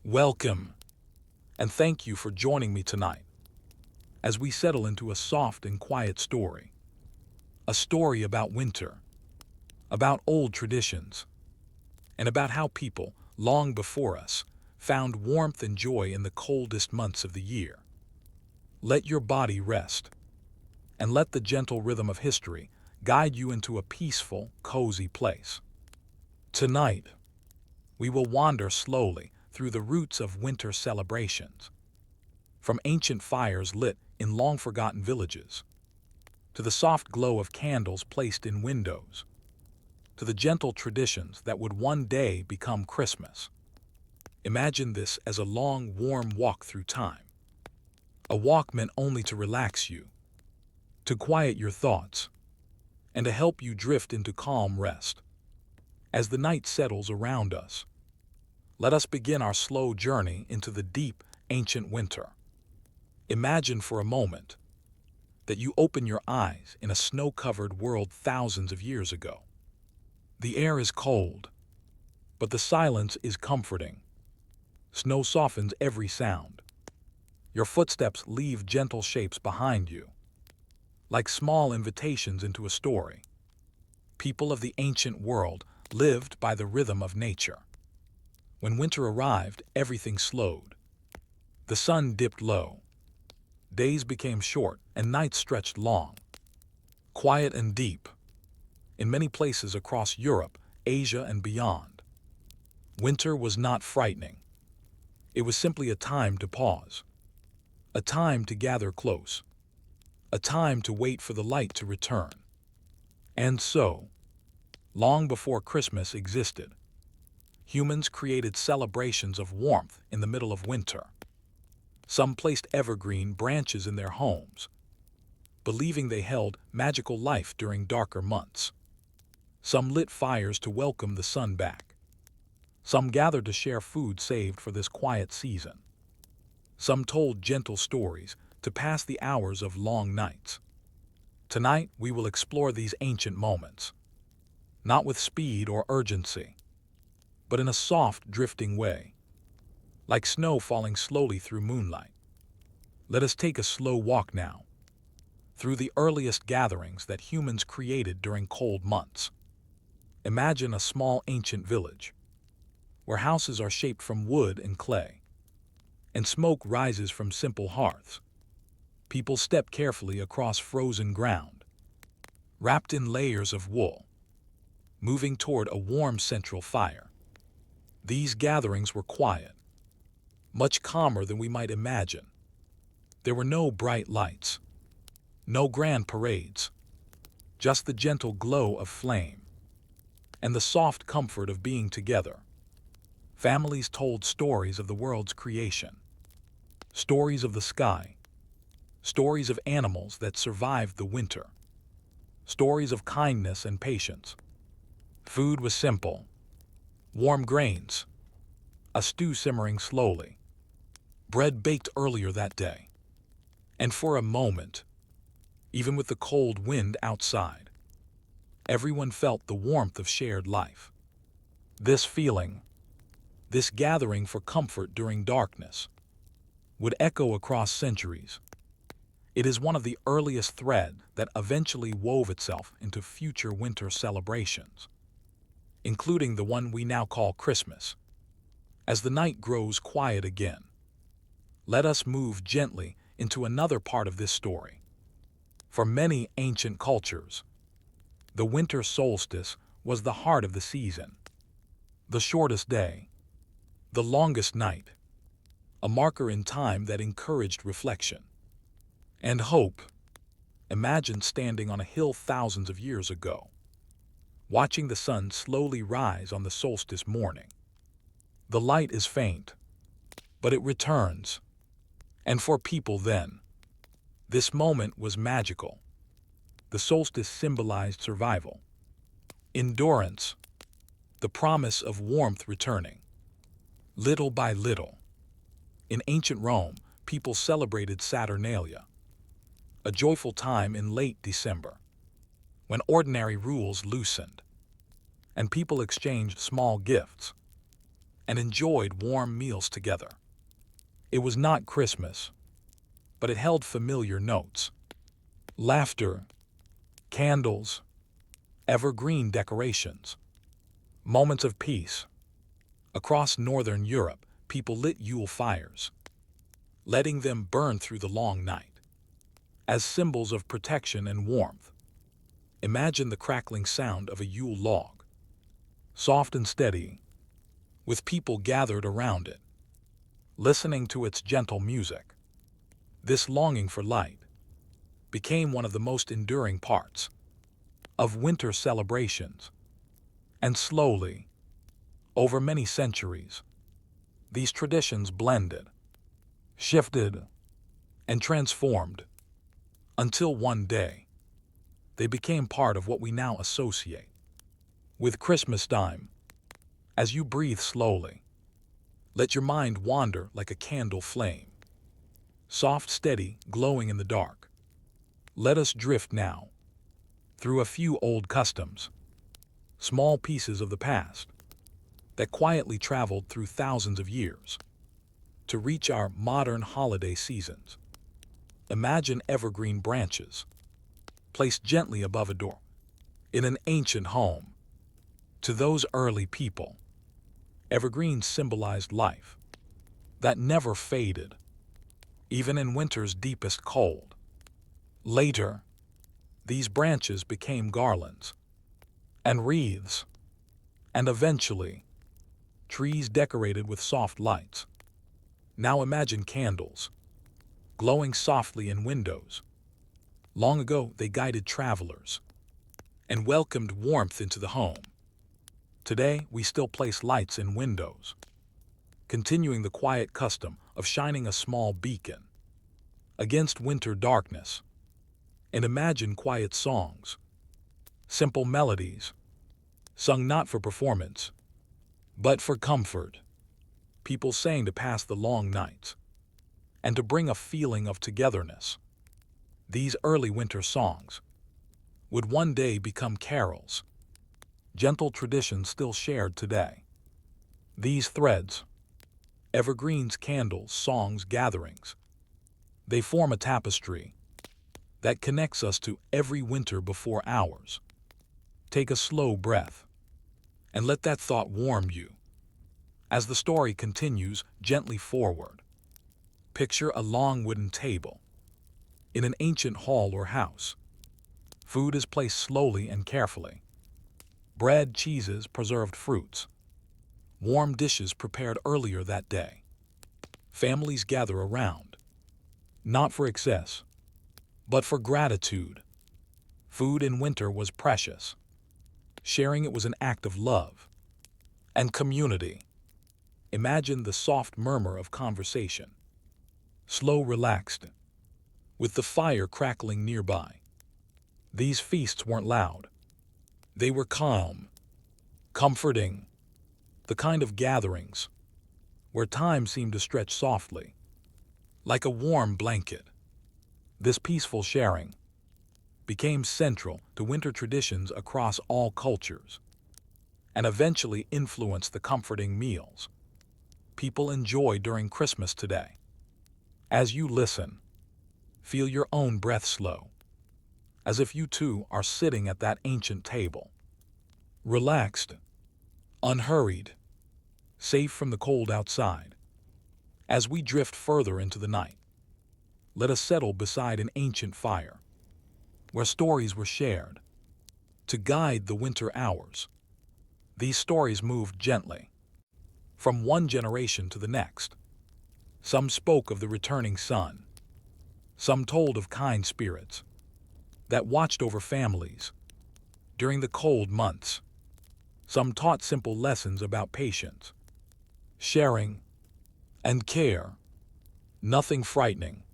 Welcome, and thank you for joining me tonight as we settle into a soft and quiet story. A story about winter, about old traditions, and about how people, long before us, found warmth and joy in the coldest months of the year. Let your body rest, and let the gentle rhythm of history guide you into a peaceful, cozy place. Tonight, we will wander slowly through the roots of winter celebrations, from ancient fires lit in long-forgotten villages, to the soft glow of candles placed in windows, to the gentle traditions that would one day become Christmas. Imagine this as a long, warm walk through time. A walk meant only to relax you, to quiet your thoughts, and to help you drift into calm rest. As the night settles around us, let us begin our slow journey into the deep, ancient winter. Imagine for a moment that you open your eyes in a snow-covered world thousands of years ago. The air is cold, but the silence is comforting. Snow softens every sound. Your footsteps leave gentle shapes behind you, like small invitations into a story. People of the ancient world lived by the rhythm of nature. When winter arrived, everything slowed. The sun dipped low. Days became short and nights stretched long. Quiet and deep, in many places across Europe, Asia, and beyond. Winter was not frightening. It was simply a time to pause, a time to gather close, a time to wait for the light to return. And so, long before Christmas existed, humans created celebrations of warmth in the middle of winter. Some placed evergreen branches in their homes, believing they held magical life during darker months. Some lit fires to welcome the sun back. Some gathered to share food saved for this quiet season. Some told gentle stories to pass the hours of long nights. Tonight, we will explore these ancient moments, not with speed or urgency, but in a soft, drifting way, like snow falling slowly through moonlight. Let us take a slow walk now, through the earliest gatherings that humans created during cold months. Imagine a small ancient village, where houses are shaped from wood and clay, and smoke rises from simple hearths. People step carefully across frozen ground, wrapped in layers of wool, moving toward a warm central fire. These gatherings were quiet, much calmer than we might imagine. There were no bright lights, no grand parades, just the gentle glow of flame and the soft comfort of being together. Families told stories of the world's creation, stories of the sky, stories of animals that survived the winter, stories of kindness and patience. Food was simple: warm grains, a stew simmering slowly, bread baked earlier that day. And for a moment, even with the cold wind outside, everyone felt the warmth of shared life. This feeling, this gathering for comfort during darkness, would echo across centuries. It is one of the earliest threads that eventually wove itself into future winter celebrations, including the one we now call Christmas. As the night grows quiet again, let us move gently into another part of this story. For many ancient cultures, the winter solstice was the heart of the season. The shortest day, the longest night, a marker in time that encouraged reflection and hope. Imagine standing on a hill thousands of years ago, watching the sun slowly rise on the solstice morning. The light is faint, but it returns. And for people then, this moment was magical. The solstice symbolized survival, endurance, the promise of warmth returning. Little by little, in ancient Rome, people celebrated Saturnalia, a joyful time in late December, when ordinary rules loosened, and people exchanged small gifts. and enjoyed warm meals together. It was not Christmas, but it held familiar notes: laughter, candles, evergreen decorations, moments of peace. Across northern Europe, people lit Yule fires, letting them burn through the long night, as symbols of protection and warmth. Imagine the crackling sound of a Yule log, soft and steady, with people gathered around it, listening to its gentle music. This longing for light became one of the most enduring parts of winter celebrations, and slowly, over many centuries, these traditions blended, shifted, and transformed until one day they became part of what we now associate with Christmas time. As you breathe slowly, let your mind wander like a candle flame, soft, steady, glowing in the dark. Let us drift now through a few old customs, small pieces of the past that quietly traveled through thousands of years to reach our modern holiday seasons. Imagine evergreen branches placed gently above a door in an ancient home. To those early people, evergreens symbolized life that never faded, even in winter's deepest cold. Later, these branches became garlands and wreaths, and eventually, trees decorated with soft lights. Now imagine candles glowing softly in windows. Long ago, they guided travelers and welcomed warmth into the home. Today, we still place lights in windows, continuing the quiet custom of shining a small beacon against winter darkness. And imagine quiet songs, simple melodies, sung not for performance, but for comfort. People sang to pass the long nights and to bring a feeling of togetherness. These early winter songs would one day become carols, gentle traditions still shared today. These threads, evergreens, candles, songs, gatherings, they form a tapestry that connects us to every winter before ours. Take a slow breath and let that thought warm you as the story continues gently forward. Picture a long wooden table in an ancient hall or house. Food is placed slowly and carefully: bread, cheeses, preserved fruits, warm dishes prepared earlier that day. Families gather around, not for excess, but for gratitude. Food in winter was precious. Sharing it was an act of love and community. Imagine the soft murmur of conversation, slow, relaxed, with the fire crackling nearby. These feasts weren't loud. They were calm, comforting, the kind of gatherings where time seemed to stretch softly, like a warm blanket. This peaceful sharing became central to winter traditions across all cultures, and eventually influenced the comforting meals people enjoy during Christmas today. As you listen, feel your own breath slow, as if you too are sitting at that ancient table, relaxed, unhurried, safe from the cold outside. As we drift further into the night, let us settle beside an ancient fire, where stories were shared to guide the winter hours. These stories moved gently from one generation to the next. Some spoke of the returning sun, some told of kind spirits that watched over families during the cold months. Some taught simple lessons about patience, sharing, and care. Nothing frightening,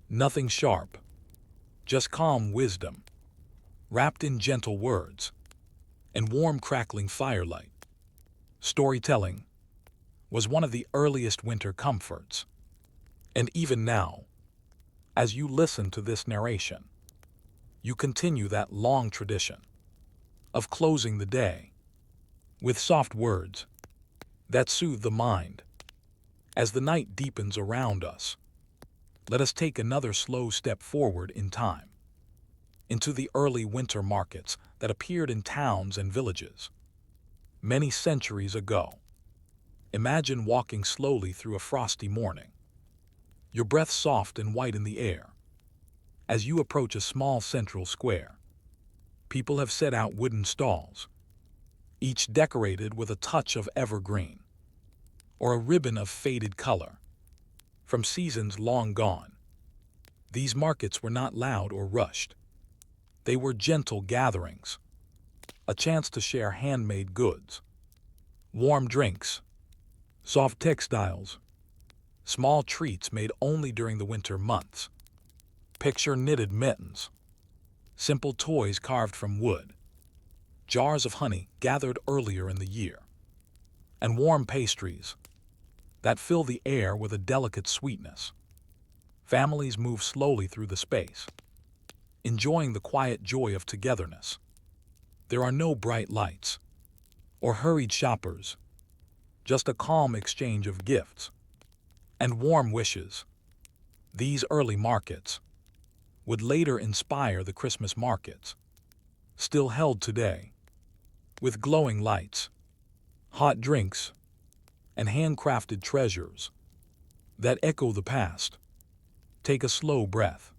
nothing sharp, just calm wisdom, wrapped in gentle words and warm crackling firelight. Storytelling was one of the earliest winter comforts, and even now, as you listen to this narration, you continue that long tradition of closing the day with soft words that soothe the mind. As the night deepens around us, let us take another slow step forward in time, into the early winter markets that appeared in towns and villages many centuries ago. Imagine walking slowly through a frosty morning, your breath soft and white in the air. As you approach a small central square, people have set out wooden stalls, each decorated with a touch of evergreen or a ribbon of faded color from seasons long gone. These markets were not loud or rushed. They were gentle gatherings, a chance to share handmade goods, warm drinks, soft textiles, small treats made only during the winter months. Picture knitted mittens, simple toys carved from wood, jars of honey gathered earlier in the year, and warm pastries that fill the air with a delicate sweetness. Families move slowly through the space, enjoying the quiet joy of togetherness. There are no bright lights or hurried shoppers, just a calm exchange of gifts and warm wishes. These early markets would later inspire the Christmas markets, still held today, with glowing lights, hot drinks, and handcrafted treasures that echo the past. Take a slow breath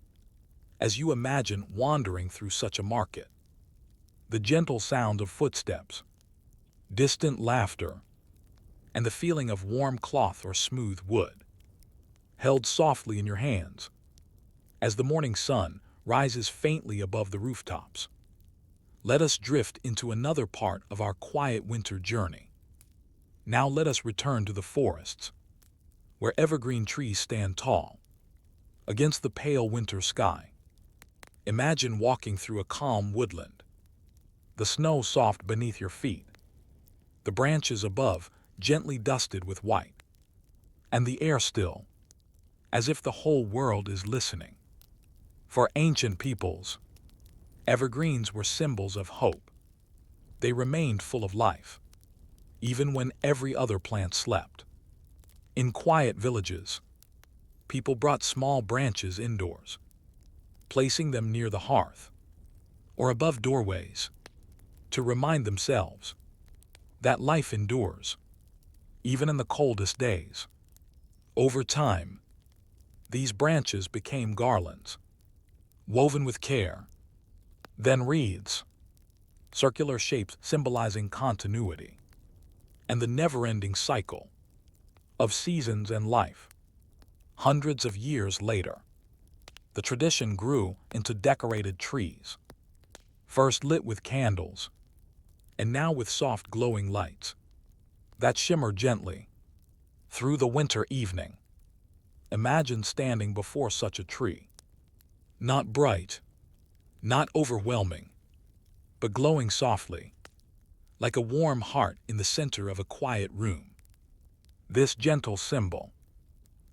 as you imagine wandering through such a market. The gentle sound of footsteps, distant laughter, and the feeling of warm cloth or smooth wood, held softly in your hands as the morning sun rises faintly above the rooftops. Let us drift into another part of our quiet winter journey. Now let us return to the forests, where evergreen trees stand tall against the pale winter sky. Imagine walking through a calm woodland, the snow soft beneath your feet, the branches above gently dusted with white, and the air still, as if the whole world is listening. For ancient peoples, evergreens were symbols of hope. They remained full of life, even when every other plant slept. In quiet villages, people brought small branches indoors, placing them near the hearth or above doorways to remind themselves that life endures, even in the coldest days. Over time, these branches became garlands, woven with care, then wreaths, circular shapes symbolizing continuity and the never-ending cycle of seasons and life. Hundreds of years later, the tradition grew into decorated trees, first lit with candles, and now with soft glowing lights that shimmer gently through the winter evening. Imagine standing before such a tree, not bright, not overwhelming, but glowing softly, like a warm heart in the center of a quiet room. This gentle symbol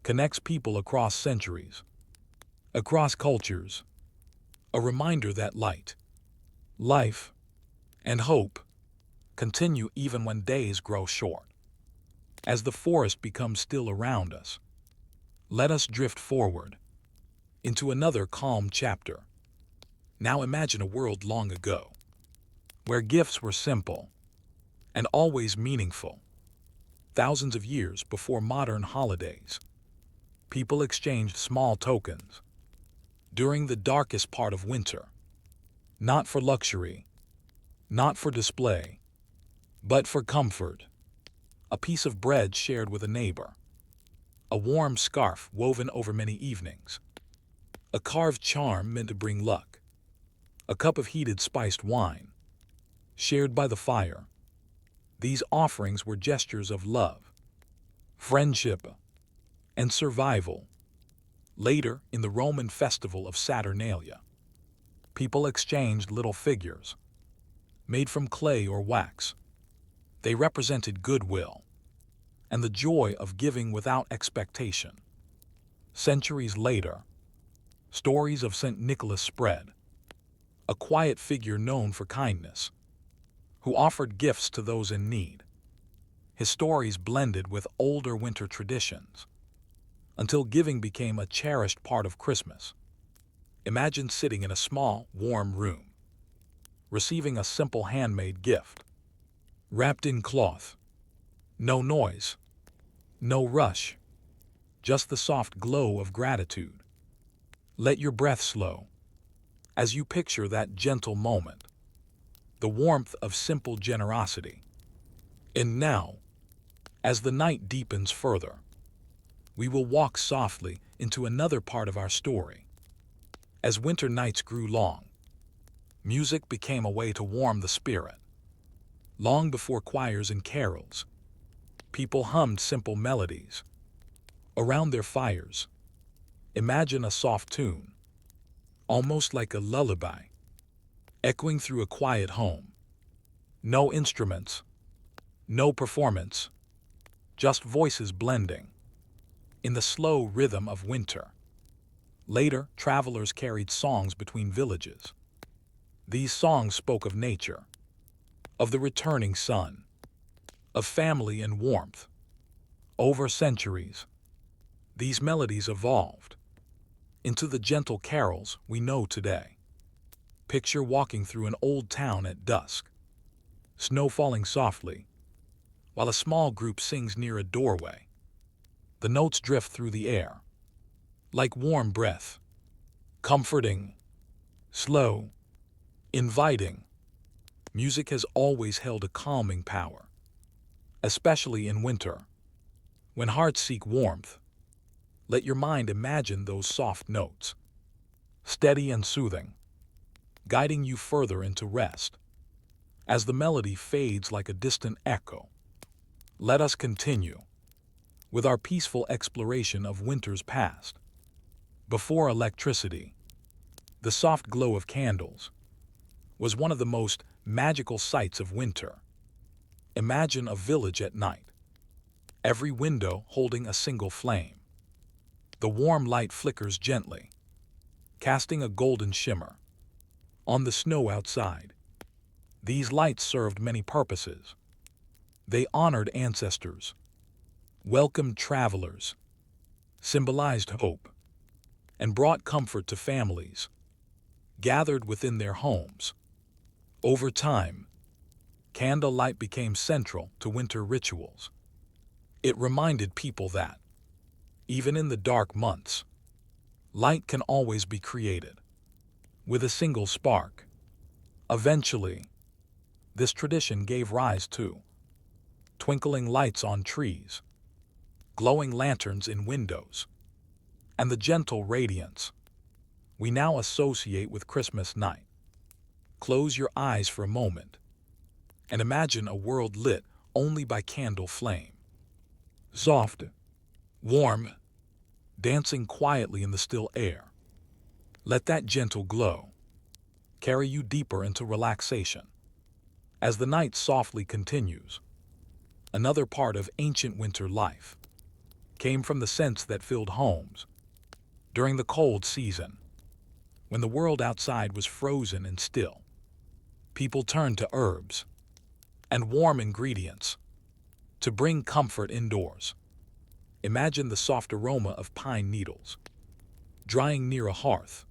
connects people across centuries, across cultures, a reminder that light, life, and hope continue even when days grow short. As the forest becomes still around us, let us drift forward into another calm chapter. Now imagine a world long ago, where gifts were simple and always meaningful. Thousands of years before modern holidays, people exchanged small tokens during the darkest part of winter, not for luxury, not for display, but for comfort. A piece of bread shared with a neighbor, a warm scarf woven over many evenings, a carved charm meant to bring luck, a cup of heated spiced wine, shared by the fire. These offerings were gestures of love, friendship, and survival. Later, in the Roman festival of Saturnalia, people exchanged little figures, made from clay or wax. They represented goodwill and the joy of giving without expectation. Centuries later, stories of St. Nicholas spread, a quiet figure known for kindness, who offered gifts to those in need. His stories blended with older winter traditions until giving became a cherished part of Christmas. Imagine sitting in a small, warm room, receiving a simple handmade gift, wrapped in cloth. No noise, no rush, just the soft glow of gratitude. Let your breath slow as you picture that gentle moment, the warmth of simple generosity. And now, as the night deepens further, we will walk softly into another part of our story. As winter nights grew long, music became a way to warm the spirit. Long before choirs and carols, people hummed simple melodies around their fires. Imagine a soft tune, almost like a lullaby, echoing through a quiet home. No instruments, no performance, just voices blending in the slow rhythm of winter. Later, travelers carried songs between villages. These songs spoke of nature, of the returning sun, of family and warmth. Over centuries, these melodies evolved into the gentle carols we know today. Picture walking through an old town at dusk, snow falling softly, while a small group sings near a doorway. The notes drift through the air, like warm breath, comforting, slow, inviting. Music has always held a calming power, especially in winter, when hearts seek warmth. Let your mind imagine those soft notes, steady and soothing, guiding you further into rest. As the melody fades like a distant echo, let us continue with our peaceful exploration of winter's past. Before electricity, the soft glow of candles was one of the most magical sights of winter. Imagine a village at night, every window holding a single flame. The warm light flickers gently, casting a golden shimmer on the snow outside. These lights served many purposes. They honored ancestors, welcomed travelers, symbolized hope, and brought comfort to families gathered within their homes. Over time, candlelight became central to winter rituals. It reminded people that, even in the dark months, light can always be created with a single spark. Eventually, this tradition gave rise to twinkling lights on trees, glowing lanterns in windows, and the gentle radiance we now associate with Christmas night. Close your eyes for a moment and imagine a world lit only by candle flame. Soft, warm, dancing quietly in the still air. Let that gentle glow carry you deeper into relaxation. As the night softly continues, another part of ancient winter life came from the scents that filled homes. During the cold season, when the world outside was frozen and still, people turned to herbs and warm ingredients to bring comfort indoors. Imagine the soft aroma of pine needles drying near a hearth,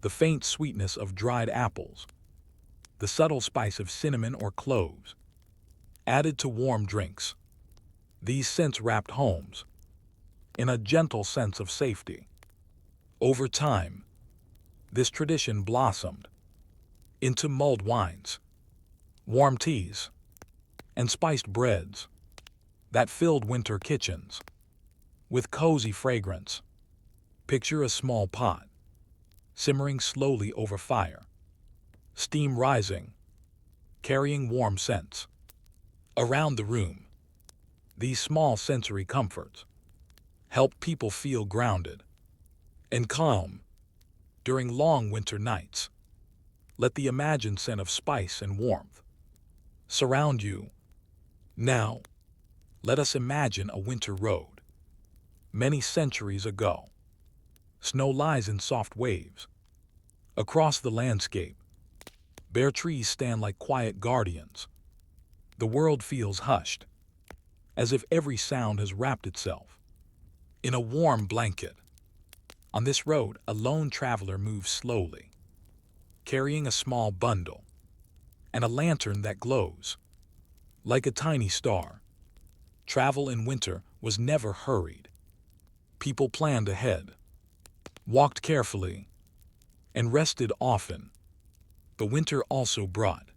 the faint sweetness of dried apples, the subtle spice of cinnamon or cloves, added to warm drinks. These scents wrapped homes in a gentle sense of safety. Over time, this tradition blossomed into mulled wines, warm teas, and spiced breads that filled winter kitchens with cozy fragrance. Picture a small pot simmering slowly over fire, steam rising, carrying warm scents around the room. These small sensory comforts help people feel grounded and calm during long winter nights. Let the imagined scent of spice and warmth surround you. Now, let us imagine a winter road. Many centuries ago, snow lies in soft waves across the landscape. Bare trees stand like quiet guardians. The world feels hushed, as if every sound has wrapped itself in a warm blanket. On this road, a lone traveler moves slowly, carrying a small bundle and a lantern that glows like a tiny star. Travel in winter was never hurried. People planned ahead, walked carefully, and rested often. The winter also brought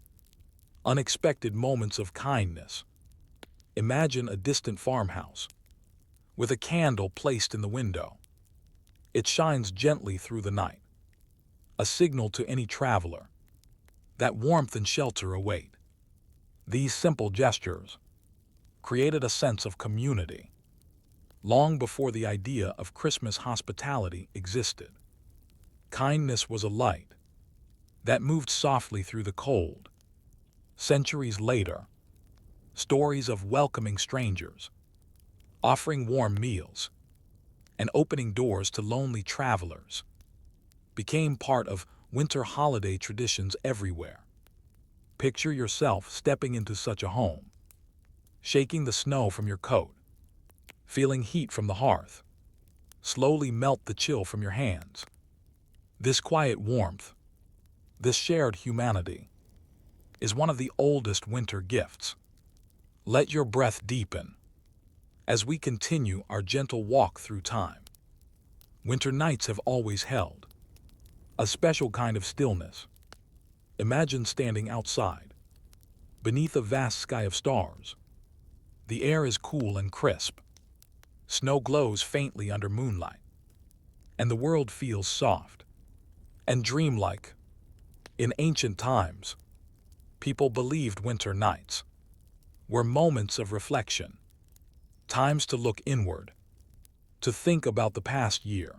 unexpected moments of kindness. Imagine a distant farmhouse with a candle placed in the window. It shines gently through the night, a signal to any traveler that warmth and shelter await. These simple gestures created a sense of community long before the idea of Christmas hospitality existed. Kindness was a light that moved softly through the cold. Centuries later, stories of welcoming strangers, offering warm meals, and opening doors to lonely travelers became part of winter holiday traditions everywhere. Picture yourself stepping into such a home, shaking the snow from your coat, feeling heat from the hearth, slowly melt the chill from your hands. This quiet warmth, this shared humanity, is one of the oldest winter gifts. Let your breath deepen as we continue our gentle walk through time. Winter nights have always held a special kind of stillness. Imagine standing outside, beneath a vast sky of stars. The air is cool and crisp. Snow glows faintly under moonlight, and the world feels soft and dreamlike. In ancient times, people believed winter nights were moments of reflection, times to look inward, to think about the past year,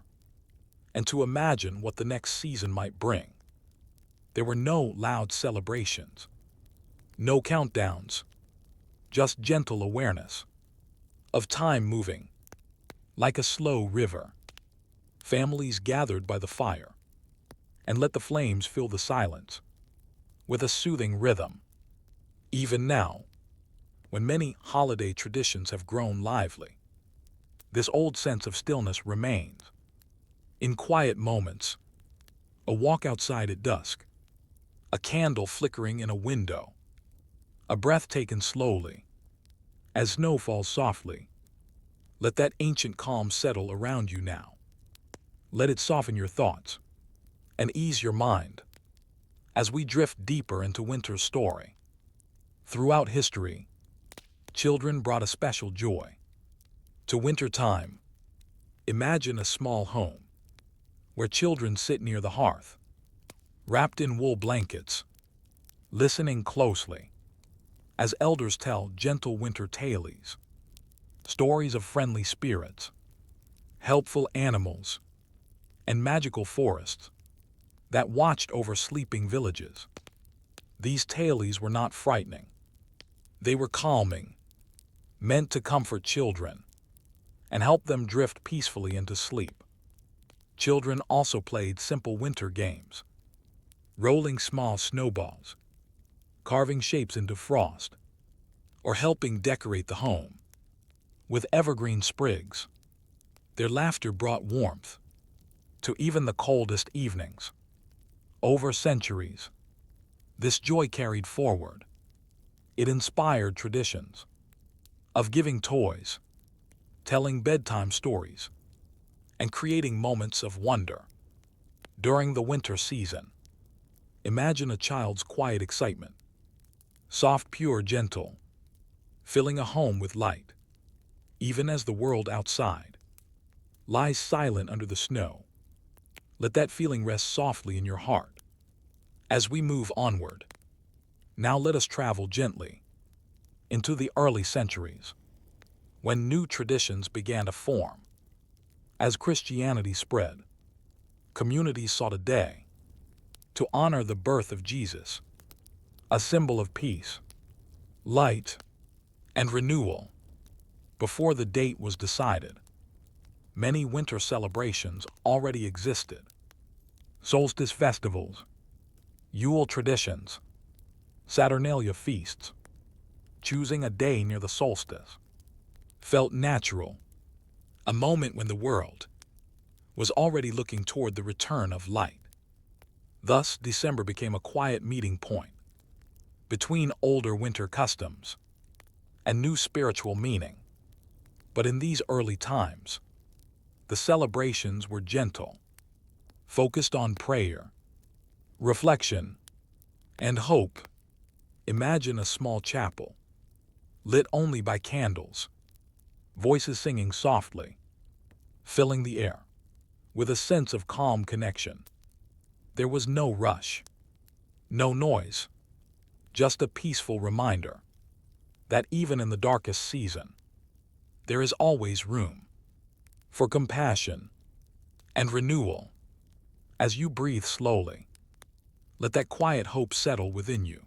and to imagine what the next season might bring. There were no loud celebrations, no countdowns, just gentle awareness of time moving like a slow river. Families gathered by the fire and let the flames fill the silence with a soothing rhythm. Even now, when many holiday traditions have grown lively, this old sense of stillness remains. In quiet moments, a walk outside at dusk, a candle flickering in a window, a breath taken slowly as snow falls softly. Let that ancient calm settle around you now. Let it soften your thoughts and ease your mind as we drift deeper into winter's story. Throughout history, children brought a special joy to winter time. Imagine a small home where children sit near the hearth, wrapped in wool blankets, listening closely as elders tell gentle winter tales, stories of friendly spirits, helpful animals, and magical forests that watched over sleeping villages. These tales were not frightening. They were calming, meant to comfort children and help them drift peacefully into sleep. Children also played simple winter games, rolling small snowballs, carving shapes into frost, or helping decorate the home with evergreen sprigs. Their laughter brought warmth to even the coldest evenings. Over centuries, this joy carried forward. It inspired traditions of giving toys, telling bedtime stories, and creating moments of wonder. During the winter season, imagine a child's quiet excitement, soft, pure, gentle, filling a home with light, even as the world outside lies silent under the snow. Let that feeling rest softly in your heart. As we move onward, now let us travel gently into the early centuries, when new traditions began to form. As Christianity spread, communities sought a day to honor the birth of Jesus, a symbol of peace, light, and renewal. Before the date was decided, many winter celebrations already existed. Solstice festivals, Yule traditions, Saturnalia feasts, choosing a day near the solstice, felt natural, a moment when the world was already looking toward the return of light. Thus, December became a quiet meeting point between older winter customs and new spiritual meaning. But in these early times, the celebrations were gentle, focused on prayer, reflection, and hope. Imagine a small chapel, lit only by candles, voices singing softly, filling the air with a sense of calm connection. There was no rush, no noise, just a peaceful reminder that even in the darkest season, there is always room for compassion and renewal. As you breathe slowly, let that quiet hope settle within you.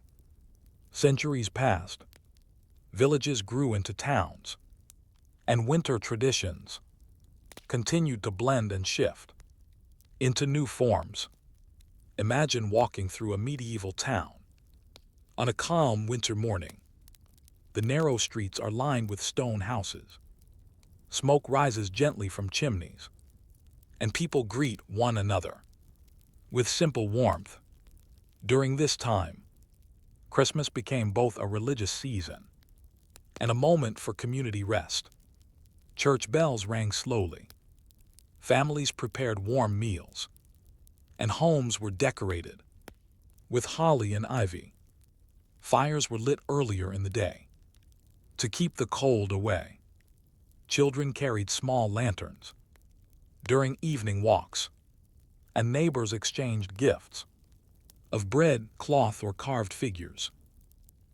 Centuries passed, villages grew into towns, and winter traditions continued to blend and shift into new forms. Imagine walking through a medieval town on a calm winter morning. The narrow streets are lined with stone houses. Smoke rises gently from chimneys, and people greet one another with simple warmth. During this time, Christmas became both a religious season and a moment for community rest. Church bells rang slowly, families prepared warm meals, and homes were decorated with holly and ivy. Fires were lit earlier in the day to keep the cold away. Children carried small lanterns during evening walks, and neighbors exchanged gifts of bread, cloth, or carved figures.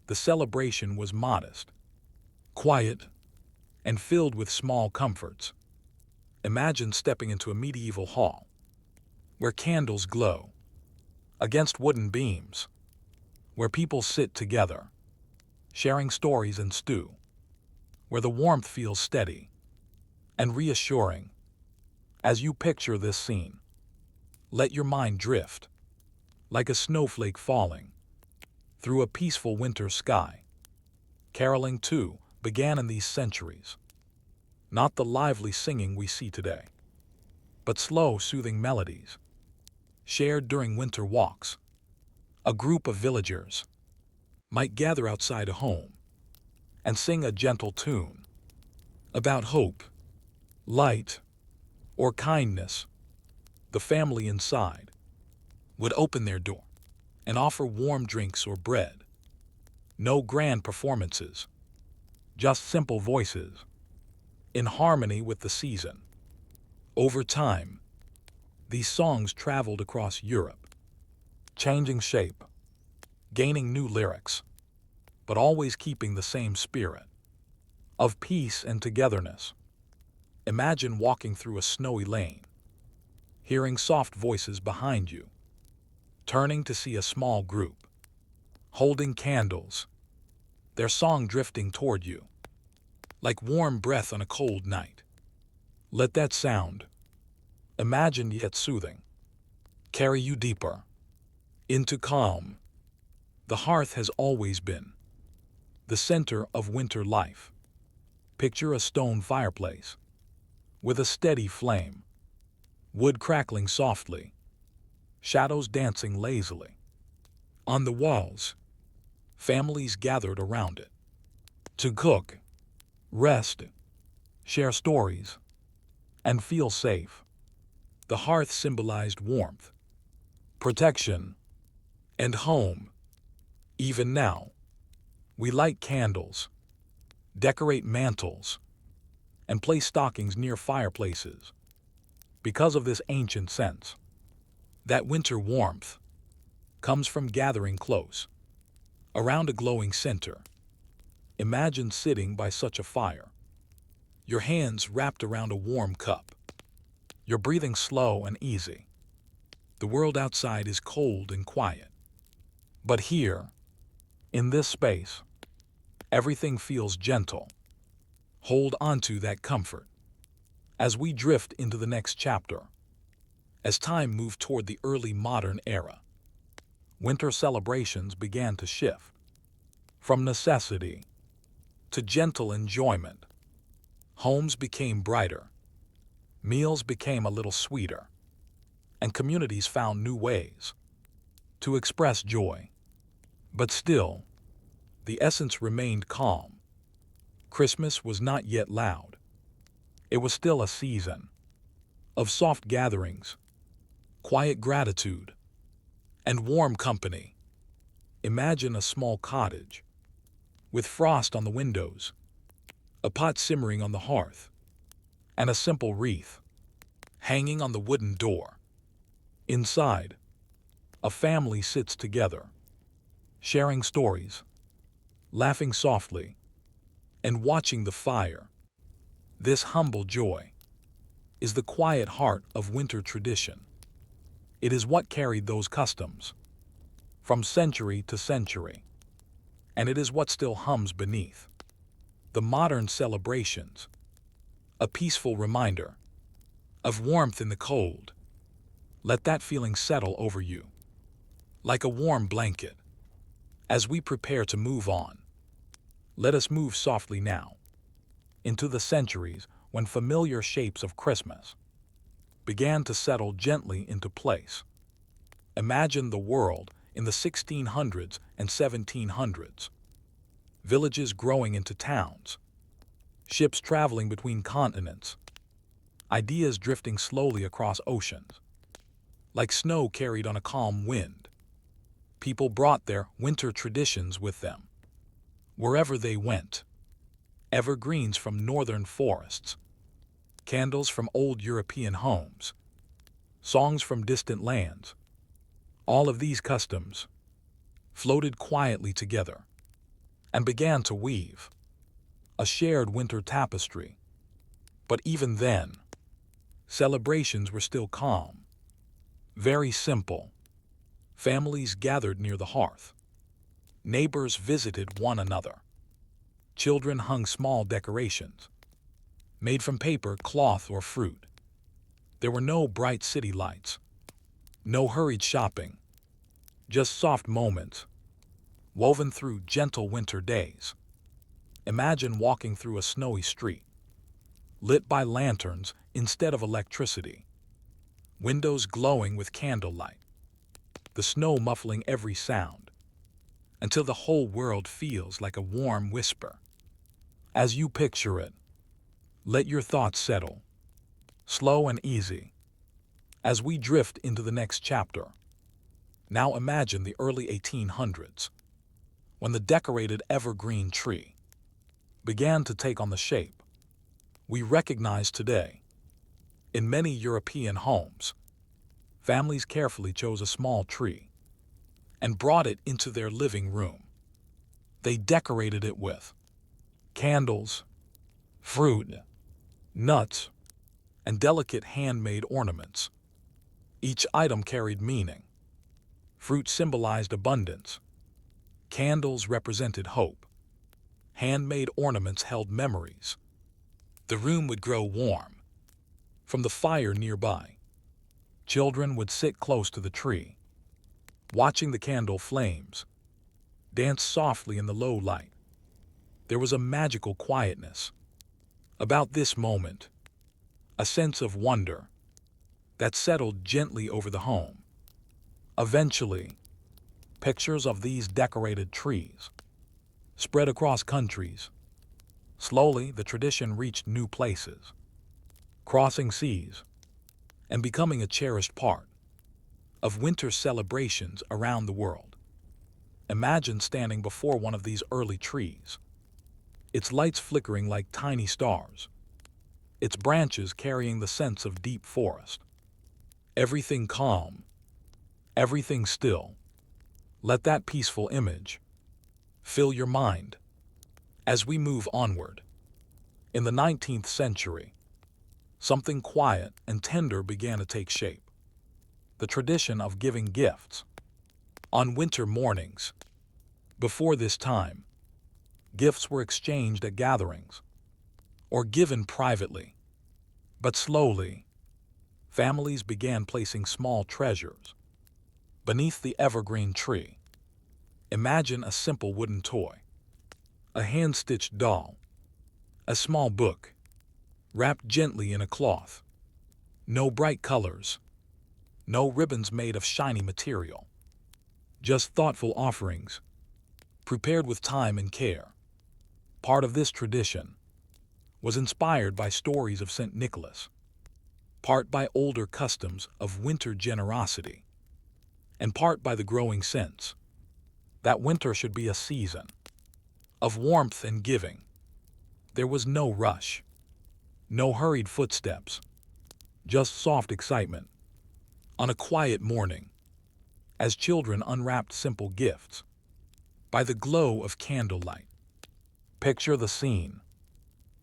The celebration was modest, quiet, and filled with small comforts. Imagine stepping into a medieval hall where candles glow against wooden beams, where people sit together, sharing stories and stew, where the warmth feels steady and reassuring. As you picture this scene, let your mind drift like a snowflake falling through a peaceful winter sky. Caroling, too, began in these centuries. Not the lively singing we see today, but slow, soothing melodies shared during winter walks. A group of villagers might gather outside a home and sing a gentle tune about hope, light, or kindness. The family inside would open their door and offer warm drinks or bread. No grand performances, just simple voices in harmony with the season. Over time, these songs traveled across Europe, changing shape, gaining new lyrics, but always keeping the same spirit of peace and togetherness. Imagine walking through a snowy lane, hearing soft voices behind you, turning to see a small group holding candles, their song drifting toward you like warm breath on a cold night. Let that sound, imagined yet soothing, carry you deeper into calm. The hearth has always been the center of winter life. Picture a stone fireplace with a steady flame, wood crackling softly, shadows dancing lazily. On the walls, families gathered around it to cook, rest, share stories, and feel safe. The hearth symbolized warmth, protection, and home. Even now, we light candles, decorate mantles, and place stockings near fireplaces because of this ancient sense that winter warmth comes from gathering close around a glowing center. Imagine sitting by such a fire, your hands wrapped around a warm cup, your breathing slow and easy. The world outside is cold and quiet, but here, in this space, everything feels gentle. Hold onto that comfort as we drift into the next chapter. As time moved toward the early modern era, winter celebrations began to shift from necessity to gentle enjoyment. Homes became brighter, meals became a little sweeter, and communities found new ways to express joy. But still, the essence remained calm. Christmas was not yet loud. It was still a season of soft gatherings, quiet gratitude, and warm company. Imagine a small cottage with frost on the windows, a pot simmering on the hearth, and a simple wreath hanging on the wooden door. Inside, a family sits together, sharing stories, laughing softly, and watching the fire. This humble joy is the quiet heart of winter tradition. It is what carried those customs from century to century, and it is what still hums beneath the modern celebrations, a peaceful reminder of warmth in the cold. Let that feeling settle over you like a warm blanket. As we prepare to move on, let us move softly now into the centuries when familiar shapes of Christmas began to settle gently into place. Imagine the world in the 1600s and 1700s, villages growing into towns, ships traveling between continents, ideas drifting slowly across oceans. Like snow carried on a calm wind, people brought their winter traditions with them wherever they went. Evergreens from northern forests, candles from old European homes, songs from distant lands. All of these customs floated quietly together and began to weave a shared winter tapestry. But even then, celebrations were still calm, very simple. Families gathered near the hearth. Neighbors visited one another. Children hung small decorations, made from paper, cloth, or fruit. There were no bright city lights, no hurried shopping, just soft moments, woven through gentle winter days. Imagine walking through a snowy street, lit by lanterns instead of electricity, windows glowing with candlelight, the snow muffling every sound, until the whole world feels like a warm whisper. As you picture it, let your thoughts settle, slow and easy, as we drift into the next chapter. Now imagine the early 1800s, when the decorated evergreen tree began to take on the shape we recognize today. In many European homes, families carefully chose a small tree and brought it into their living room. They decorated it with candles, fruit, nuts, and delicate handmade ornaments. Each item carried meaning. Fruit symbolized abundance. Candles represented hope. Handmade ornaments held memories. The room would grow warm from the fire nearby. Children would sit close to the tree, watching the candle flames dance softly in the low light. There was a magical quietness about this moment, a sense of wonder that settled gently over the home. Eventually, pictures of these decorated trees spread across countries. Slowly, the tradition reached new places, crossing seas and becoming a cherished part of winter celebrations around the world. Imagine standing before one of these early trees, its lights flickering like tiny stars, its branches carrying the sense of deep forest. Everything calm, everything still. Let that peaceful image fill your mind. As we move onward, in the 19th century, something quiet and tender began to take shape. The tradition of giving gifts on winter mornings. Before this time, gifts were exchanged at gatherings or given privately. But slowly, families began placing small treasures beneath the evergreen tree. Imagine a simple wooden toy, a hand-stitched doll, a small book, wrapped gently in a cloth. No bright colors, no ribbons made of shiny material, just thoughtful offerings, prepared with time and care. Part of this tradition was inspired by stories of St. Nicholas, part by older customs of winter generosity, and part by the growing sense that winter should be a season of warmth and giving. There was no rush, no hurried footsteps, just soft excitement. On a quiet morning, as children unwrapped simple gifts, by the glow of candlelight, picture the scene: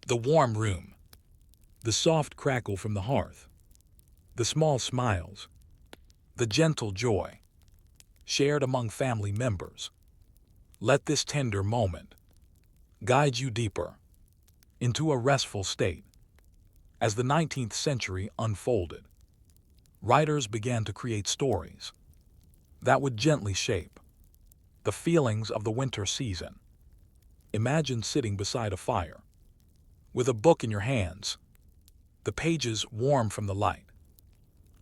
the warm room, the soft crackle from the hearth, the small smiles, the gentle joy shared among family members. Let this tender moment guide you deeper into a restful state. As the 19th century unfolded, writers began to create stories that would gently shape the feelings of the winter season. Imagine sitting beside a fire with a book in your hands, the pages warm from the light,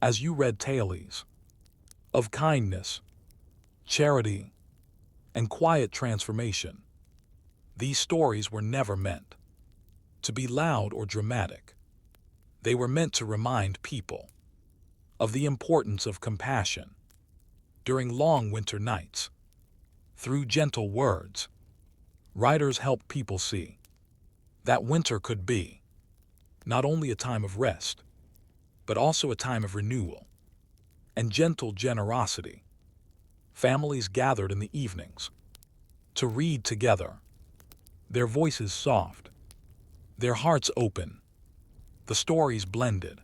as you read tales of kindness, charity, and quiet transformation. These stories were never meant to be loud or dramatic. They were meant to remind people of the importance of compassion during long winter nights. Through gentle words, writers helped people see that winter could be not only a time of rest, but also a time of renewal and gentle generosity. Families gathered in the evenings to read together, their voices soft, their hearts open. The stories blended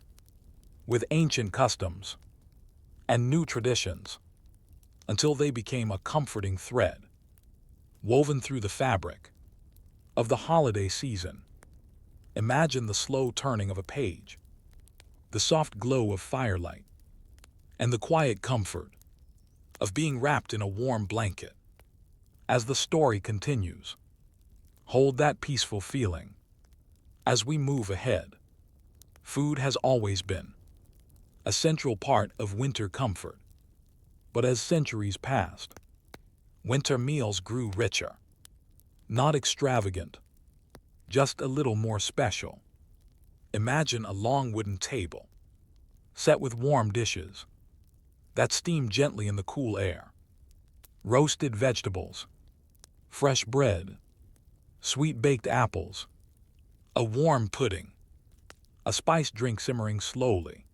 with ancient customs and new traditions until they became a comforting thread woven through the fabric of the holiday season. Imagine the slow turning of a page, the soft glow of firelight, and the quiet comfort of being wrapped in a warm blanket. As the story continues, hold that peaceful feeling. As we move ahead, food has always been a central part of winter comfort. But as centuries passed, winter meals grew richer, not extravagant, just a little more special. Imagine a long wooden table, set with warm dishes that steamed gently in the cool air. Roasted vegetables, fresh bread, sweet baked apples, a warm pudding, a spiced drink simmering slowly.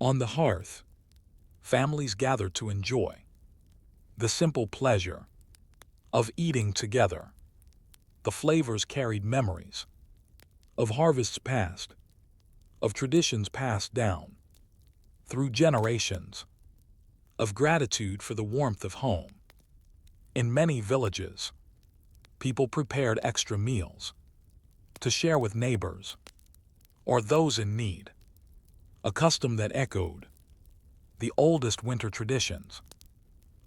On the hearth, families gathered to enjoy the simple pleasure of eating together. The flavors carried memories of harvests past, of traditions passed down through generations, of gratitude for the warmth of home. In many villages, people prepared extra meals to share with neighbors or those in need, a custom that echoed the oldest winter traditions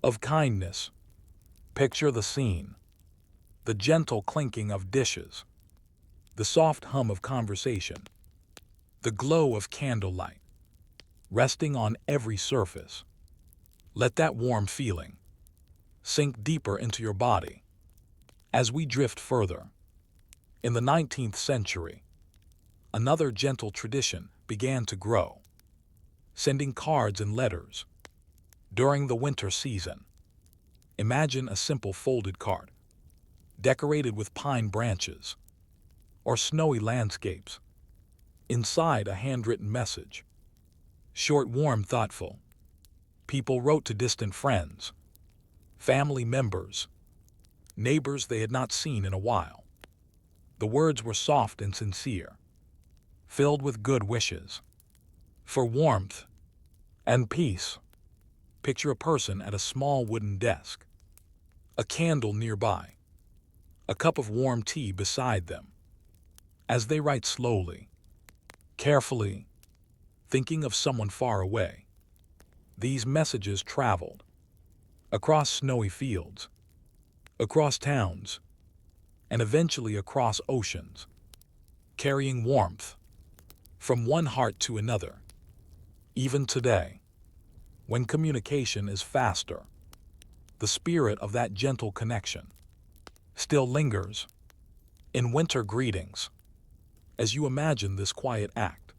of kindness. Picture the scene: the gentle clinking of dishes, the soft hum of conversation, the glow of candlelight resting on every surface. Let that warm feeling sink deeper into your body. As we drift further, in the 19th century, another gentle tradition began to grow: sending cards and letters during the winter season. Imagine a simple folded card, decorated with pine branches or snowy landscapes. Inside, a handwritten message, short, warm, thoughtful. People wrote to distant friends, family members, neighbors they had not seen in a while. The words were soft and sincere, filled with good wishes for warmth and peace. Picture a person at a small wooden desk, a candle nearby, a cup of warm tea beside them. As they write slowly, carefully, thinking of someone far away, these messages traveled across snowy fields, across towns, and eventually across oceans, carrying warmth from one heart to another. Even today, when communication is faster, the spirit of that gentle connection still lingers in winter greetings. As you imagine this quiet act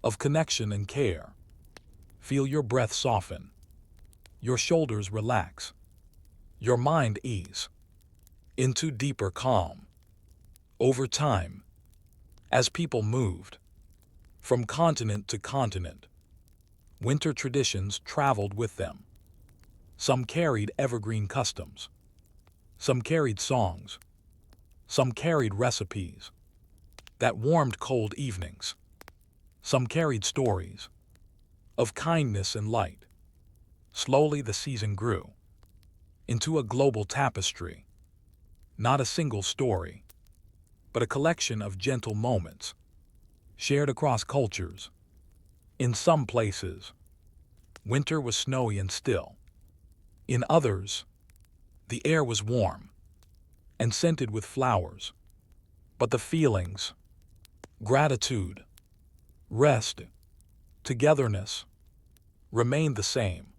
of connection and care, feel your breath soften, your shoulders relax, your mind ease into deeper calm. Over time, as people moved from continent to continent, winter traditions traveled with them. Some carried evergreen customs, some carried songs, some carried recipes that warmed cold evenings, some carried stories of kindness and light. Slowly the season grew into a global tapestry, not a single story, but a collection of gentle moments shared across cultures. In some places, winter was snowy and still. In others, the air was warm and scented with flowers. But the feelings, gratitude, rest, togetherness, remained the same.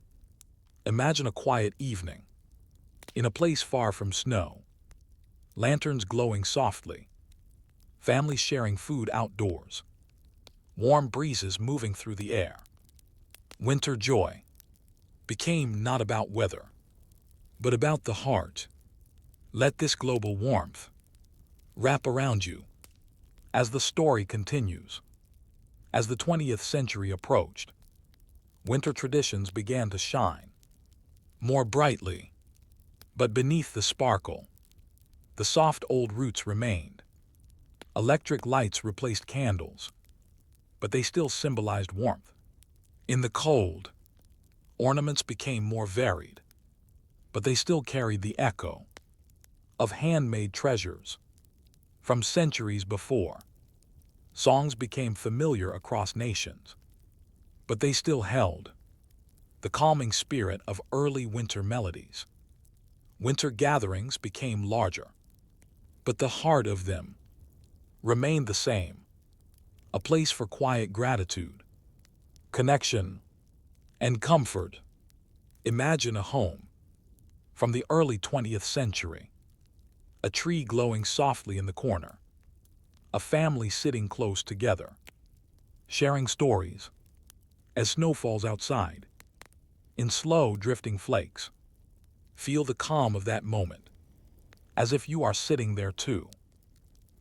Imagine a quiet evening in a place far from snow, lanterns glowing softly, families sharing food outdoors, warm breezes moving through the air. Winter joy became not about weather, but about the heart. Let this global warmth wrap around you as the story continues. As the 20th century approached, winter traditions began to shine more brightly, but beneath the sparkle, the soft old roots remained. Electric lights replaced candles, but they still symbolized warmth. In the cold, ornaments became more varied, but they still carried the echo of handmade treasures from centuries before. Songs became familiar across nations, but they still held the calming spirit of early winter melodies. Winter gatherings became larger, but the heart of them remained the same, a place for quiet gratitude, connection, and comfort. Imagine a home from the early 20th century, a tree glowing softly in the corner, a family sitting close together, sharing stories as snow falls outside in slow drifting flakes. Feel the calm of that moment, as if you are sitting there too.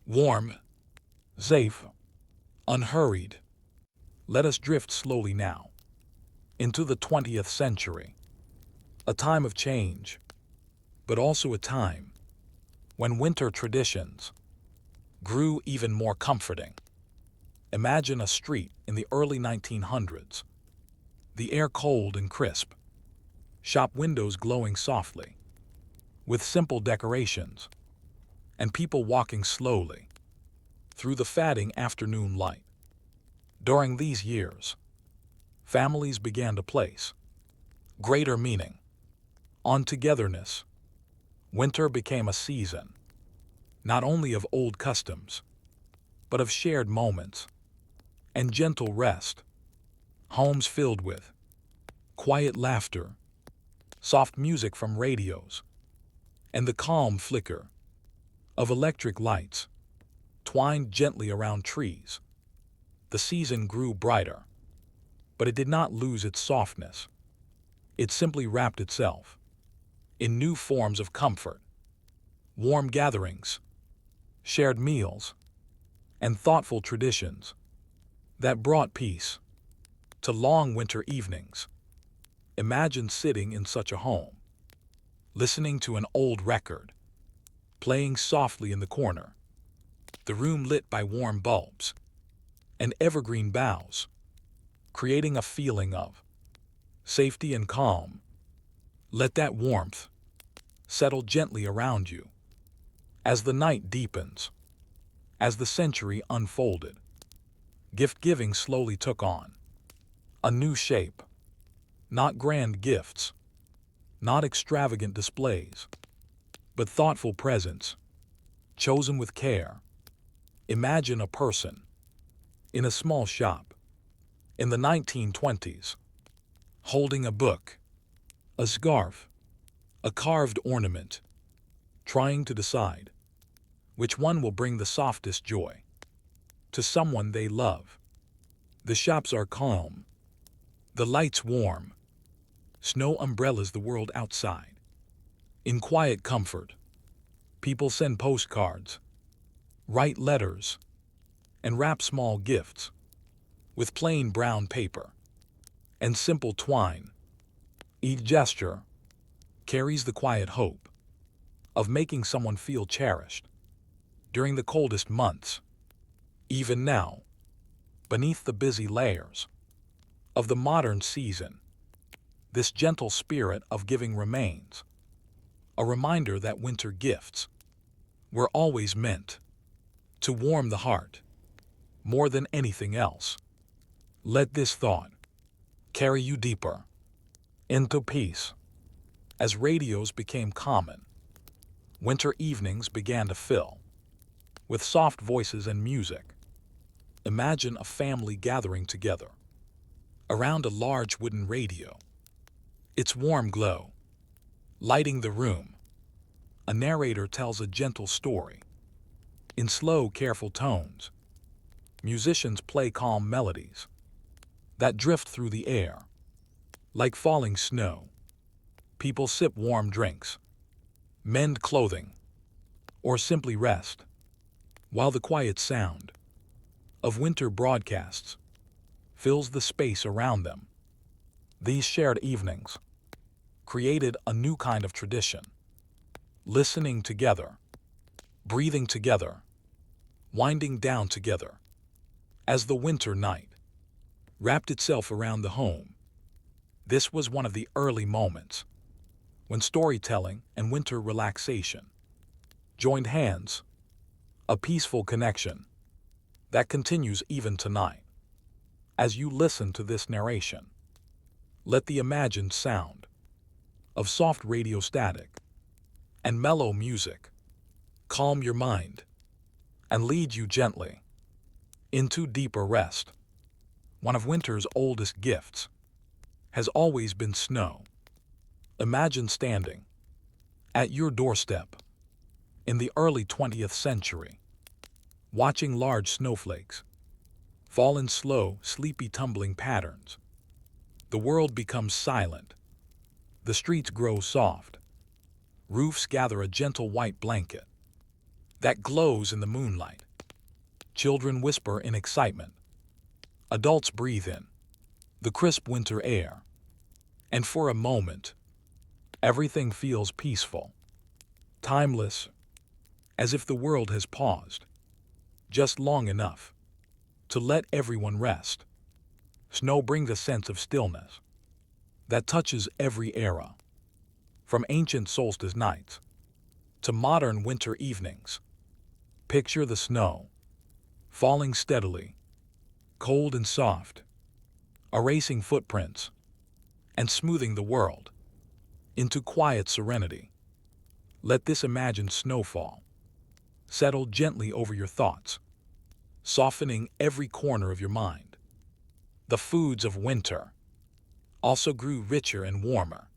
Warm, safe, unhurried. Let us drift slowly now into the 20th century, a time of change, but also a time when winter traditions grew even more comforting. Imagine a street in the early 1900s, the air cold and crisp, shop windows glowing softly, with simple decorations, and people walking slowly through the fading afternoon light. During these years, families began to place greater meaning on togetherness. Winter became a season not only of old customs, but of shared moments and gentle rest. Homes filled with quiet laughter, soft music from radios, and the calm flicker of electric lights twined gently around trees. The season grew brighter, but it did not lose its softness. It simply wrapped itself in new forms of comfort, warm gatherings, shared meals, and thoughtful traditions that brought peace to long winter evenings. Imagine sitting in such a home, listening to an old record, playing softly in the corner, the room lit by warm bulbs and evergreen boughs, creating a feeling of safety and calm. Let that warmth settle gently around you as the night deepens. As the century unfolded, gift-giving slowly took on a new shape. Not grand gifts, not extravagant displays, but thoughtful presents, chosen with care. Imagine a person in a small shop in the 1920s, holding a book, a scarf, a carved ornament, trying to decide which one will bring the softest joy to someone they love. The shops are calm, the lights warm, snow umbrellas the world outside. In quiet comfort, people send postcards, write letters, and wrap small gifts with plain brown paper and simple twine. Each gesture carries the quiet hope of making someone feel cherished during the coldest months. Even now, beneath the busy layers of the modern season, this gentle spirit of giving remains, a reminder that winter gifts were always meant to warm the heart more than anything else. Let this thought carry you deeper into peace. As radios became common, winter evenings began to fill with soft voices and music. Imagine a family gathering together around a large wooden radio, its warm glow lighting the room. A narrator tells a gentle story in slow, careful tones. Musicians play calm melodies that drift through the air like falling snow. People sip warm drinks, mend clothing, or simply rest, while the quiet sound of winter broadcasts fills the space around them. These shared evenings created a new kind of tradition, listening together, breathing together, winding down together. As the winter night wrapped itself around the home, this was one of the early moments when storytelling and winter relaxation joined hands, a peaceful connection that continues even tonight. As you listen to this narration, let the imagined sound of soft radio static and mellow music calm your mind and lead you gently into deeper rest. One of winter's oldest gifts has always been snow. Imagine standing at your doorstep in the early 20th century, watching large snowflakes fall in slow, sleepy tumbling patterns. The world becomes silent. The streets grow soft. Roofs gather a gentle white blanket that glows in the moonlight. Children whisper in excitement. Adults breathe in the crisp winter air. And for a moment, everything feels peaceful, timeless, as if the world has paused just long enough to let everyone rest. Snow brings a sense of stillness that touches every era, from ancient solstice nights to modern winter evenings. Picture the snow falling steadily, cold and soft, erasing footprints and smoothing the world into quiet serenity. Let this imagined snowfall settle gently over your thoughts, softening every corner of your mind. The foods of winter also grew richer and warmer.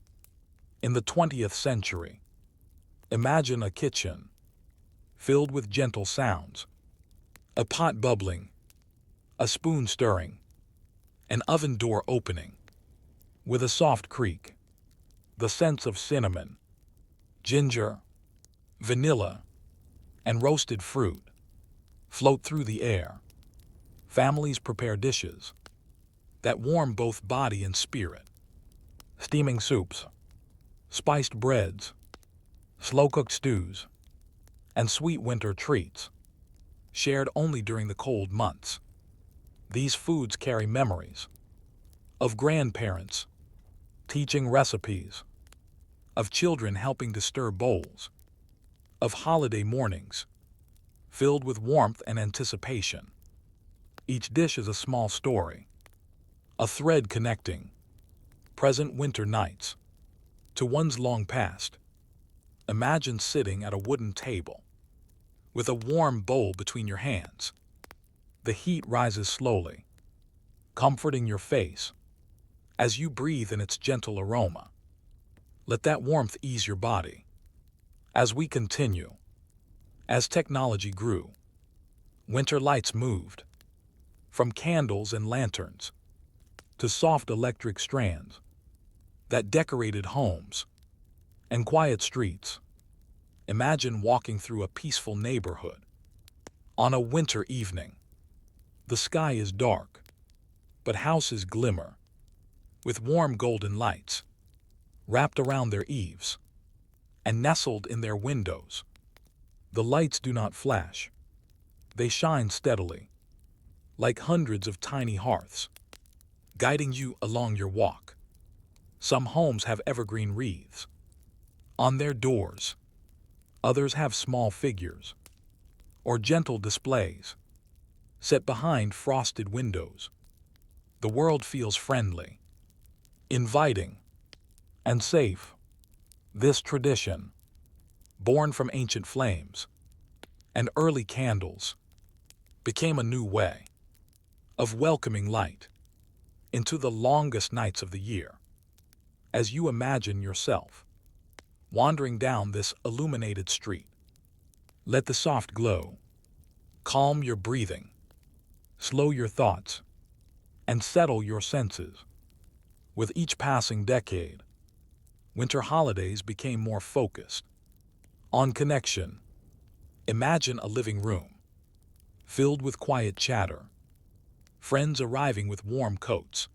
In the 20th century, imagine a kitchen filled with gentle sounds, a pot bubbling, a spoon stirring, an oven door opening with a soft creak. The scents of cinnamon, ginger, vanilla, and roasted fruit float through the air. Families prepare dishes that warm both body and spirit. Steaming soups, spiced breads, slow-cooked stews, and sweet winter treats, shared only during the cold months. These foods carry memories of grandparents teaching recipes, of children helping to stir bowls, of holiday mornings filled with warmth and anticipation. Each dish is a small story, a thread connecting present winter nights to one's long past. Imagine sitting at a wooden table with a warm bowl between your hands, The heat rises slowly, comforting your face as you breathe in its gentle aroma. Let that warmth ease your body. As we continue, as technology grew, winter lights moved from candles and lanterns to soft electric strands that decorated homes and quiet streets. Imagine walking through a peaceful neighborhood on a winter evening. The sky is dark, but houses glimmer with warm golden lights wrapped around their eaves and nestled in their windows. The lights do not flash. They shine steadily, like hundreds of tiny hearths, guiding you along your walk. Some homes have evergreen wreaths on their doors. Others have small figures or gentle displays set behind frosted windows. The world feels friendly, inviting, and safe. This tradition, born from ancient flames and early candles, became a new way of welcoming light into the longest nights of the year. As you imagine yourself wandering down this illuminated street, let the soft glow calm your breathing, slow your thoughts, and settle your senses. With each passing decade, winter holidays became more focused on connection. Imagine a living room filled with quiet chatter, friends arriving with warm coats,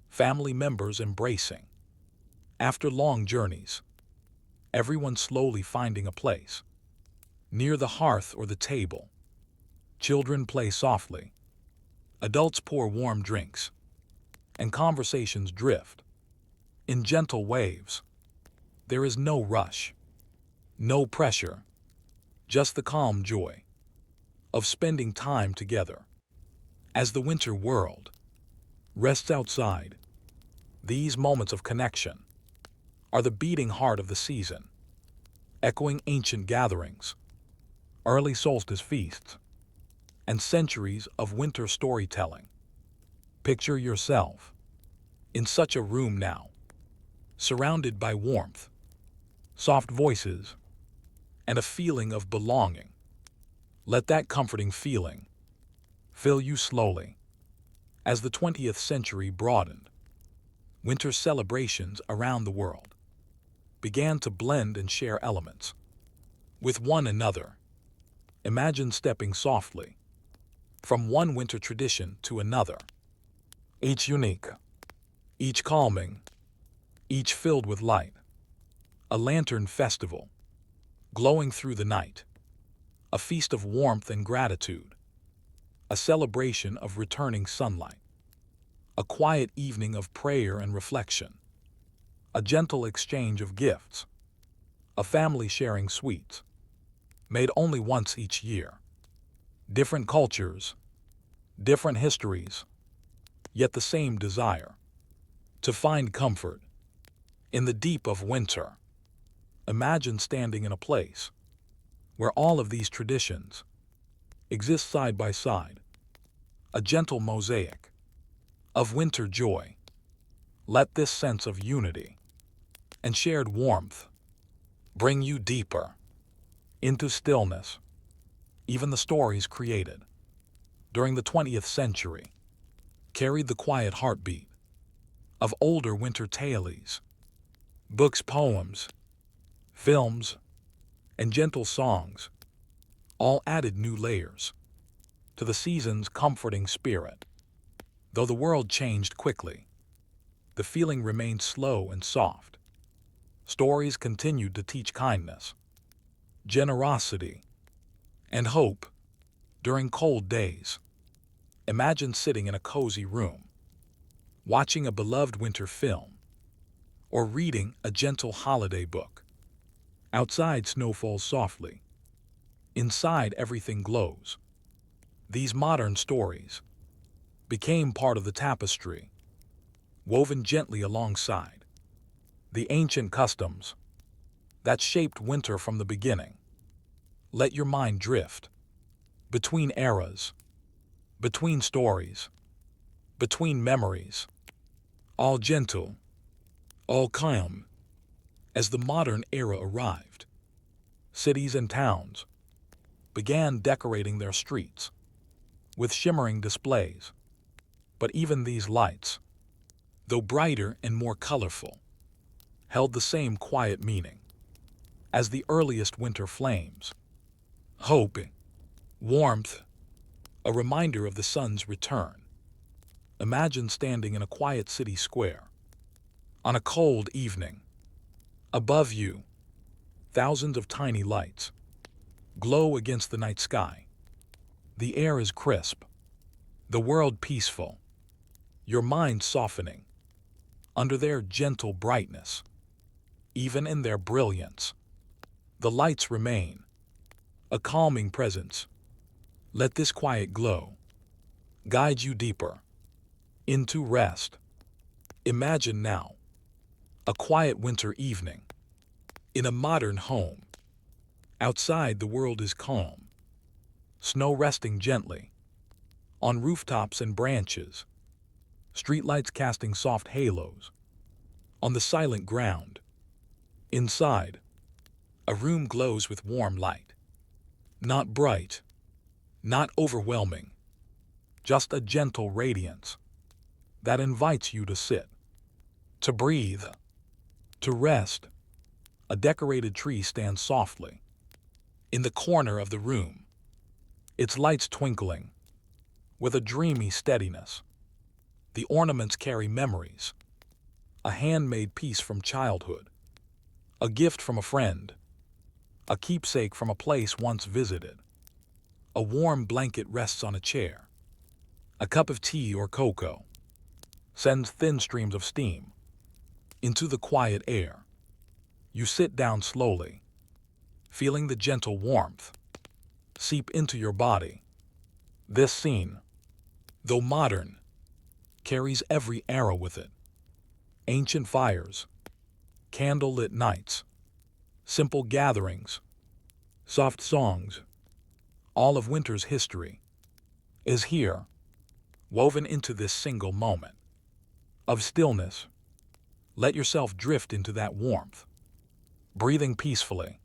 family members embracing after long journeys, everyone slowly finding a place near the hearth or the table. Children play softly, adults pour warm drinks, and conversations drift in gentle waves. There is no rush, no pressure, just the calm joy of spending time together. As the winter world rests outside, these moments of connection are the beating heart of the season, echoing ancient gatherings, early solstice feasts, and centuries of winter storytelling. Picture yourself in such a room now, surrounded by warmth, soft voices, and a feeling of belonging. Let that comforting feeling fill you slowly. As the 20th century broadened, winter celebrations around the world began to blend and share elements with one another. Imagine stepping softly from one winter tradition to another, each unique, each calming, each filled with light. A lantern festival, glowing through the night, a feast of warmth and gratitude, a celebration of returning sunlight, a quiet evening of prayer and reflection, a gentle exchange of gifts, a family sharing sweets, made only once each year. Different cultures, different histories, yet the same desire to find comfort in the deep of winter. Imagine standing in a place where all of these traditions exist side by side, a gentle mosaic of winter joy. Let this sense of unity and shared warmth bring you deeper into stillness. Even the stories created during the 20th century carried the quiet heartbeat of older winter tales. Books, poems, films, and gentle songs all added new layers to the season's comforting spirit. Though the world changed quickly, the feeling remained slow and soft. Stories continued to teach kindness, generosity, and hope during cold days. Imagine sitting in a cozy room, watching a beloved winter film, or reading a gentle holiday book. Outside, snow falls softly. Inside, everything glows. These modern stories became part of the tapestry, woven gently alongside the ancient customs that shaped winter from the beginning. Let your mind drift between eras, between stories, between memories, all gentle, all calm. As the modern era arrived, cities and towns began decorating their streets with shimmering displays. But even these lights, though brighter and more colorful, held the same quiet meaning as the earliest winter flames. Hope, warmth, a reminder of the sun's return. Imagine standing in a quiet city square on a cold evening. Above you, thousands of tiny lights glow against the night sky. The air is crisp, the world peaceful, your mind softening under their gentle brightness. Even in their brilliance, the lights remain a calming presence. Let this quiet glow guide you deeper into rest. Imagine now a quiet winter evening in a modern home. Outside, the world is calm, snow resting gently on rooftops and branches, streetlights casting soft halos on the silent ground. Inside, a room glows with warm light, not bright, not overwhelming, just a gentle radiance that invites you to sit, to breathe, to rest. A decorated tree stands softly in the corner of the room, its lights twinkling with a dreamy steadiness. The ornaments carry memories, a handmade piece from childhood, a gift from a friend, a keepsake from a place once visited. A warm blanket rests on a chair. A cup of tea or cocoa sends thin streams of steam into the quiet air. You sit down slowly, feeling the gentle warmth seep into your body. This scene, though modern, carries every era with it. Ancient fires, candlelit nights, simple gatherings, soft songs, all of winter's history is here, woven into this single moment of stillness. Let yourself drift into that warmth, breathing peacefully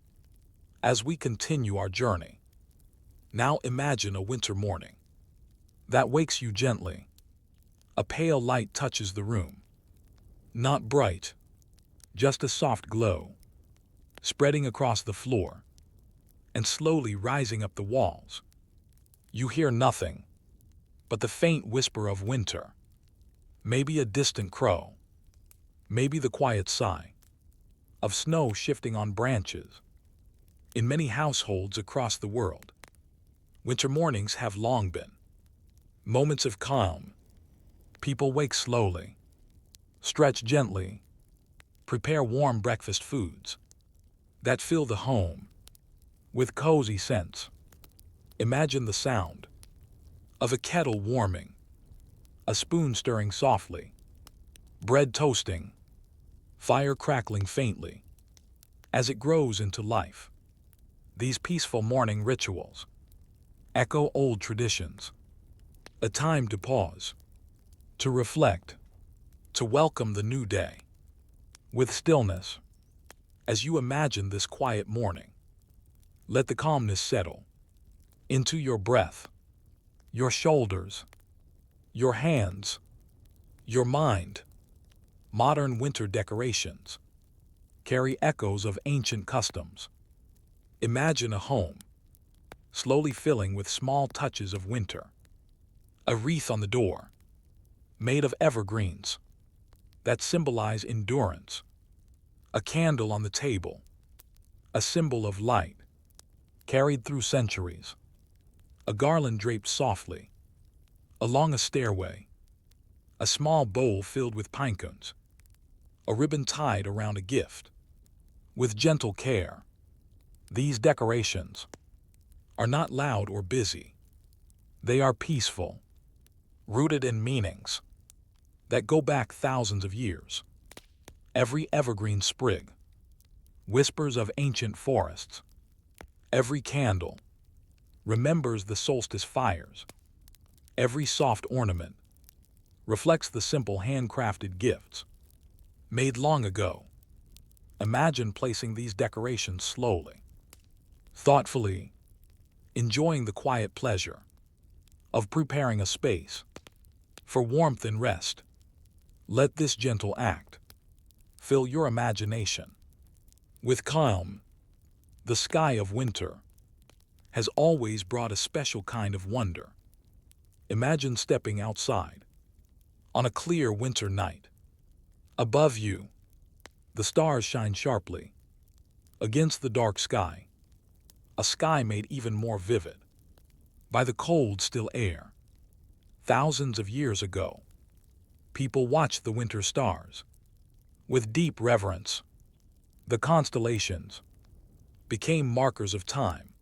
as we continue our journey. Now imagine a winter morning that wakes you gently. A pale light touches the room, not bright, just a soft glow, spreading across the floor and slowly rising up the walls. You hear nothing but the faint whisper of winter, maybe a distant crow, maybe the quiet sigh of snow shifting on branches. In many households across the world, winter mornings have long been moments of calm. People wake slowly, stretch gently, prepare warm breakfast foods that fill the home with cozy scents. Imagine the sound of a kettle warming, a spoon stirring softly, bread toasting, fire crackling faintly as it grows into life. These peaceful morning rituals echo old traditions, a time to pause, to reflect, to welcome the new day with stillness. As you imagine this quiet morning, let the calmness settle into your breath, your shoulders, your hands, your mind. Modern winter decorations carry echoes of ancient customs. Imagine a home slowly filling with small touches of winter. A wreath on the door, made of evergreens that symbolize endurance. A candle on the table, a symbol of light carried through centuries. A garland draped softly along a stairway. A small bowl filled with pine cones. A ribbon tied around a gift with gentle care. These decorations are not loud or busy. They are peaceful, rooted in meanings that go back thousands of years. Every evergreen sprig whispers of ancient forests. Every candle remembers the solstice fires. Every soft ornament reflects the simple handcrafted gifts made long ago. Imagine placing these decorations slowly, thoughtfully, enjoying the quiet pleasure of preparing a space for warmth and rest. Let this gentle act fill your imagination with calm. The sky of winter has always brought a special kind of wonder. Imagine stepping outside on a clear winter night. Above you, the stars shine sharply against the dark sky, a sky made even more vivid by the cold, still air. Thousands of years ago, people watched the winter stars with deep reverence. The constellations became markers of time,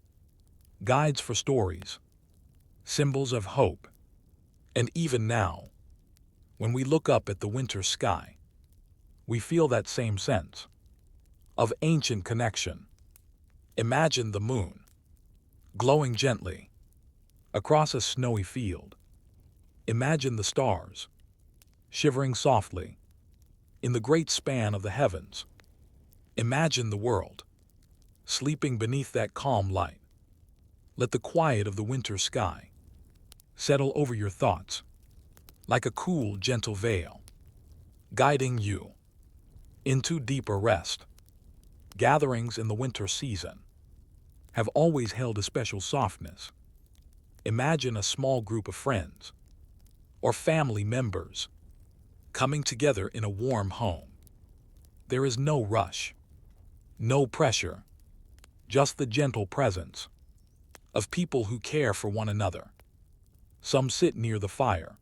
guides for stories, symbols of hope. And even now, when we look up at the winter sky, we feel that same sense of ancient connection. Imagine the moon glowing gently across a snowy field. Imagine the stars shivering softly in the great span of the heavens. Imagine the world sleeping beneath that calm light. Let the quiet of the winter sky settle over your thoughts like a cool, gentle veil, guiding you into deeper rest. Gatherings in the winter season have always held a special softness. Imagine a small group of friends or family members coming together in a warm home. There is no rush, no pressure, just the gentle presence of people who care for one another. Some sit near the fire,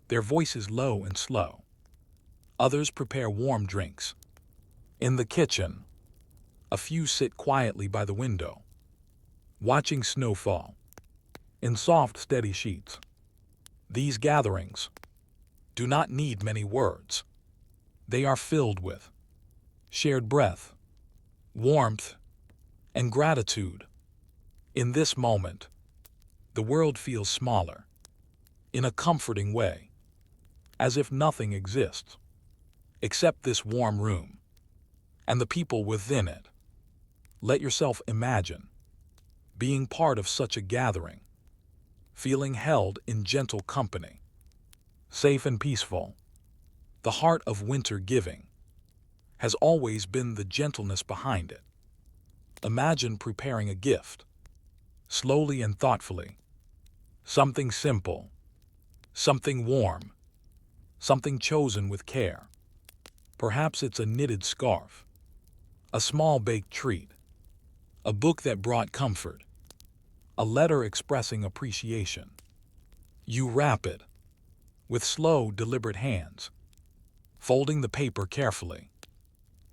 their voices low and slow. Others prepare warm drinks. In the kitchen, a few sit quietly by the window, watching snow fall in soft, steady sheets. These gatherings do not need many words. They are filled with shared breath, warmth, and gratitude. In this moment, the world feels smaller, in a comforting way, as if nothing exists except this warm room and the people within it. Let yourself imagine being part of such a gathering, feeling held in gentle company, safe and peaceful. The heart of winter giving has always been the gentleness behind it. Imagine preparing a gift, slowly and thoughtfully. Something simple, something warm, something chosen with care. Perhaps it's a knitted scarf, a small baked treat, a book that brought comfort, a letter expressing appreciation. You wrap it with slow, deliberate hands, folding the paper carefully,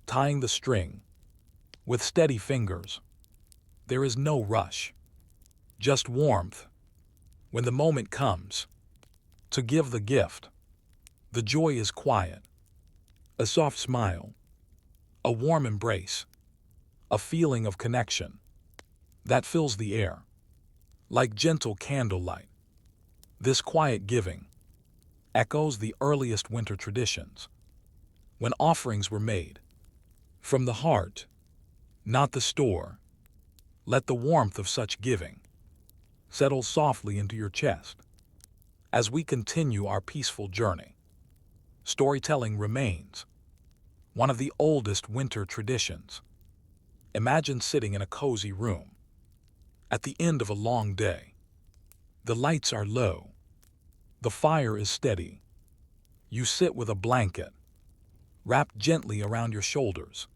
tying the string with steady fingers. There is no rush, just warmth. When the moment comes to give the gift, the joy is quiet. A soft smile, a warm embrace, a feeling of connection that fills the air like gentle candlelight. This quiet giving echoes the earliest winter traditions, when offerings were made from the heart, not the store. Let the warmth of such giving settle softly into your chest. As we continue our peaceful journey, storytelling remains one of the oldest winter traditions. Imagine sitting in a cozy room at the end of a long day. The lights are low, the fire is steady. You sit with a blanket wrapped gently around your shoulders.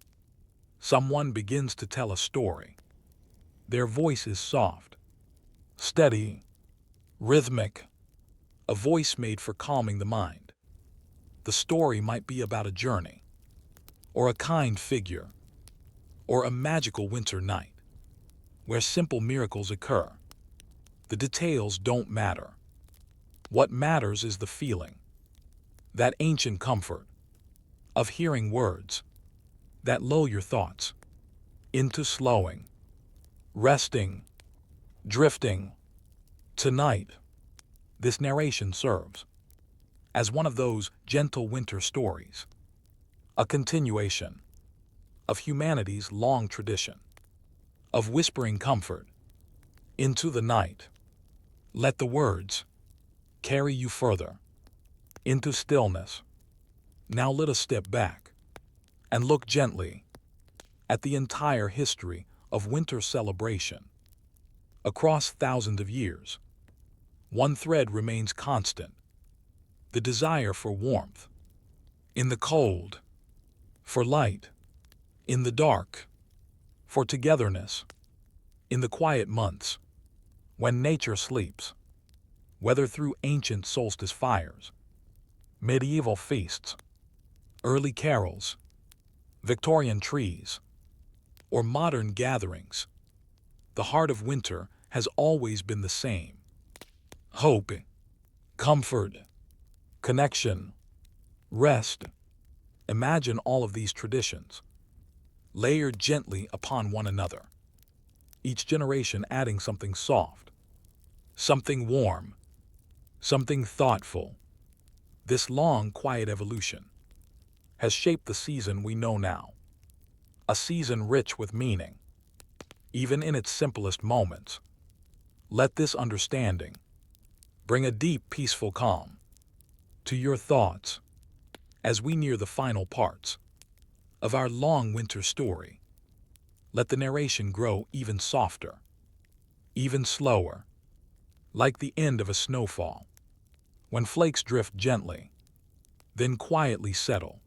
Someone begins to tell a story. Their voice is soft, steady, rhythmic, a voice made for calming the mind. The story might be about a journey, or a kind figure, or a magical winter night where simple miracles occur. The details don't matter. What matters is the feeling, that ancient comfort of hearing words that lull your thoughts into slowing, resting, drifting. Tonight, This narration serves as one of those gentle winter stories, a continuation of humanity's long tradition of whispering comfort into the night. Let the words carry you further into stillness. Now let us step back and look gently at the entire history of winter celebration. Across thousands of years, one thread remains constant: the desire for warmth in the cold, for light in the dark, for togetherness in the quiet months when nature sleeps. Whether through ancient solstice fires, medieval feasts, early carols, Victorian trees, or modern gatherings, the heart of winter has always been the same: hope, comfort, connection, rest. Imagine all of these traditions layered gently upon one another, each generation adding something soft, something warm, something thoughtful. This long, quiet evolution has shaped the season we know now, a season rich with meaning, even in its simplest moments. Let this understanding bring a deep, peaceful calm to your thoughts as we near the final parts of our long winter story. Let the narration grow even softer, even slower, like the end of a snowfall, when flakes drift gently, then quietly settle.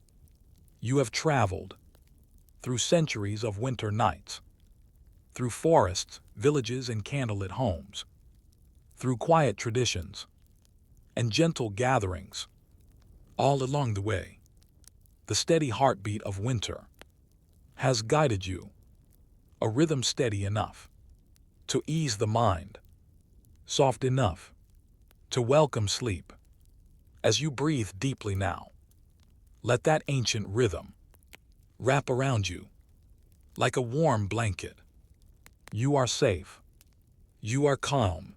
You have traveled through centuries of winter nights, through forests, villages, and candlelit homes, through quiet traditions and gentle gatherings. All along the way, the steady heartbeat of winter has guided you, a rhythm steady enough to ease the mind, soft enough to welcome sleep. As you breathe deeply now, let that ancient rhythm wrap around you like a warm blanket. You are safe. You are calm.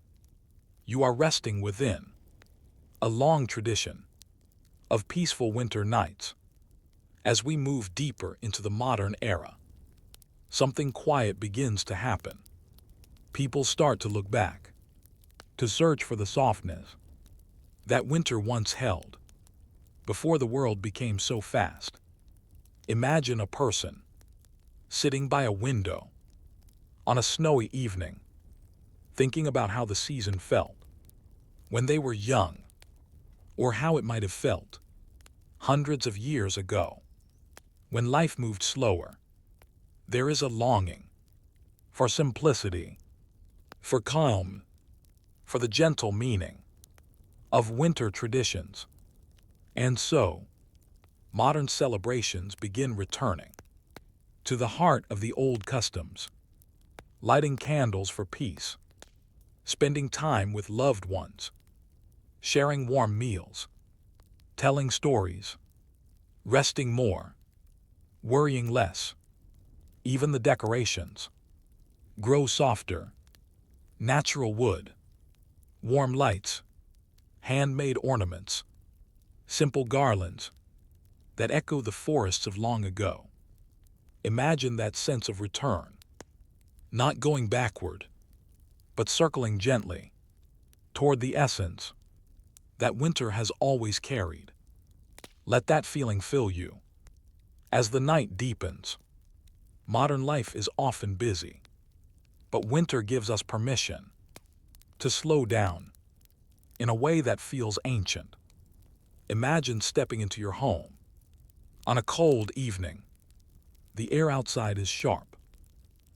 You are resting within a long tradition of peaceful winter nights. As we move deeper into the modern era, something quiet begins to happen. People start to look back, to search for the softness that winter once held before the world became so fast. Imagine a person sitting by a window on a snowy evening, thinking about how the season felt when they were young, or how it might have felt hundreds of years ago, when life moved slower. There is a longing for simplicity, for calm, for the gentle meaning of winter traditions. And so, modern celebrations begin returning to the heart of the old customs, lighting candles for peace, spending time with loved ones, sharing warm meals, telling stories, resting more, worrying less. Even the decorations grow softer: natural wood, warm lights, handmade ornaments, simple garlands that echo the forests of long ago. Imagine that sense of return, not going backward, but circling gently toward the essence that winter has always carried. Let that feeling fill you. As the night deepens, modern life is often busy, but winter gives us permission to slow down in a way that feels ancient. Imagine stepping into your home on a cold evening. The air outside is sharp,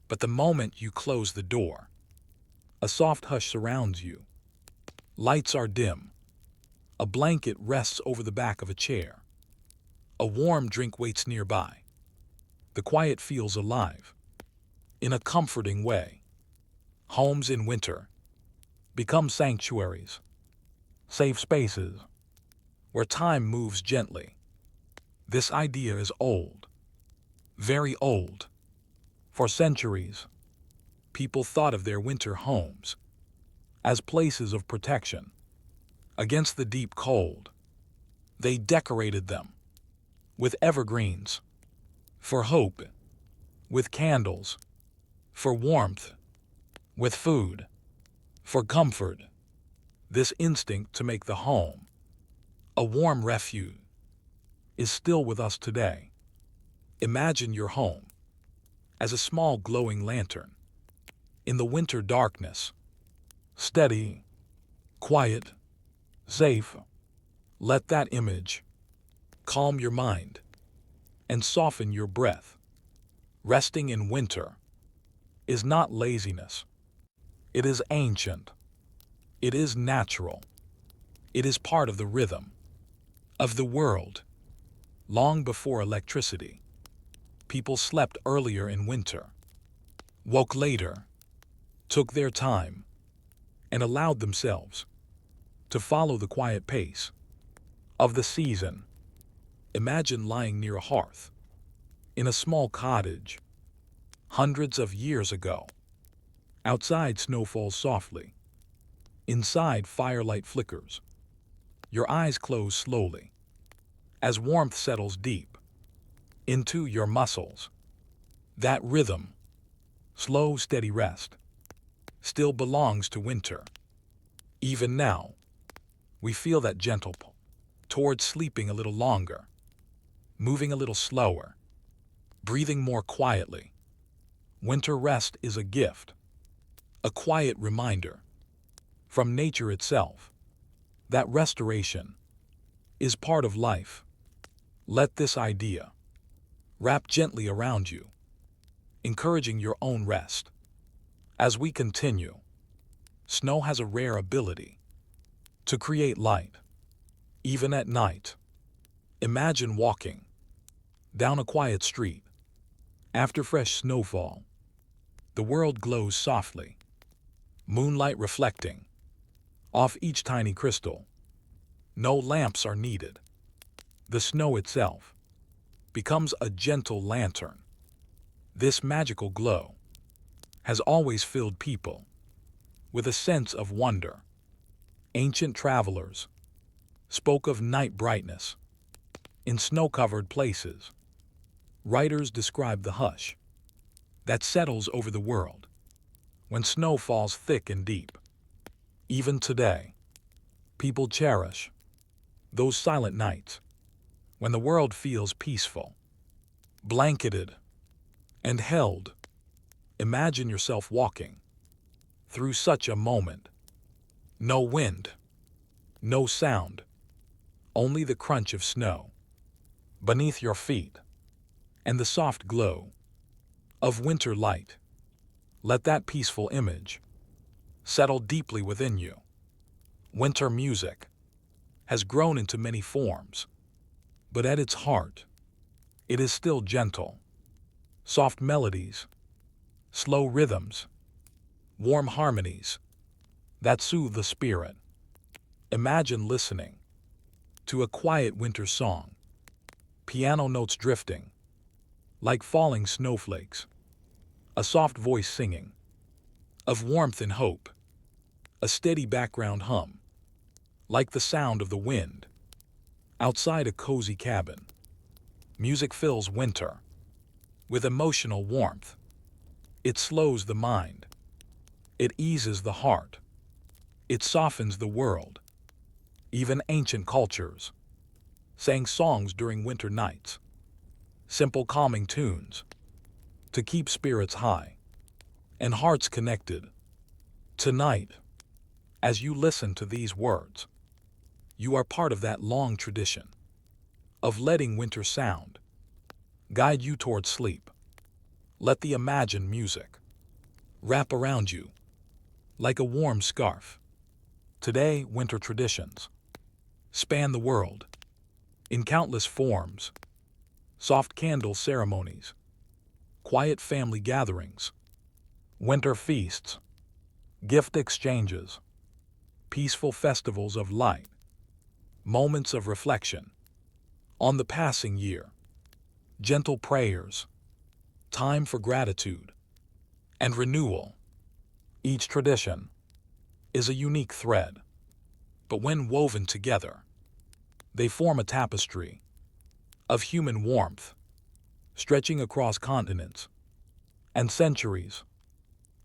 but the moment you close the door, a soft hush surrounds you. Lights are dim. A blanket rests over the back of a chair. A warm drink waits nearby. The quiet feels alive in a comforting way. Homes in winter become sanctuaries, safe spaces where time moves gently. This idea is old, very old. For centuries, people thought of their winter homes as places of protection, Against the deep cold, they decorated them with evergreens, for hope, with candles, for warmth, with food, for comfort. This instinct to make the home a warm refuge is still with us today. Imagine your home as a small glowing lantern in the winter darkness, steady, quiet, safe. Let that image calm your mind and soften your breath. Resting in winter is not laziness. It is ancient. It is natural. It is part of the rhythm of the world. Long before electricity, people slept earlier in winter, woke later, took their time, and allowed themselves to follow the quiet pace of the season. Imagine lying near a hearth in a small cottage hundreds of years ago. Outside, snow falls softly. Inside, firelight flickers. Your eyes close slowly as warmth settles deep into your muscles. That rhythm, slow, steady rest, still belongs to winter. Even now, we feel that gentle pull towards sleeping a little longer, moving a little slower, breathing more quietly. Winter rest is a gift, a quiet reminder from nature itself that restoration is part of life. Let this idea wrap gently around you, encouraging your own rest. As we continue, snow has a rare ability to create light, even at night. Imagine walking down a quiet street after fresh snowfall. The world glows softly, moonlight reflecting off each tiny crystal. No lamps are needed. The snow itself becomes a gentle lantern. This magical glow has always filled people with a sense of wonder. Ancient travelers spoke of night brightness in snow-covered places. Writers describe the hush that settles over the world when snow falls thick and deep. Even today, people cherish those silent nights when the world feels peaceful, blanketed, and held. Imagine yourself walking through such a moment. No wind, no sound, only the crunch of snow beneath your feet and the soft glow of winter light. Let that peaceful image settle deeply within you. Winter music has grown into many forms, but at its heart, it is still gentle. Soft melodies, slow rhythms, warm harmonies that soothe the spirit. Imagine listening to a quiet winter song, piano notes drifting like falling snowflakes, a soft voice singing of warmth and hope, a steady background hum like the sound of the wind outside a cozy cabin. Music fills winter with emotional warmth. It slows the mind. It eases the heart. It softens the world. Even ancient cultures sang songs during winter nights, simple calming tunes to keep spirits high and hearts connected. Tonight, as you listen to these words, you are part of that long tradition of letting winter sound guide you towards sleep. Let the imagined music wrap around you like a warm scarf. Today, winter traditions span the world in countless forms: soft candle ceremonies, quiet family gatherings, winter feasts, gift exchanges, peaceful festivals of light, moments of reflection on the passing year, gentle prayers, time for gratitude and renewal. Each tradition is a unique thread, But when woven together, they form a tapestry of human warmth, stretching across continents and centuries.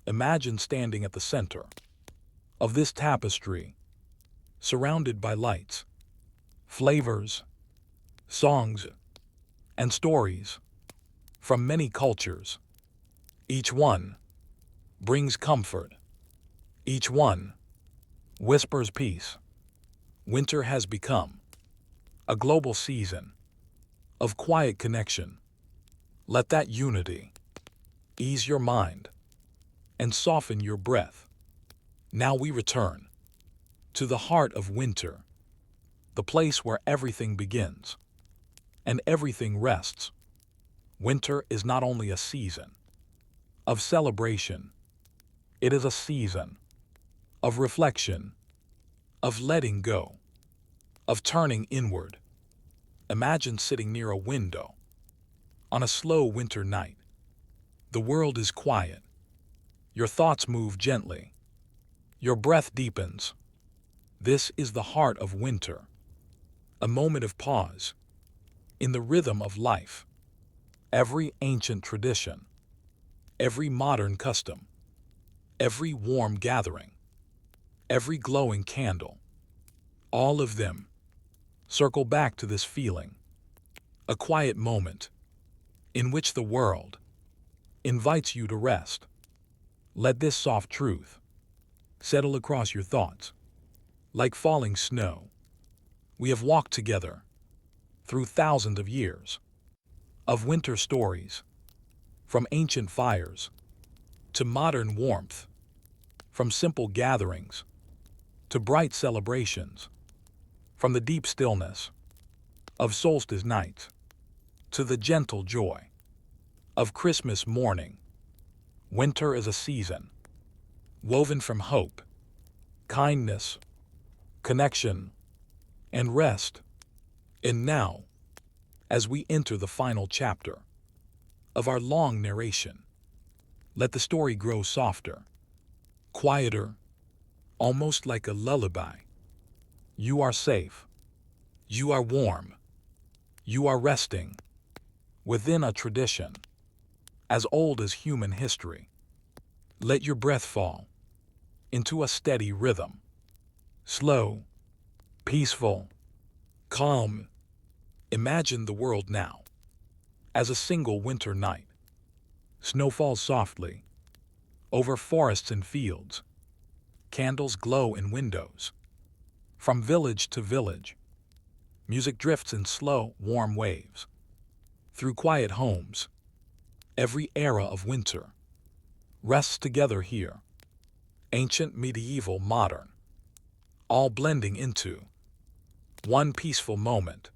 Imagine standing at the center of this tapestry, surrounded by lights, flavors, songs, and stories from many cultures. Each one brings comfort. Each one whispers peace. Winter has become a global season of quiet connection. Let that unity ease your mind and soften your breath. Now we return to the heart of winter, the place where everything begins and everything rests. Winter is not only a season of celebration, it is a season of reflection, of letting go, of turning inward. Imagine sitting near a window on a slow winter night. The world is quiet. Your thoughts move gently. Your breath deepens. This is the heart of winter, a moment of pause in the rhythm of life. Every ancient tradition, every modern custom, every warm gathering, every glowing candle, all of them circle back to this feeling, a quiet moment in which the world invites you to rest. Let this soft truth settle across your thoughts. Like falling snow, we have walked together through thousands of years of winter stories, from ancient fires to modern warmth, from simple gatherings to bright celebrations, from the deep stillness of solstice nights to the gentle joy of Christmas morning. Winter is a season woven from hope, kindness, connection, and rest. And now, as we enter the final chapter of our long narration, let the story grow softer, quieter, almost like a lullaby. You are safe. You are warm. You are resting within a tradition as old as human history. Let your breath fall into a steady rhythm, slow, peaceful, calm. Imagine the world now as a single winter night. Snow falls softly over forests and fields. Candles glow in windows. From village to village, music drifts in slow, warm waves. Through quiet homes, every era of winter rests together here. Ancient, medieval, modern, all blending into one peaceful moment.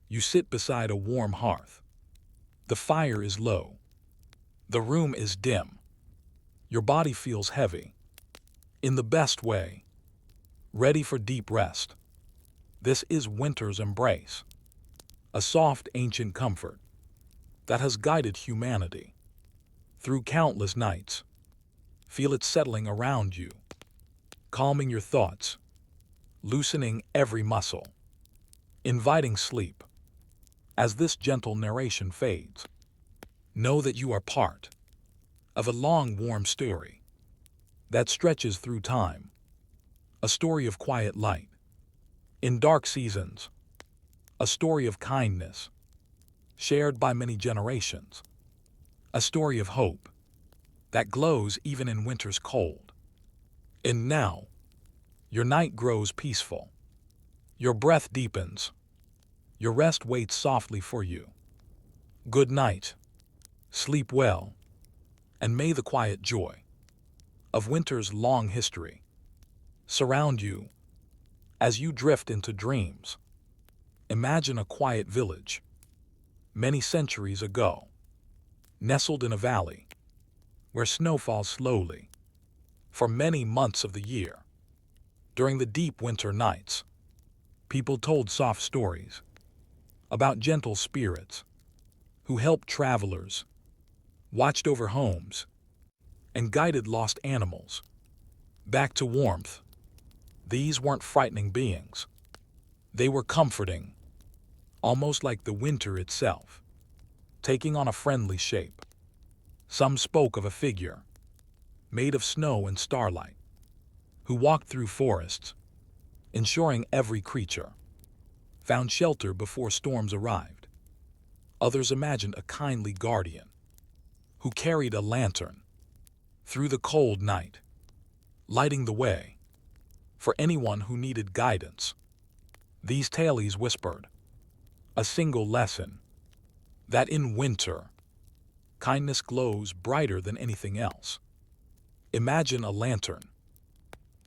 You sit beside a warm hearth. The fire is low. The room is dim. Your body feels heavy, in the best way, ready for deep rest. This is winter's embrace, a soft ancient comfort that has guided humanity through countless nights. Feel it settling around you, calming your thoughts, loosening every muscle, inviting sleep. As this gentle narration fades, know that you are part of a long, warm story that stretches through time, a story of quiet light in dark seasons, a story of kindness shared by many generations, a story of hope that glows even in winter's cold. And now, your night grows peaceful, your breath deepens, your rest waits softly for you. Good night, sleep well, and may the quiet joy of winter's long history surround you as you drift into dreams. Imagine a quiet village many centuries ago, nestled in a valley where snow falls slowly for many months of the year. During the deep winter nights, people told soft stories about gentle spirits who helped travelers, watched over homes, and guided lost animals back to warmth. These weren't frightening beings. They were comforting, almost like the winter itself, taking on a friendly shape. Some spoke of a figure, made of snow and starlight, who walked through forests, ensuring every creature found shelter before storms arrived. Others imagined a kindly guardian who carried a lantern through the cold night, lighting the way for anyone who needed guidance. These tales whispered a single lesson, that in winter, kindness glows brighter than anything else. Imagine a lantern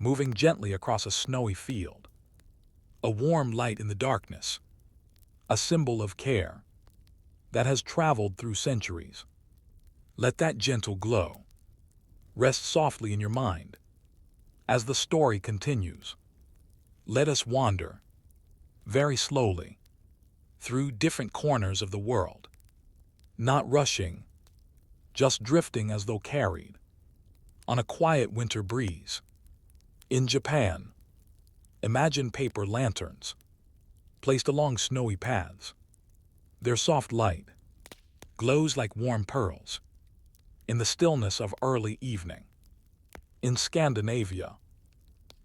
moving gently across a snowy field, a warm light in the darkness, a symbol of care that has traveled through centuries. Let that gentle glow rest softly in your mind. As the story continues, let us wander very slowly through different corners of the world, not rushing, just drifting as though carried on a quiet winter breeze. In Japan, imagine paper lanterns placed along snowy paths. Their soft light glows like warm pearls in the stillness of early evening. In Scandinavia,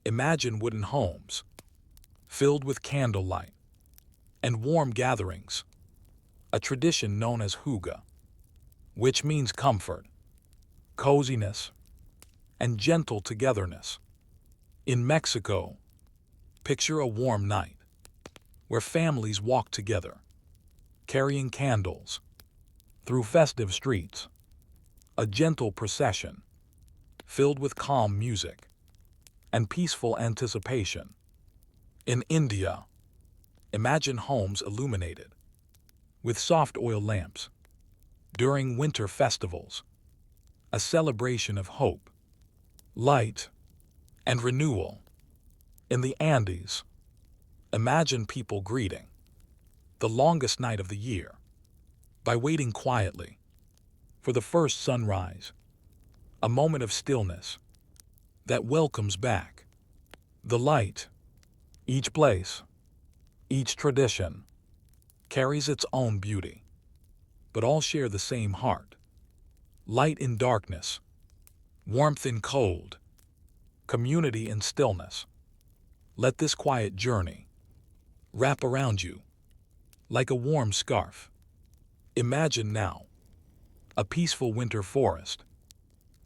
imagine wooden homes filled with candlelight and warm gatherings, a tradition known as hygge, which means comfort, coziness, and gentle togetherness. In Mexico, picture a warm night where families walk together, carrying candles through festive streets, a gentle procession filled with calm music and peaceful anticipation. In India, imagine homes illuminated with soft oil lamps during winter festivals, a celebration of hope, light, and renewal. In the Andes, imagine people greeting the longest night of the year by waiting quietly for the first sunrise, a moment of stillness that welcomes back the light. Each place, each tradition, carries its own beauty, but all share the same heart. Light in darkness, warmth in cold, community in stillness. Let this quiet journey wrap around you like a warm scarf. Imagine now a peaceful winter forest.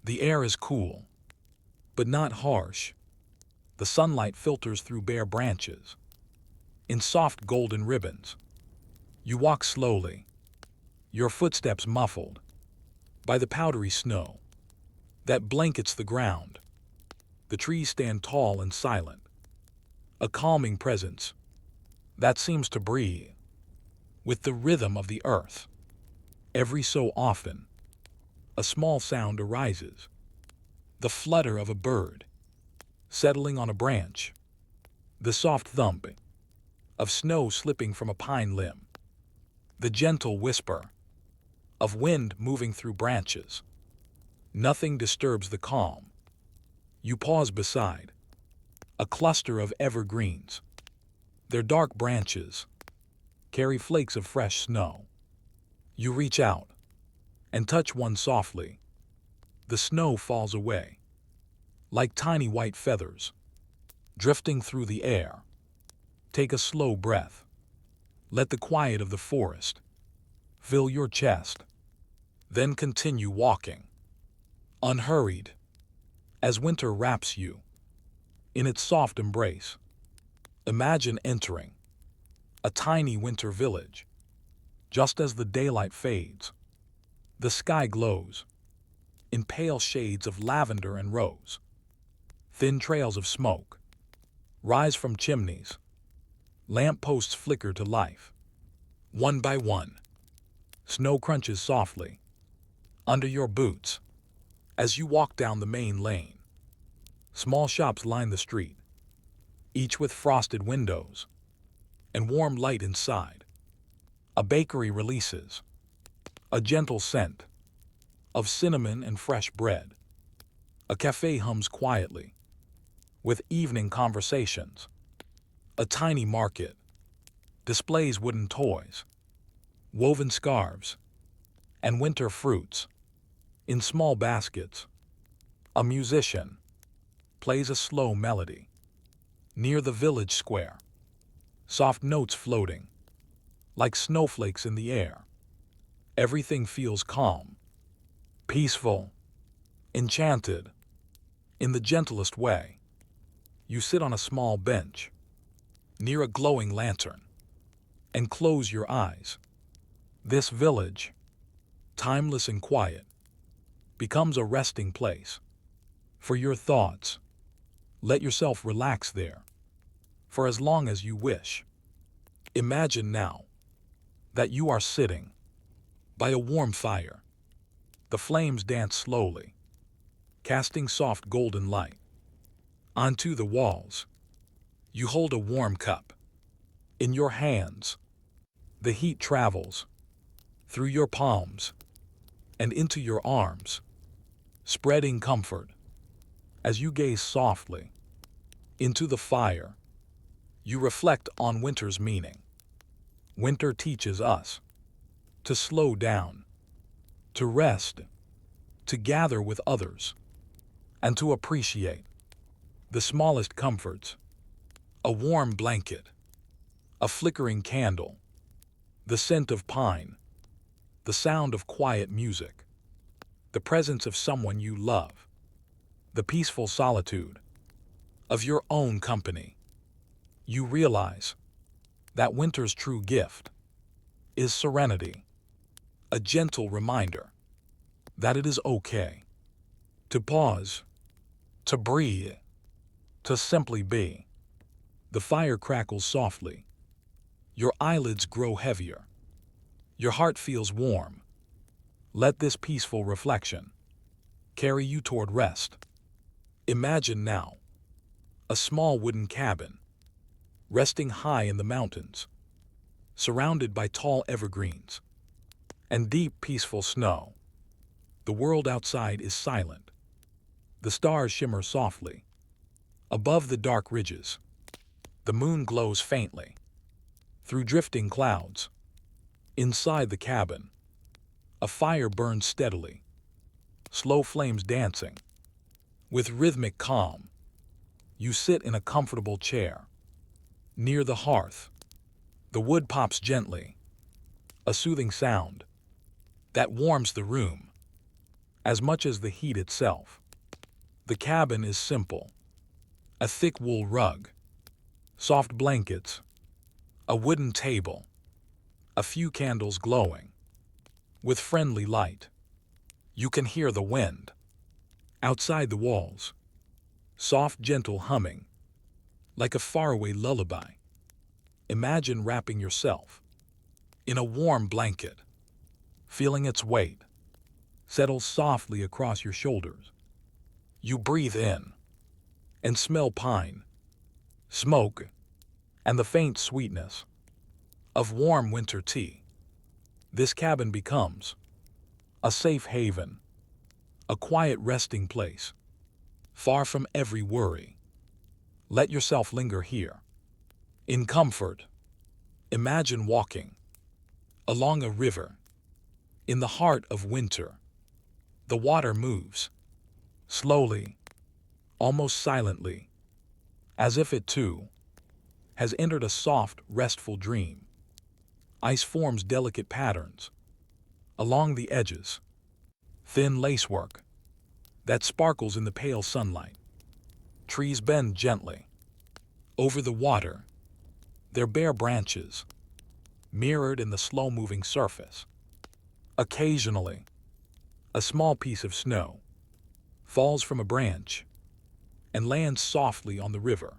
The air is cool, but not harsh. The sunlight filters through bare branches in soft golden ribbons. You walk slowly, your footsteps muffled by the powdery snow that blankets the ground. The trees stand tall and silent, a calming presence that seems to breathe with the rhythm of the earth. Every so often, a small sound arises, the flutter of a bird settling on a branch, the soft thumping of snow slipping from a pine limb, the gentle whisper of wind moving through branches. Nothing disturbs the calm. You pause beside a cluster of evergreens. Their dark branches carry flakes of fresh snow. You reach out and touch one softly. The snow falls away like tiny white feathers drifting through the air. Take a slow breath. Let the quiet of the forest fill your chest. Then continue walking, unhurried, as winter wraps you in its soft embrace. Imagine entering a tiny winter village. Just as the daylight fades, the sky glows in pale shades of lavender and rose. Thin trails of smoke rise from chimneys. Lamp posts flicker to life. One by one, snow crunches softly under your boots as you walk down the main lane. Small shops line the street, each with frosted windows and warm light inside. A bakery releases a gentle scent of cinnamon and fresh bread. A cafe hums quietly, with evening conversations. A tiny market displays wooden toys, woven scarves, and winter fruits in small baskets. A musician plays a slow melody near the village square, soft notes floating like snowflakes in the air. Everything feels calm, peaceful, enchanted, in the gentlest way. You sit on a small bench near a glowing lantern and close your eyes. This village, timeless and quiet, becomes a resting place for your thoughts. Let yourself relax there for as long as you wish. Imagine now that you are sitting by a warm fire. The flames dance slowly, casting soft golden light onto the walls. You hold a warm cup in your hands. The heat travels through your palms and into your arms, spreading comfort. As you gaze softly into the fire, you reflect on winter's meaning. Winter teaches us to slow down, to rest, to gather with others, and to appreciate the smallest comforts. A warm blanket, a flickering candle, the scent of pine, the sound of quiet music, the presence of someone you love, the peaceful solitude of your own company. You realize that winter's true gift is serenity, a gentle reminder that it is okay to pause, to breathe, to simply be. The fire crackles softly. Your eyelids grow heavier. Your heart feels warm. Let this peaceful reflection carry you toward rest. Imagine now a small wooden cabin resting high in the mountains, surrounded by tall evergreens and deep, peaceful snow. The world outside is silent. The stars shimmer softly above the dark ridges. The moon glows faintly through drifting clouds. Inside the cabin, a fire burns steadily, slow flames dancing with rhythmic calm. You sit in a comfortable chair near the hearth. The wood pops gently, a soothing sound that warms the room as much as the heat itself. The cabin is simple: a thick wool rug, soft blankets, a wooden table, a few candles glowing with friendly light. You can hear the wind outside the walls, soft, gentle humming like a faraway lullaby. Imagine wrapping yourself in a warm blanket, feeling its weight settle softly across your shoulders. You breathe in and smell pine, smoke, and the faint sweetness of warm winter tea. This cabin becomes a safe haven, a quiet resting place, far from every worry. Let yourself linger here. In comfort, imagine walking along a river in the heart of winter. The water moves slowly, almost silently, as if it too has entered a soft, restful dream. Ice forms delicate patterns along the edges, thin lacework that sparkles in the pale sunlight. Trees bend gently over the water, their bare branches mirrored in the slow-moving surface. Occasionally, a small piece of snow falls from a branch and lands softly on the river,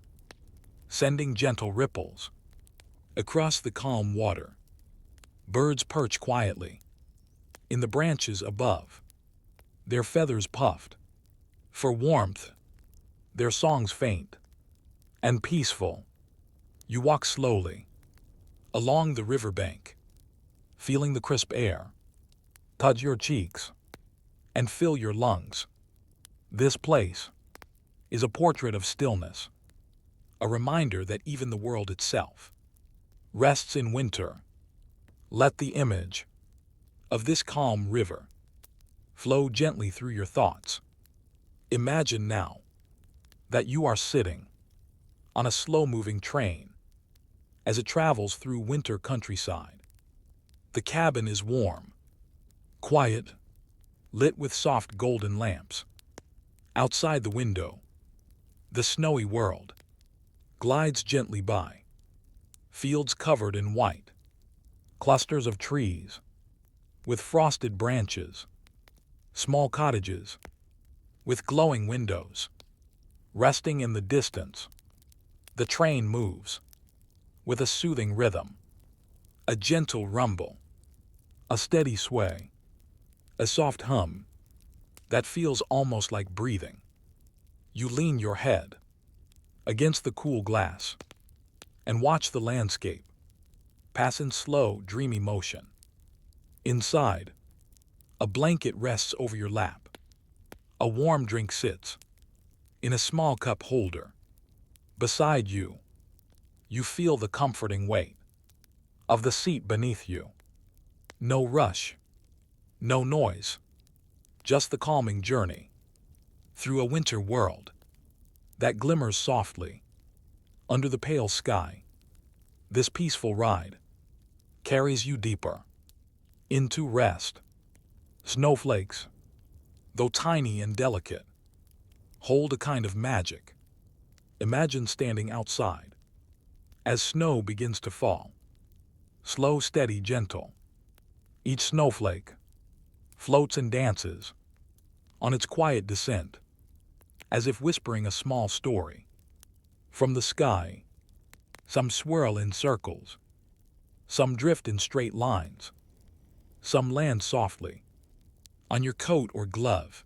sending gentle ripples across the calm water. Birds perch quietly in the branches above, their feathers puffed for warmth, their songs faint and peaceful. You walk slowly along the riverbank, feeling the crisp air touch your cheeks and fill your lungs. This place is a portrait of stillness, a reminder that even the world itself rests in winter. Let the image of this calm river flow gently through your thoughts. Imagine now that you are sitting on a slow-moving train as it travels through winter countryside. The cabin is warm, quiet, lit with soft golden lamps. Outside the window, the snowy world glides gently by. Fields covered in white, clusters of trees with frosted branches, small cottages with glowing windows resting in the distance. The train moves with a soothing rhythm, a gentle rumble, a steady sway, a soft hum that feels almost like breathing. You lean your head against the cool glass and watch the landscape pass in slow, dreamy motion. Inside, a blanket rests over your lap. A warm drink sits in a small cup holder. Beside you, you feel the comforting weight of the seat beneath you. No rush, no noise, just the calming journey through a winter world that glimmers softly under the pale sky. This peaceful ride carries you deeper into rest. Snowflakes, though tiny and delicate, hold a kind of magic. Imagine standing outside as snow begins to fall. Slow, steady, gentle. Each snowflake floats and dances on its quiet descent, as if whispering a small story. From the sky, some swirl in circles, some drift in straight lines, some land softly on your coat or glove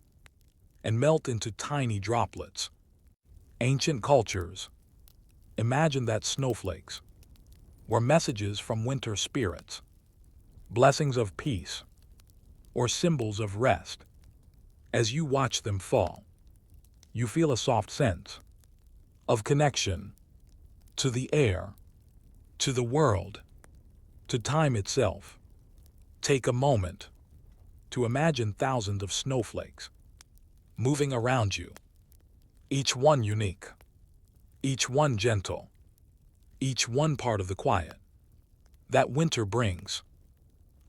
and melt into tiny droplets. Ancient cultures imagine that snowflakes were messages from winter spirits, blessings of peace, or symbols of rest. As you watch them fall, you feel a soft sense of connection to the air, to the world, to time itself. Take a moment to imagine thousands of snowflakes moving around you, each one unique, each one gentle, each one part of the quiet that winter brings.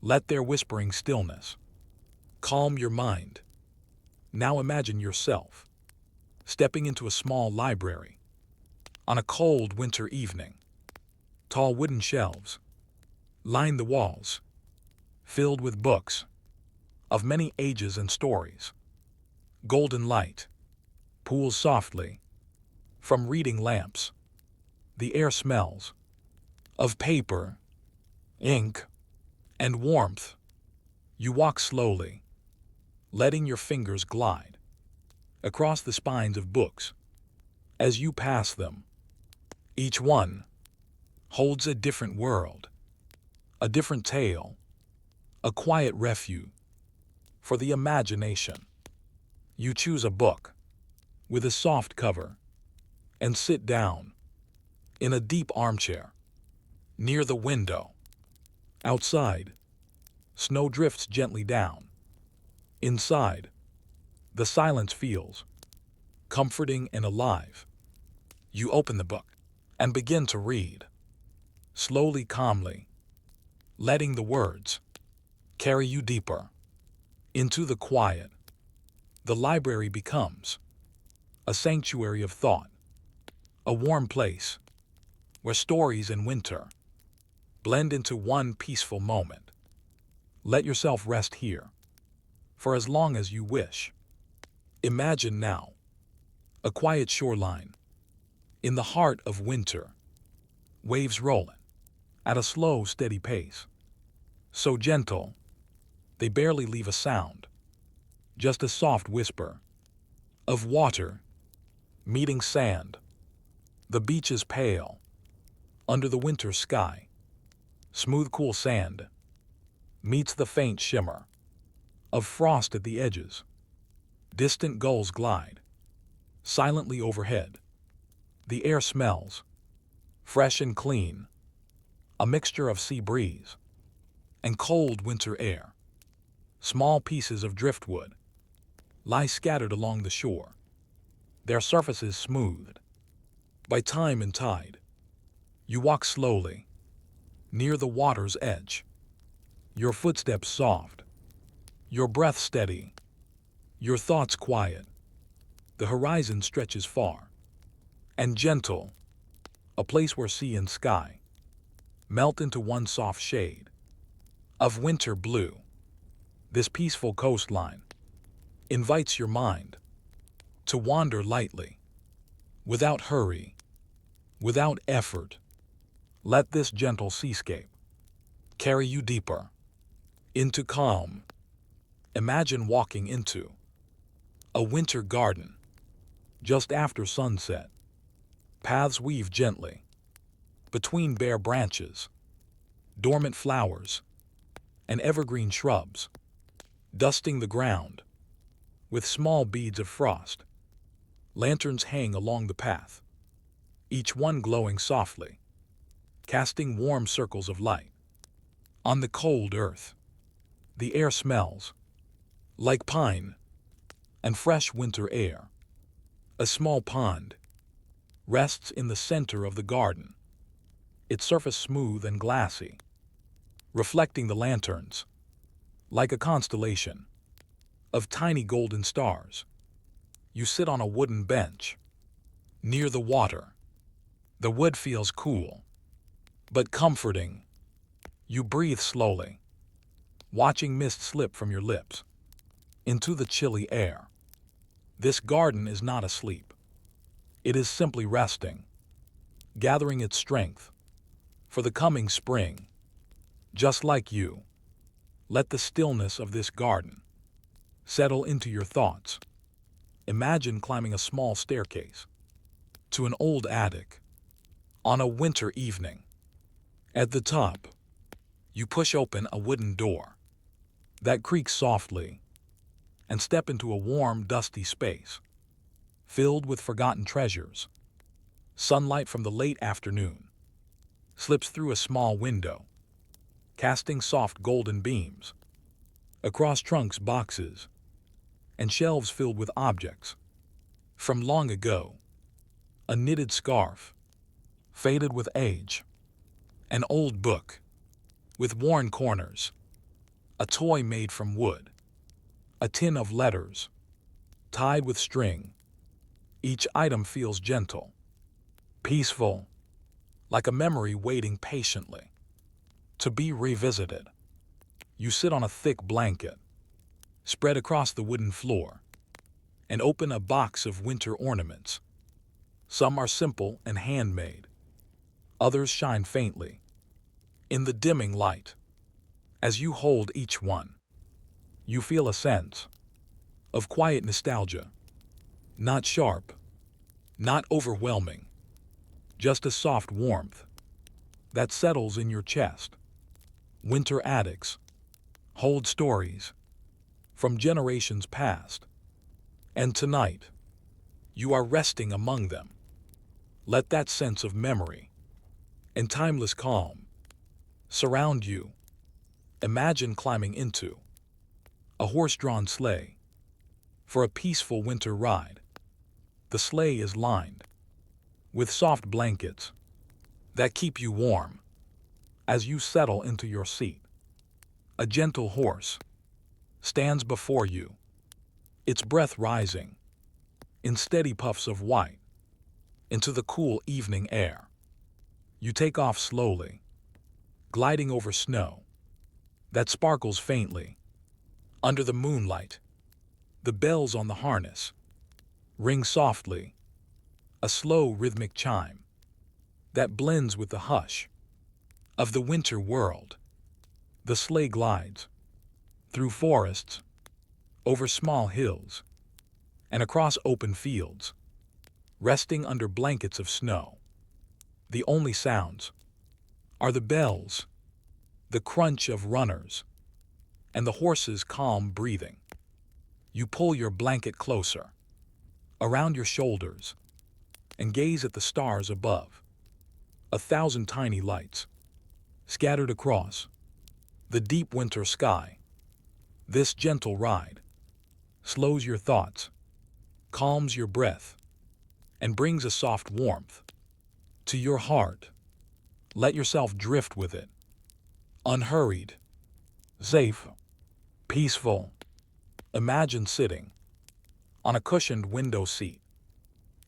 Let their whispering stillness calm your mind. Now imagine yourself stepping into a small library on a cold winter evening. Tall wooden shelves line the walls, filled with books of many ages and stories. Golden light pools softly from reading lamps. The air smells of paper, ink, and warmth. You walk slowly, letting your fingers glide across the spines of books. As you pass them, each one holds a different world, a different tale, a quiet refuge for the imagination. You choose a book with a soft cover and sit down in a deep armchair near the window. Outside, snow drifts gently down. Inside, the silence feels comforting and alive. You open the book and begin to read, slowly, calmly, letting the words carry you deeper into the quiet. The library becomes a sanctuary of thought, a warm place where stories and winter blend into one peaceful moment. Let yourself rest here for as long as you wish. Imagine now a quiet shoreline in the heart of winter, waves rolling at a slow, steady pace, so gentle they barely leave a sound, just a soft whisper of water meeting sand. The beach is pale under the winter sky. Smooth, cool sand meets the faint shimmer of frost at the edges. Distant gulls glide Silently overhead, the air smells fresh and clean, a mixture of sea breeze and cold winter air. Small pieces of driftwood lie scattered along the shore, their surfaces smoothed by time and tide. You walk slowly, near the water's edge, your footsteps soft, your breath steady, your thoughts quiet. The horizon stretches far and gentle, a place where sea and sky melt into one soft shade of winter blue. This peaceful coastline invites your mind to wander lightly, without hurry, without effort. Let this gentle seascape carry you deeper into calm. Imagine walking into a winter garden just after sunset. Paths weave gently between bare branches, dormant flowers, and evergreen shrubs, dusting the ground with small beads of frost. Lanterns hang along the path, each one glowing softly, casting warm circles of light on the cold earth. The air smells like pine and fresh winter air. A small pond rests in the center of the garden, its surface smooth and glassy, reflecting the lanterns like a constellation of tiny golden stars. You sit on a wooden bench near the water. The wood feels cool but comforting. You breathe slowly, watching mist slip from your lips into the chilly air. This garden is not asleep. It is simply resting, gathering its strength for the coming spring. Just like you, let the stillness of this garden settle into your thoughts. Imagine climbing a small staircase to an old attic on a winter evening. At the top, you push open a wooden door that creaks softly and step into a warm, dusty space filled with forgotten treasures. Sunlight from the late afternoon slips through a small window, casting soft golden beams across trunks, boxes, and shelves filled with objects from long ago. A knitted scarf, faded with age, an old book with worn corners, a toy made from wood, a tin of letters tied with string. Each item feels gentle, peaceful, like a memory waiting patiently to be revisited. You sit on a thick blanket spread across the wooden floor and open a box of winter ornaments. Some are simple and handmade, others shine faintly in the dimming light. As you hold each one, you feel a sense of quiet nostalgia, not sharp, not overwhelming, just a soft warmth that settles in your chest. Winter attics hold stories from generations past, and tonight you are resting among them. Let that sense of memory and timeless calm surround you. Imagine climbing into a horse-drawn sleigh for a peaceful winter ride. The sleigh is lined with soft blankets that keep you warm. As you settle into your seat, a gentle horse stands before you, its breath rising in steady puffs of white into the cool evening air. You take off slowly, gliding over snow that sparkles faintly under the moonlight. The bells on the harness ring softly, a slow rhythmic chime that blends with the hush of the winter world. The sleigh glides through forests, over small hills, and across open fields, resting under blankets of snow. The only sounds are the bells, the crunch of runners, and the horse's calm breathing. You pull your blanket closer, around your shoulders, and gaze at the stars above. 1,000 tiny lights scattered across the deep winter sky. This gentle ride slows your thoughts, calms your breath, and brings a soft warmth to your heart. Let yourself drift with it, unhurried, safe, peaceful. Imagine sitting on a cushioned window seat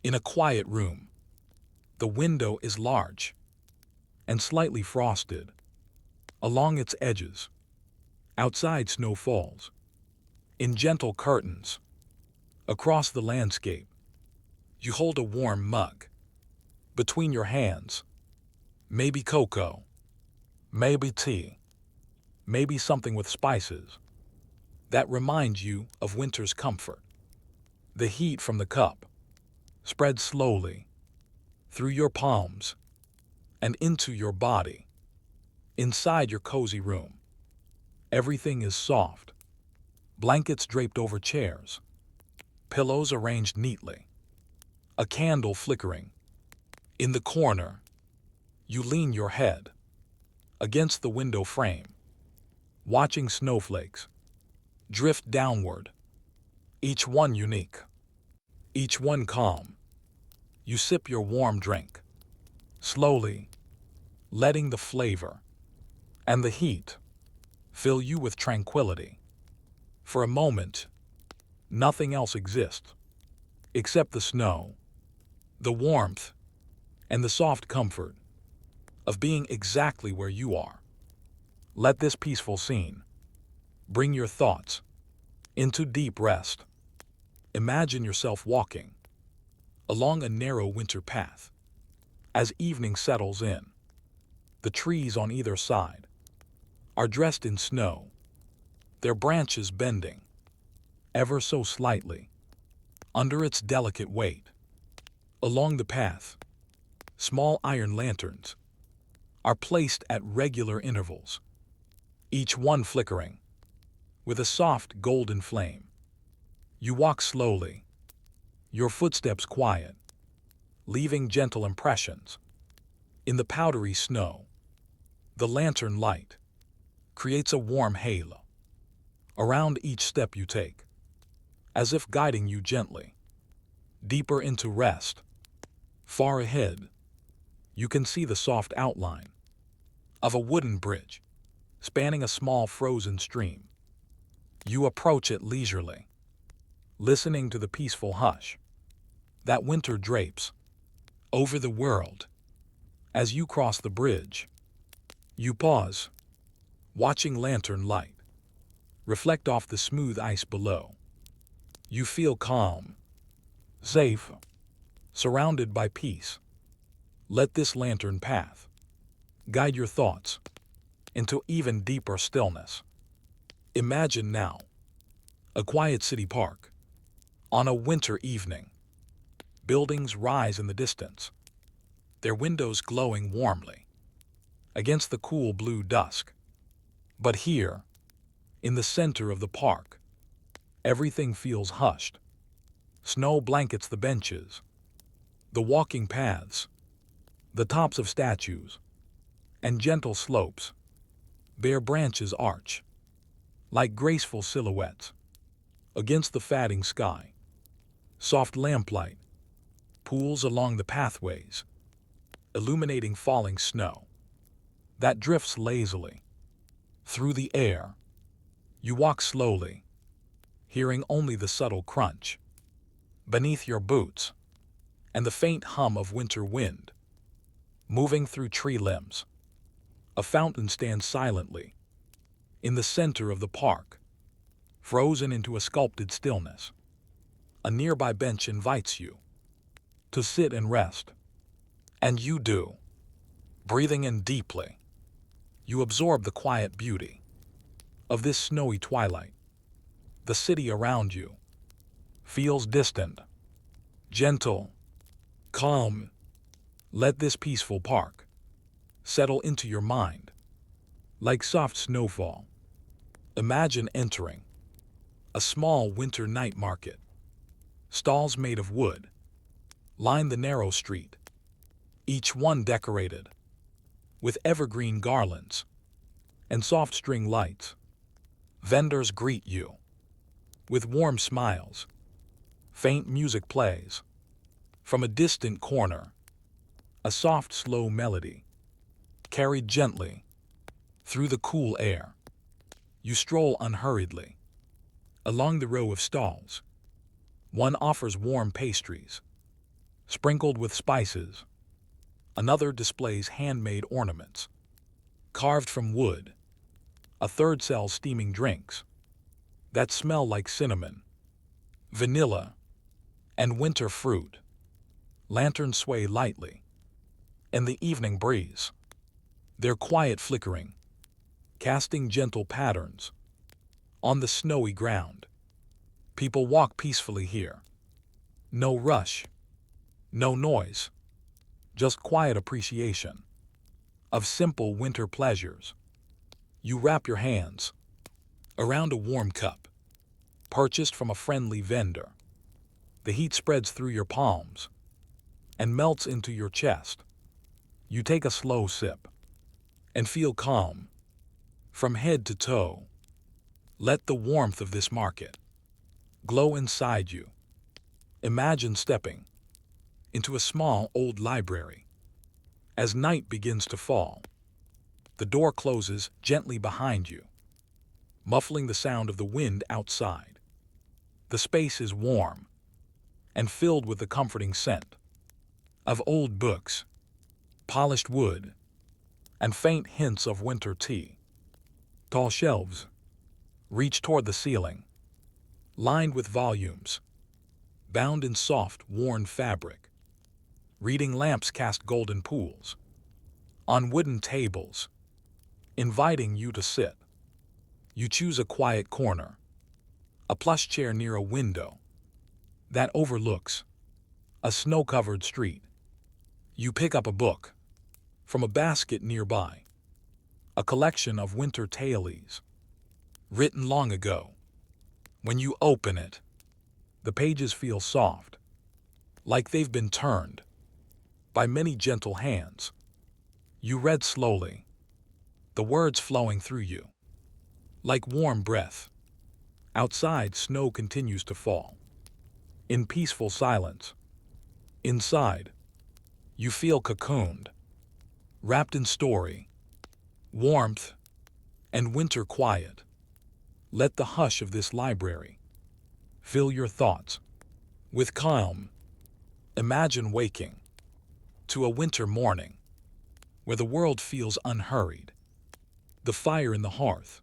in a quiet room. The window is large and slightly frosted along its edges. Outside, snow falls in gentle curtains across the landscape. You hold a warm mug between your hands. Maybe cocoa, maybe tea, maybe something with spices that reminds you of winter's comfort. The heat from the cup spreads slowly through your palms and into your body. Inside your cozy room, everything is soft. Blankets draped over chairs, pillows arranged neatly, a candle flickering. In the corner, you lean your head against the window frame, watching snowflakes drift downward, each one unique, each one calm. You sip your warm drink, slowly, letting the flavor and the heat fill you with tranquility. For a moment, nothing else exists except the snow, the warmth, and the soft comfort of being exactly where you are. Let this peaceful scene bring your thoughts into deep rest. Imagine yourself walking along a narrow winter path. As evening settles in, the trees on either side are dressed in snow, their branches bending ever so slightly under its delicate weight. Along the path, small iron lanterns are placed at regular intervals, each one flickering with a soft golden flame. You walk slowly, your footsteps quiet, leaving gentle impressions in the powdery snow. The lantern light creates a warm halo around each step you take, as if guiding you gently deeper into rest. Far ahead, you can see the soft outline of a wooden bridge spanning a small frozen stream. You approach it leisurely, listening to the peaceful hush that winter drapes over the world. As you cross the bridge, you pause, watching lantern light reflect off the smooth ice below. You feel calm, safe, surrounded by peace. Let this lantern path guide your thoughts into even deeper stillness. Imagine now a quiet city park on a winter evening. Buildings rise in the distance, their windows glowing warmly against the cool blue dusk. But here, in the center of the park, everything feels hushed. Snow blankets the benches, the walking paths, the tops of statues, and gentle slopes. Bare branches arch like graceful silhouettes against the fading sky. Soft lamplight pools along the pathways, illuminating falling snow that drifts lazily through the air. You walk slowly, hearing only the subtle crunch beneath your boots and the faint hum of winter wind moving through tree limbs. A fountain stands silently in the center of the park, frozen into a sculpted stillness. A nearby bench invites you to sit and rest, and you do. Breathing in deeply, you absorb the quiet beauty of this snowy twilight. The city around you feels distant, gentle, calm. Let this peaceful park settle into your mind like soft snowfall. Imagine entering a small winter night market. Stalls made of wood line the narrow street, each one decorated with evergreen garlands and soft string lights. Vendors greet you with warm smiles. Faint music plays from a distant corner, a soft, slow melody carried gently through the cool air. You stroll unhurriedly along the row of stalls. One offers warm pastries sprinkled with spices. Another displays handmade ornaments carved from wood. A third sells steaming drinks that smell like cinnamon, vanilla, and winter fruit. Lanterns sway lightly in the evening breeze, their quiet flickering, casting gentle patterns on the snowy ground. People walk peacefully here. No rush, no noise, just quiet appreciation of simple winter pleasures. You wrap your hands around a warm cup, purchased from a friendly vendor. The heat spreads through your palms and melts into your chest. You take a slow sip and feel calm from head to toe. Let the warmth of this market glow inside you. Imagine stepping into a small old library. As night begins to fall, the door closes gently behind you, muffling the sound of the wind outside. The space is warm and filled with the comforting scent of old books, polished wood, and faint hints of winter tea. Tall shelves reach toward the ceiling, lined with volumes, bound in soft, worn fabric. Reading lamps cast golden pools on wooden tables, inviting you to sit. You choose a quiet corner, a plush chair near a window that overlooks a snow-covered street. You pick up a book from a basket nearby, a collection of winter tales written long ago. When you open it, the pages feel soft, like they've been turned by many gentle hands. You read slowly, the words flowing through you like warm breath. Outside, snow continues to fall in peaceful silence. Inside, you feel cocooned, wrapped in story, warmth, and winter quiet. Let the hush of this library fill your thoughts with calm. Imagine waking to a winter morning where the world feels unhurried. The fire in the hearth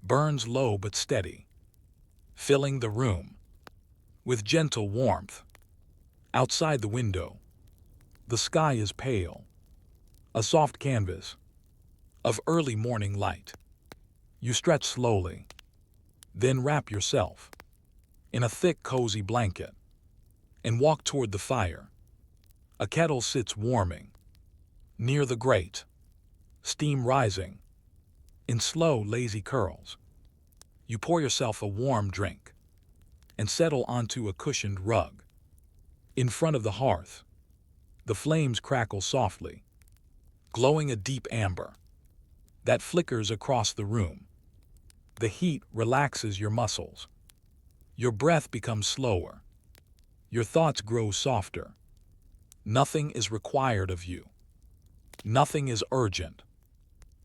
burns low but steady, filling the room with gentle warmth. Outside the window, the sky is pale, a soft canvas of early morning light. You stretch slowly, then wrap yourself in a thick, cozy blanket and walk toward the fire. A kettle sits warming near the grate, steam rising in slow, lazy curls. You pour yourself a warm drink and settle onto a cushioned rug. In front of the hearth, the flames crackle softly, glowing a deep amber that flickers across the room. The heat relaxes your muscles. Your breath becomes slower. Your thoughts grow softer. Nothing is required of you. Nothing is urgent.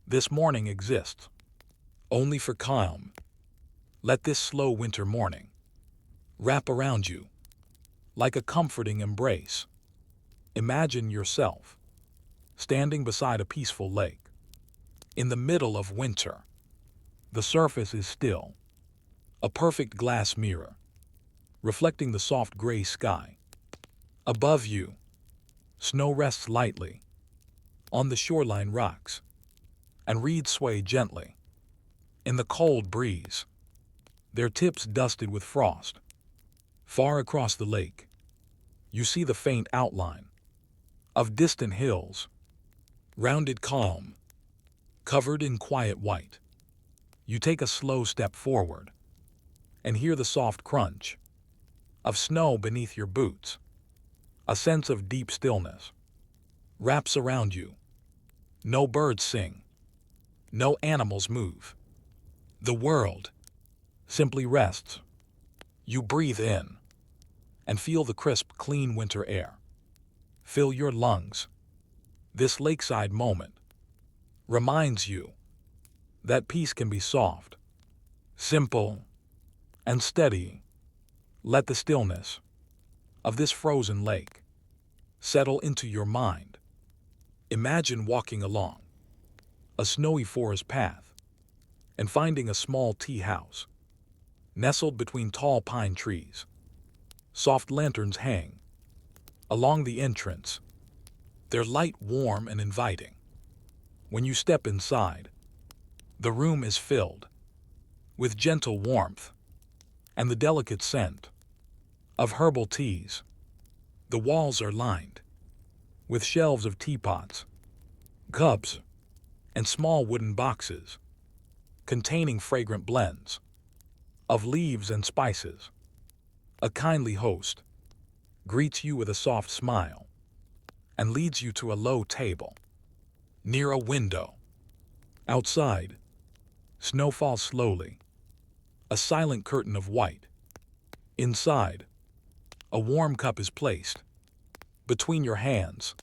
This morning exists only for calm. Let this slow winter morning wrap around you like a comforting embrace. Imagine yourself standing beside a peaceful lake. In the middle of winter, the surface is still, a perfect glass mirror, reflecting the soft gray sky. Above you, snow rests lightly on the shoreline rocks, and reeds sway gently in the cold breeze, their tips dusted with frost. Far across the lake, you see the faint outline of distant hills, rounded calm, covered in quiet white. You take a slow step forward and hear the soft crunch of snow beneath your boots. A sense of deep stillness wraps around you. No birds sing. No animals move. The world simply rests. You breathe in and feel the crisp, clean winter air fill your lungs. This lakeside moment reminds you that peace can be soft, simple, and steady. Let the stillness of this frozen lake settle into your mind. Imagine walking along a snowy forest path and finding a small tea house nestled between tall pine trees. Soft lanterns hang along the entrance, their light warm and inviting. When you step inside, the room is filled with gentle warmth and the delicate scent of herbal teas. The walls are lined with shelves of teapots, cups, and small wooden boxes containing fragrant blends of leaves and spices. A kindly host greets you with a soft smile and leads you to a low table near a window. Outside, snow falls slowly, a silent curtain of white. Inside, a warm cup is placed between your hands.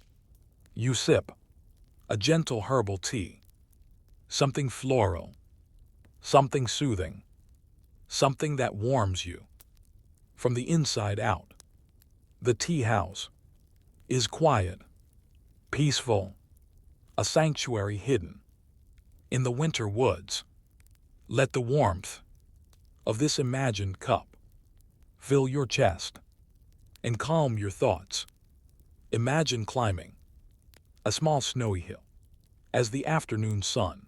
You sip a gentle herbal tea, something floral, something soothing, something that warms you from the inside out. The tea house is quiet, peaceful, a sanctuary hidden in the winter woods. Let the warmth of this imagined cup fill your chest and calm your thoughts. Imagine climbing a small snowy hill as the afternoon sun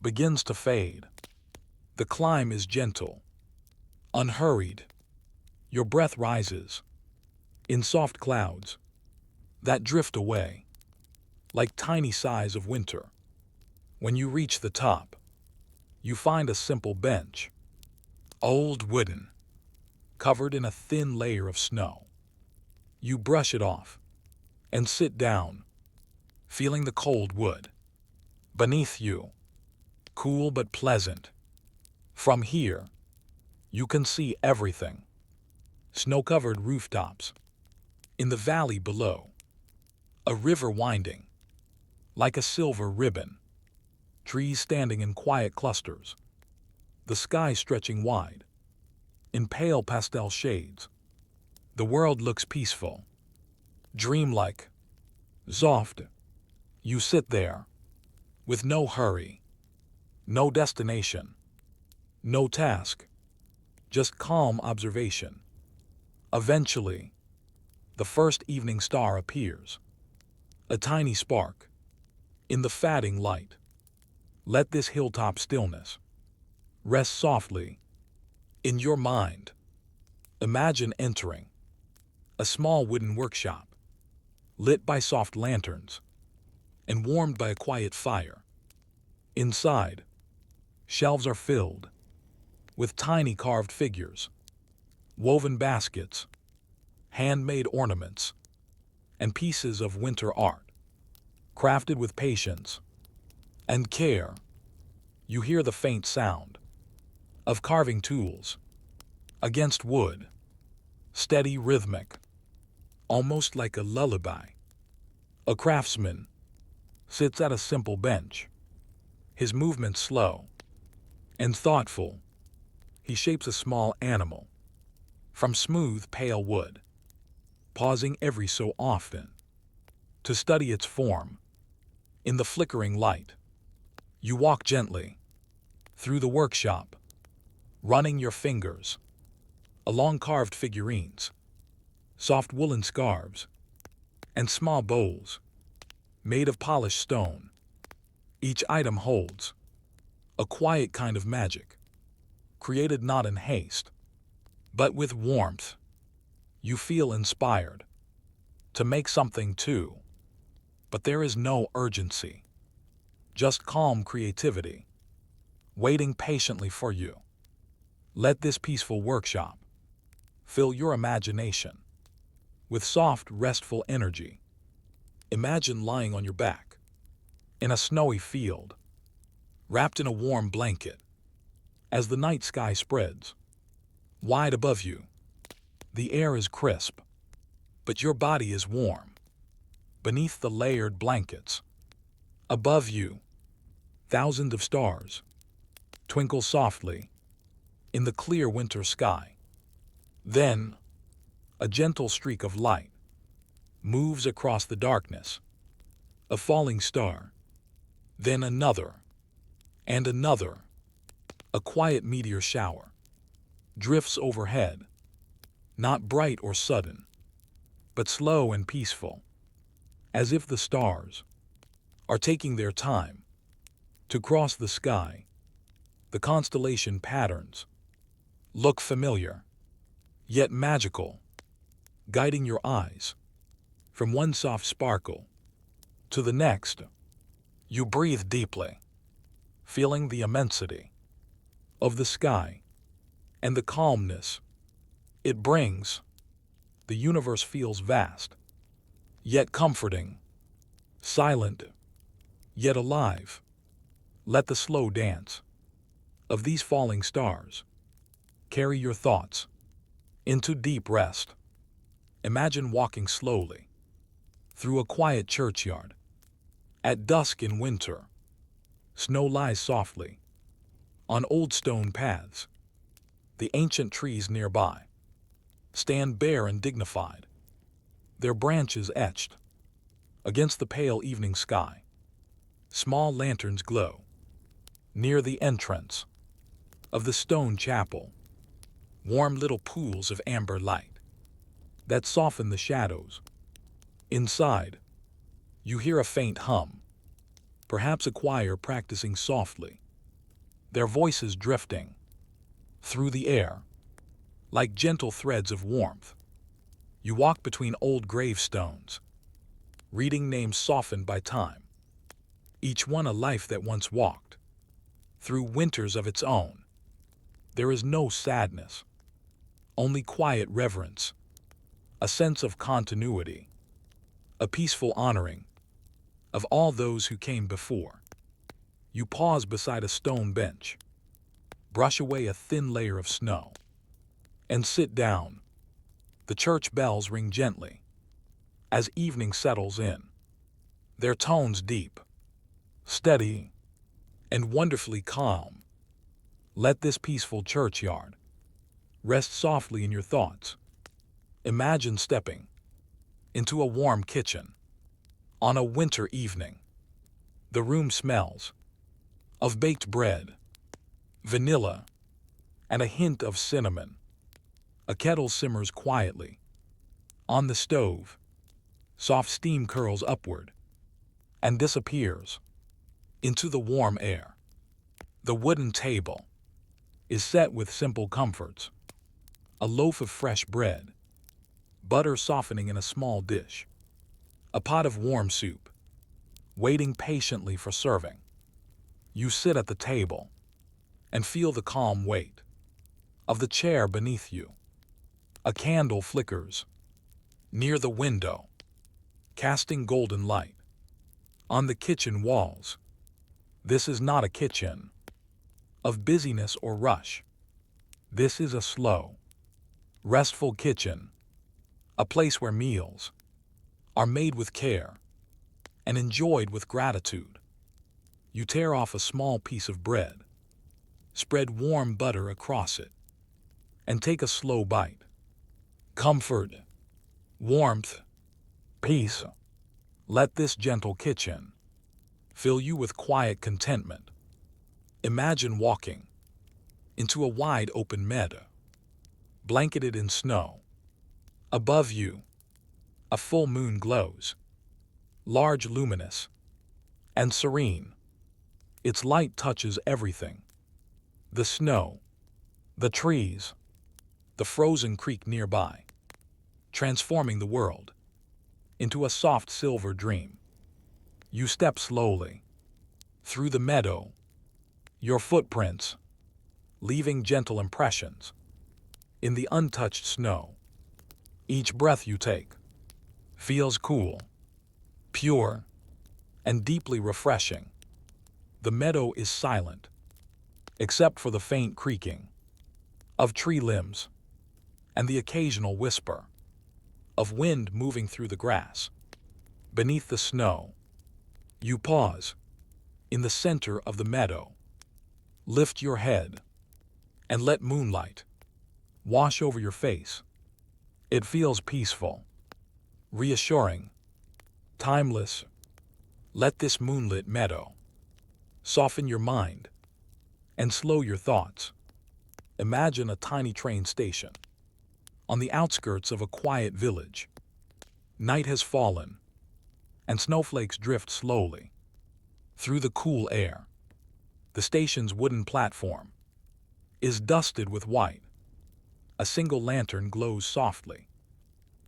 begins to fade. The climb is gentle, unhurried. Your breath rises in soft clouds that drift away like tiny sighs of winter. When you reach the top, you find a simple bench, old wooden, covered in a thin layer of snow. You brush it off and sit down, feeling the cold wood beneath you, cool but pleasant. From here, you can see everything. Snow-covered rooftops. In the valley below, a river winding like a silver ribbon. Trees standing in quiet clusters. The sky stretching wide in pale pastel shades. The world looks peaceful, dreamlike, soft. You sit there with no hurry, no destination, no task, just calm observation. Eventually, the first evening star appears, a tiny spark in the fading light. Let this hilltop stillness rest softly in your mind. Imagine entering a small wooden workshop, lit by soft lanterns and warmed by a quiet fire. Inside, shelves are filled with tiny carved figures, woven baskets, handmade ornaments, and pieces of winter art, crafted with patience and care. You hear the faint sound of carving tools against wood, steady, rhythmic, almost like a lullaby. A craftsman sits at a simple bench, his movements slow and thoughtful. He shapes a small animal from smooth, pale wood, pausing every so often to study its form. In the flickering light, you walk gently through the workshop, running your fingers along carved figurines, soft woolen scarves, and small bowls made of polished stone. Each item holds a quiet kind of magic, created not in haste, but with warmth. You feel inspired to make something too, but there is no urgency, just calm creativity, waiting patiently for you. Let this peaceful workshop Fill your imagination with soft, restful energy. Imagine lying on your back in a snowy field, wrapped in a warm blanket, as the night sky spreads wide above you. The air is crisp, but your body is warm beneath the layered blankets. Above you, thousands of stars twinkle softly in the clear winter sky. Then, a gentle streak of light moves across the darkness. A falling star, then another, and another. A quiet meteor shower drifts overhead, not bright or sudden, but slow and peaceful, as if the stars are taking their time to cross the sky. The constellation patterns look familiar, yet magical, guiding your eyes from one soft sparkle to the next. You breathe deeply, feeling the immensity of the sky and the calmness it brings. The universe feels vast, yet comforting, silent, yet alive. Let the slow dance of these falling stars carry your thoughts into deep rest. Imagine walking slowly through a quiet churchyard. At dusk in winter, snow lies softly on old stone paths. The ancient trees nearby stand bare and dignified, their branches etched against the pale evening sky. Small lanterns glow near the entrance of the stone chapel, warm little pools of amber light that soften the shadows. Inside, you hear a faint hum, perhaps a choir practicing softly, their voices drifting through the air like gentle threads of warmth. You walk between old gravestones, reading names softened by time, each one a life that once walked through winters of its own. There is no sadness, only quiet reverence, a sense of continuity, a peaceful honoring of all those who came before. You pause beside a stone bench, brush away a thin layer of snow, and sit down. The church bells ring gently as evening settles in, their tones deep, steady, and wonderfully calm. Let this peaceful churchyard rest softly in your thoughts. Imagine stepping into a warm kitchen on a winter evening. The room smells of baked bread, vanilla, and a hint of cinnamon. A kettle simmers quietly on the stove. Soft steam curls upward and disappears into the warm air. The wooden table is set with simple comforts: a loaf of fresh bread, butter softening in a small dish, a pot of warm soup waiting patiently for serving. You sit at the table and feel the calm weight of the chair beneath you. A candle flickers near the window, casting golden light on the kitchen walls. This is not a kitchen of busyness or rush. This is a slow, restful kitchen, a place where meals are made with care and enjoyed with gratitude. You tear off a small piece of bread, spread warm butter across it, and take a slow bite. Comfort, warmth, peace. Let this gentle kitchen fill you with quiet contentment. Imagine walking into a wide open meadow, blanketed in snow. Above you, a full moon glows, large, luminous, and serene. Its light touches everything: the snow, the trees, the frozen creek nearby, transforming the world into a soft silver dream. You step slowly through the meadow, your footprints leaving gentle impressions in the untouched snow. Each breath you take feels cool, pure, and deeply refreshing. The meadow is silent, except for the faint creaking of tree limbs and the occasional whisper of wind moving through the grass. Beneath the snow, you pause in the center of the meadow. Lift your head and let moonlight wash over your face. It feels peaceful, reassuring, timeless. Let this moonlit meadow soften your mind and slow your thoughts. Imagine a tiny train station on the outskirts of a quiet village. Night has fallen, and snowflakes drift slowly through the cool air. The station's wooden platform is dusted with white. A single lantern glows softly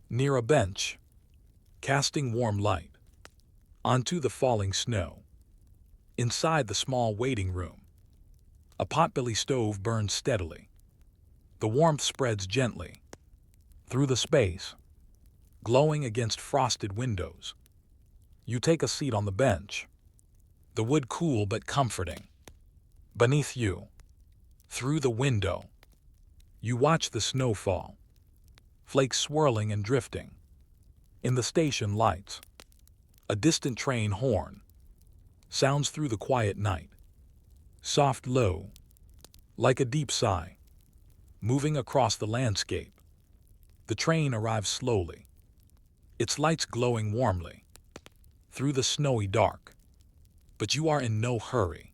near a bench, casting warm light onto the falling snow. Inside the small waiting room, a potbelly stove burns steadily. The warmth spreads gently through the space, glowing against frosted windows. You take a seat on the bench, the wood cool but comforting. Beneath you, through the window, you watch the snow fall, flakes swirling and drifting. In the station lights, a distant train horn sounds through the quiet night, soft, low, like a deep sigh, moving across the landscape. The train arrives slowly, its lights glowing warmly through the snowy dark. But you are in no hurry.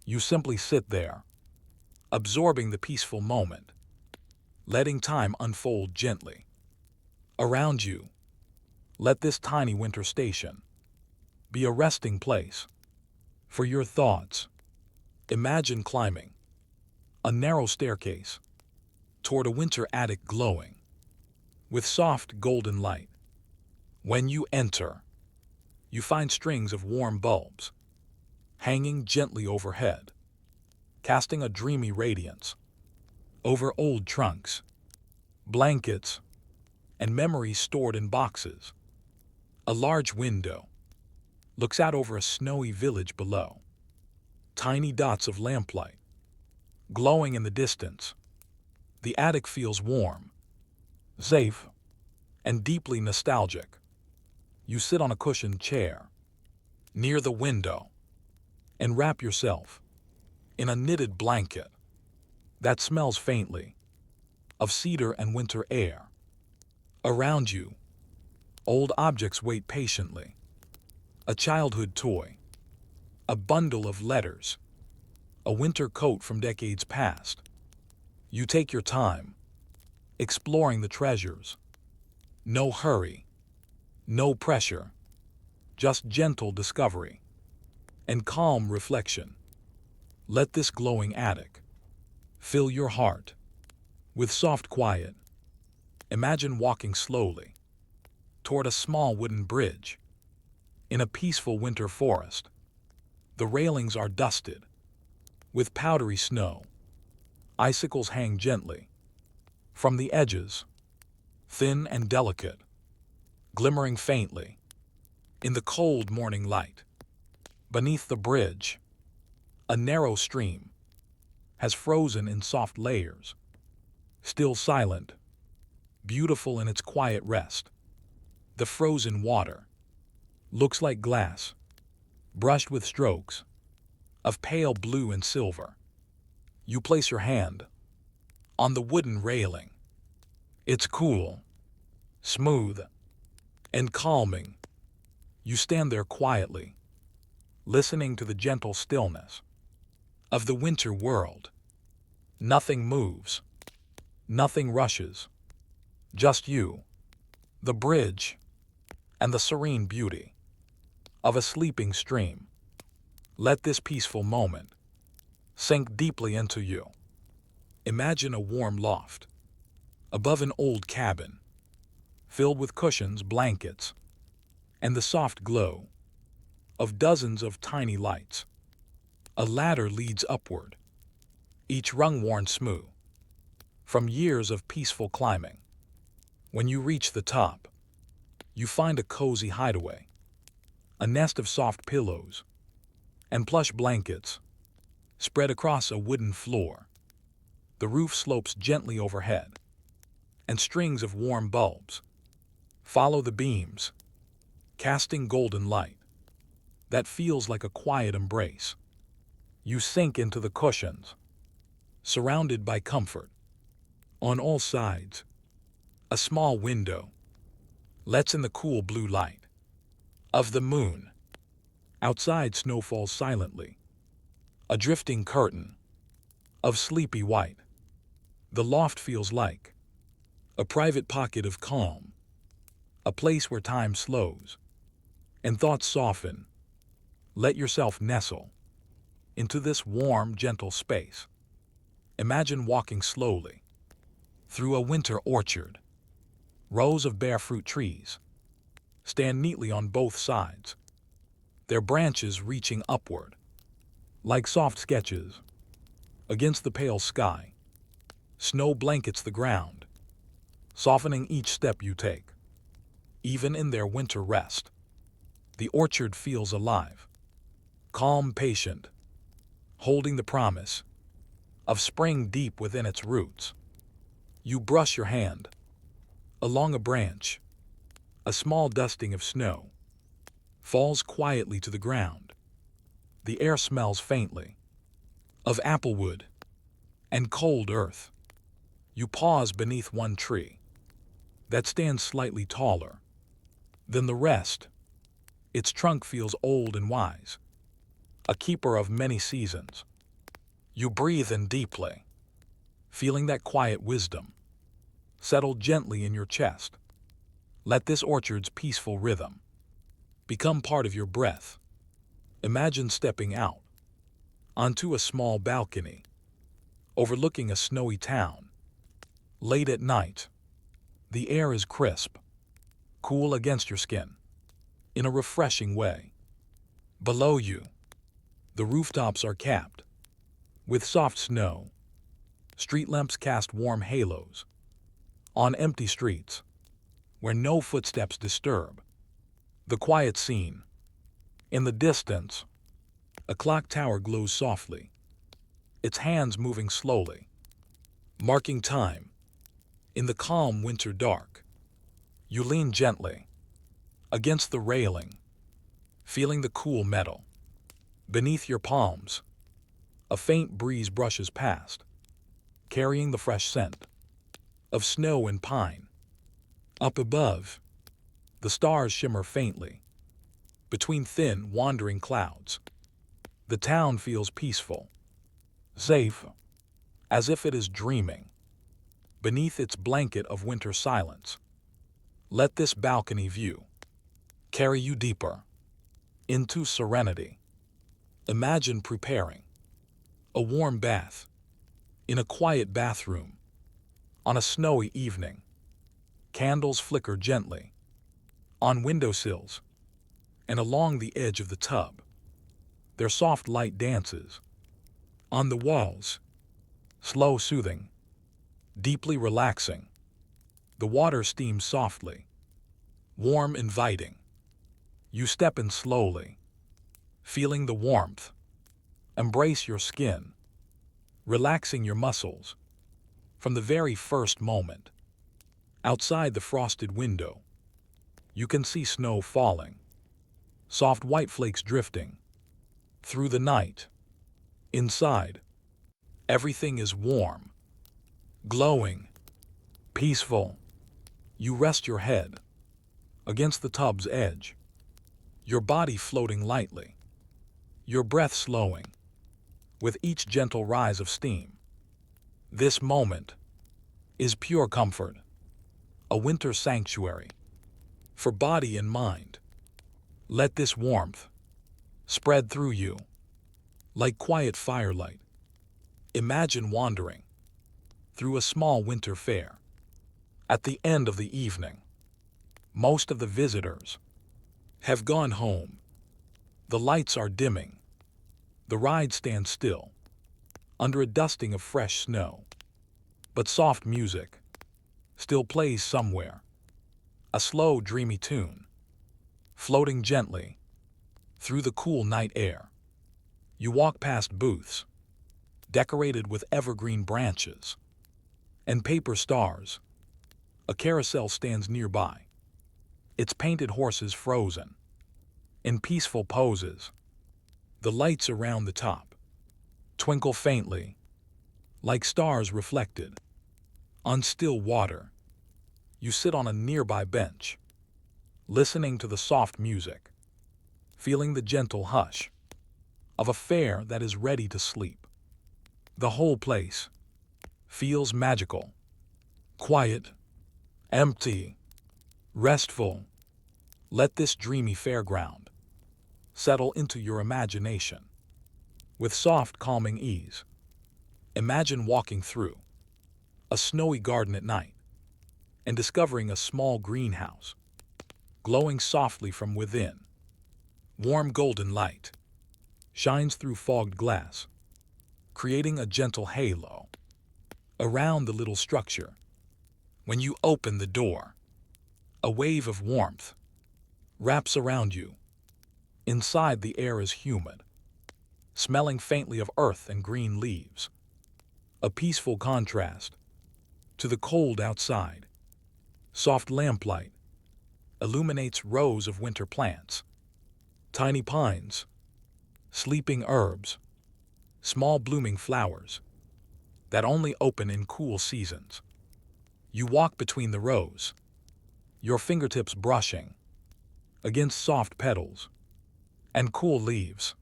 You simply sit there, absorbing the peaceful moment, letting time unfold gently around you. Let this tiny winter station be a resting place for your thoughts. Imagine climbing a narrow staircase toward a winter attic glowing with soft golden light. When you enter, you find strings of warm bulbs hanging gently overhead, casting a dreamy radiance over old trunks, blankets, and memories stored in boxes. A large window looks out over a snowy village below. Tiny dots of lamplight glowing in the distance. The attic feels warm, safe, and deeply nostalgic. You sit on a cushioned chair near the window and wrap yourself in a knitted blanket that smells faintly of cedar and winter air. Around you, old objects wait patiently. A childhood toy, a bundle of letters, a winter coat from decades past. You take your time, exploring the treasures. No hurry, no pressure, just gentle discovery and calm reflection. Let this glowing attic fill your heart with soft quiet. Imagine walking slowly toward a small wooden bridge in a peaceful winter forest. The railings are dusted with powdery snow. Icicles hang gently from the edges, thin and delicate, glimmering faintly in the cold morning light. Beneath the bridge, a narrow stream has frozen in soft layers, still silent, beautiful in its quiet rest. The frozen water looks like glass, brushed with strokes of pale blue and silver. You place your hand on the wooden railing. It's cool, smooth, and calming. You stand there quietly, listening to the gentle stillness of the winter world. Nothing moves, nothing rushes, just you, the bridge, and the serene beauty of a sleeping stream. Let this peaceful moment sink deeply into you. Imagine a warm loft above an old cabin, filled with cushions, blankets, and the soft glow of dozens of tiny lights. A ladder leads upward, each rung worn smooth from years of peaceful climbing. When you reach the top, you find a cozy hideaway, a nest of soft pillows and plush blankets spread across a wooden floor. The roof slopes gently overhead, and strings of warm bulbs follow the beams, casting golden light that feels like a quiet embrace. You sink into the cushions, surrounded by comfort. On all sides, a small window lets in the cool blue light of the moon. Outside, snow falls silently, a drifting curtain of sleepy white. The loft feels like a private pocket of calm, a place where time slows and thoughts soften. Let yourself nestle into this warm, gentle space. Imagine walking slowly through a winter orchard. Rows of bare fruit trees stand neatly on both sides, their branches reaching upward like soft sketches against the pale sky. Snow blankets the ground, softening each step you take. Even in their winter rest, the orchard feels alive, calm, patient, holding the promise of spring deep within its roots. You brush your hand along a branch. A small dusting of snow falls quietly to the ground. The air smells faintly of applewood and cold earth. You pause beneath one tree that stands slightly taller than the rest. Its trunk feels old and wise, a keeper of many seasons. You breathe in deeply, feeling that quiet wisdom settle gently in your chest. Let this orchard's peaceful rhythm become part of your breath. Imagine stepping out onto a small balcony, overlooking a snowy town. Late at night, the air is crisp, cool against your skin, in a refreshing way. Below you, the rooftops are capped with soft snow. Street lamps cast warm halos on empty streets where no footsteps disturb the quiet scene. In the distance, a clock tower glows softly, its hands moving slowly, marking time. In the calm winter dark, you lean gently against the railing, feeling the cool metal beneath your palms. A faint breeze brushes past, carrying the fresh scent of snow and pine. Up above, the stars shimmer faintly between thin, wandering clouds. The town feels peaceful, safe, as if it is dreaming beneath its blanket of winter silence. Let this balcony view carry you deeper into serenity. Imagine preparing a warm bath in a quiet bathroom on a snowy evening. Candles flicker gently on windowsills and along the edge of the tub. Their soft light dances on the walls, slow, soothing, deeply relaxing. The water steams softly, warm, inviting. You step in slowly, feeling the warmth. Embrace your skin, relaxing your muscles. From the very first moment, outside the frosted window, you can see snow falling, soft white flakes drifting through the night. Inside, everything is warm, glowing, peaceful. You rest your head against the tub's edge, your body floating lightly, your breath slowing with each gentle rise of steam. This moment is pure comfort, a winter sanctuary for body and mind. Let this warmth spread through you like quiet firelight. Imagine wandering through a small winter fair. At the end of the evening, most of the visitors have gone home. The lights are dimming. The ride stands still under a dusting of fresh snow. but soft music still plays somewhere. A slow, dreamy tune, floating gently through the cool night air. You walk past booths, decorated with evergreen branches and paper stars. A carousel stands nearby, its painted horses frozen in peaceful poses. The lights around the top twinkle faintly, like stars reflected on still water. You sit on a nearby bench, listening to the soft music, feeling the gentle hush of a fair that is ready to sleep. The whole place feels magical, quiet, empty, restful. Let this dreamy fairground settle into your imagination with soft, calming ease. Imagine walking through a snowy garden at night and discovering a small greenhouse glowing softly from within. Warm golden light shines through fogged glass, creating a gentle halo around the little structure. When you open the door, a wave of warmth wraps around you. Inside, the air is humid, smelling faintly of earth and green leaves, a peaceful contrast to the cold outside. Soft lamplight illuminates rows of winter plants, tiny pines, sleeping herbs, small blooming flowers that only open in cool seasons. You walk between the rows, your fingertips brushing against soft petals and cool leaves.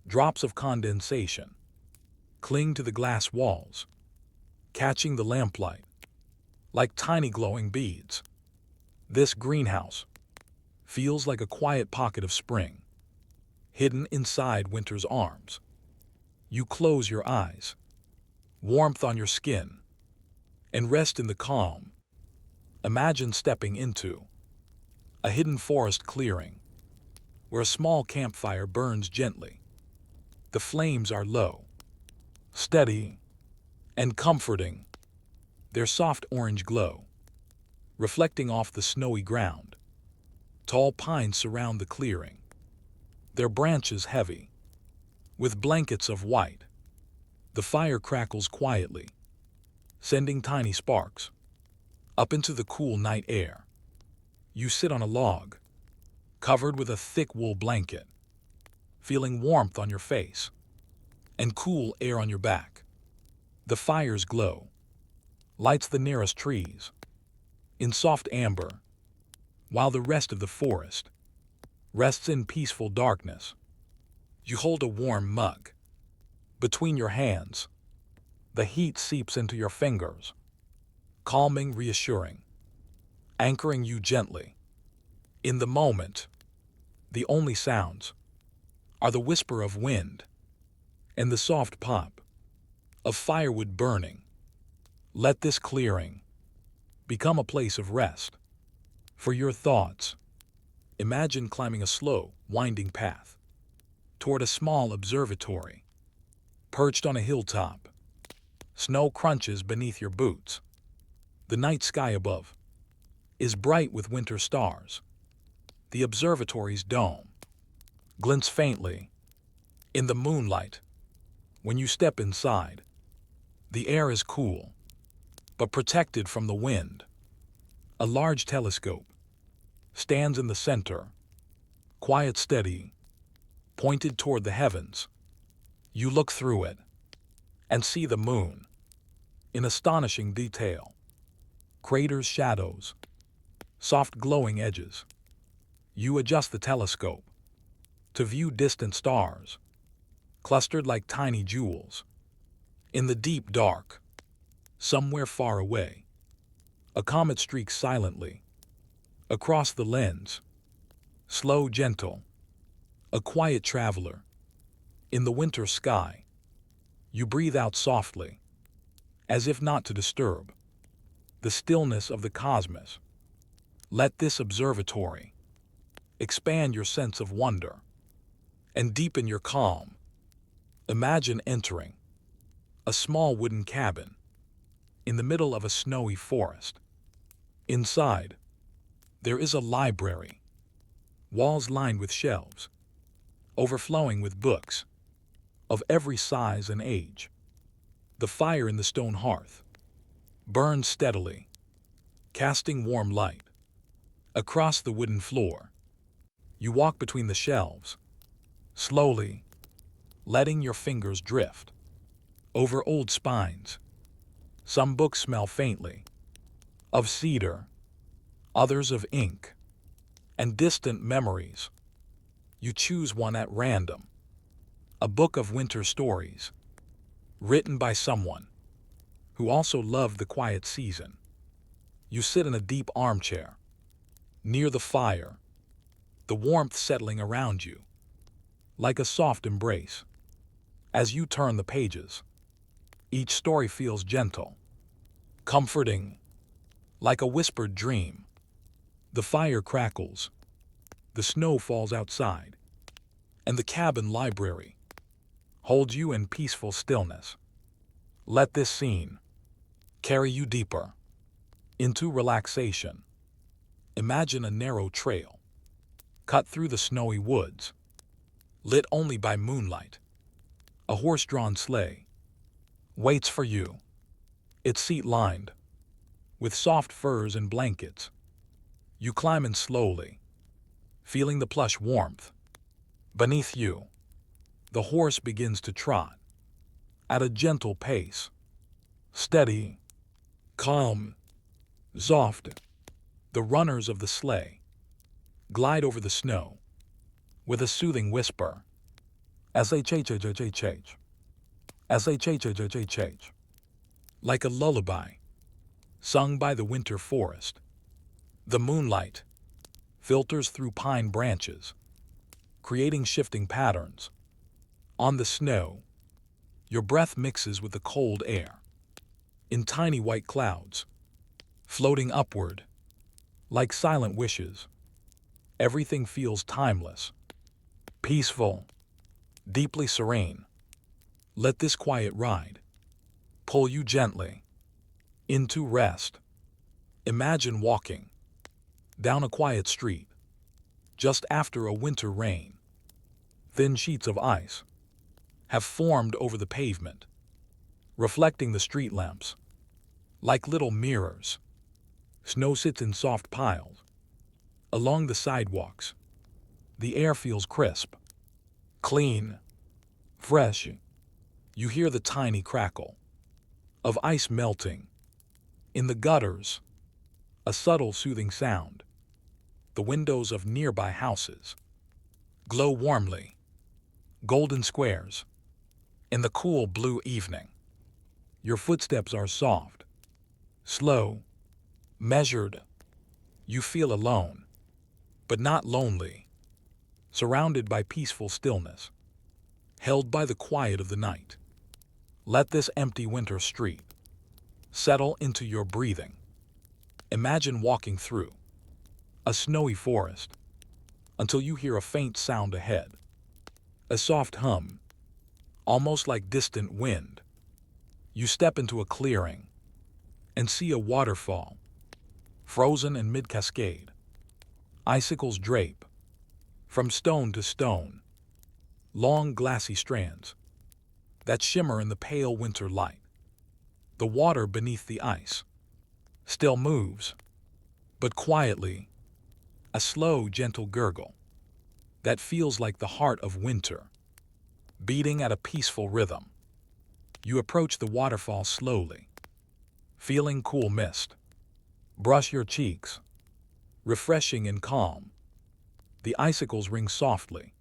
Drops of condensation cling to the glass walls, catching the lamplight like tiny glowing beads. This greenhouse feels like a quiet pocket of spring, hidden inside winter's arms. You close your eyes, warmth on your skin, and rest in the calm. Imagine stepping into a hidden forest clearing where a small campfire burns gently. The flames are low, steady, and comforting, their soft orange glow reflecting off the snowy ground. Tall pines surround the clearing, their branches heavy with blankets of white. The fire crackles quietly, sending tiny sparks up into the cool night air. You sit on a log, covered with a thick wool blanket, feeling warmth on your face and cool air on your back. The fire's glow lights the nearest trees in soft amber, while the rest of the forest rests in peaceful darkness. You hold a warm mug between your hands. The heat seeps into your fingers, calming, reassuring, anchoring you gently. In the moment, the only sounds are the whisper of wind and the soft pop of firewood burning. Let this clearing become a place of rest for your thoughts. Imagine climbing a slow, winding path toward a small observatory perched on a hilltop. Snow crunches beneath your boots. The night sky above is bright with winter stars. The observatory's dome glints faintly in the moonlight. When you step inside, the air is cool, but protected from the wind. A large telescope stands in the center, quiet, steady, pointed toward the heavens. You look through it and see the moon in astonishing detail. Craters, shadows, soft glowing edges. You adjust the telescope to view distant stars, clustered like tiny jewels. In the deep dark, somewhere far away, a comet streaks silently across the lens. Slow, gentle, a quiet traveler in the winter sky. You breathe out softly, as if not to disturb the stillness of the cosmos. Let this observatory expand your sense of wonder and deepen your calm. Imagine entering a small wooden cabin in the middle of a snowy forest. Inside, there is a library, walls lined with shelves, overflowing with books of every size and age. The fire in the stone hearth burns steadily, casting warm light across the wooden floor. You walk between the shelves, slowly, letting your fingers drift over old spines. Some books smell faintly of cedar, others of ink and distant memories. You choose one at random, a book of winter stories, written by someone who also loved the quiet season. You sit in a deep armchair, near the fire, the warmth settling around you, like a soft embrace. As you turn the pages, each story feels gentle, comforting, like a whispered dream. The fire crackles, the snow falls outside, and the cabin library holds you in peaceful stillness. Let this scene carry you deeper into relaxation. Imagine a narrow trail, cut through the snowy woods, lit only by moonlight. A horse-drawn sleigh waits for you, its seat lined with soft furs and blankets. You climb in slowly, feeling the plush warmth beneath you. The horse begins to trot at a gentle pace, steady, calm, soft. The runners of the sleigh glide over the snow with a soothing whisper as they chage, as they chage, like a lullaby sung by the winter forest. The moonlight filters through pine branches, creating shifting patterns. On the snow, your breath mixes with the cold air, in tiny white clouds, floating upward, like silent wishes. Everything feels timeless, peaceful, deeply serene. Let this quiet ride pull you gently into rest. Imagine walking down a quiet street just after a winter rain. Thin sheets of ice have formed over the pavement, reflecting the street lamps like little mirrors. Snow sits in soft piles along the sidewalks. The air feels crisp, clean, fresh. You hear the tiny crackle of ice melting in the gutters, a subtle soothing sound. The windows of nearby houses glow warmly, golden squares, in the cool blue evening. Your footsteps are soft, slow, measured. You feel alone, but not lonely, surrounded by peaceful stillness, held by the quiet of the night. Let this empty winter street settle into your breathing. Imagine walking through a snowy forest until you hear a faint sound ahead, a soft hum, almost like distant wind. You step into a clearing and see a waterfall, frozen in mid-cascade. Icicles drape from stone to stone, long glassy strands that shimmer in the pale winter light. The water beneath the ice still moves, but quietly, a slow, gentle gurgle that feels like the heart of winter, beating at a peaceful rhythm. You approach the waterfall slowly, feeling cool mist brush your cheeks, refreshing and calm. The icicles ring softly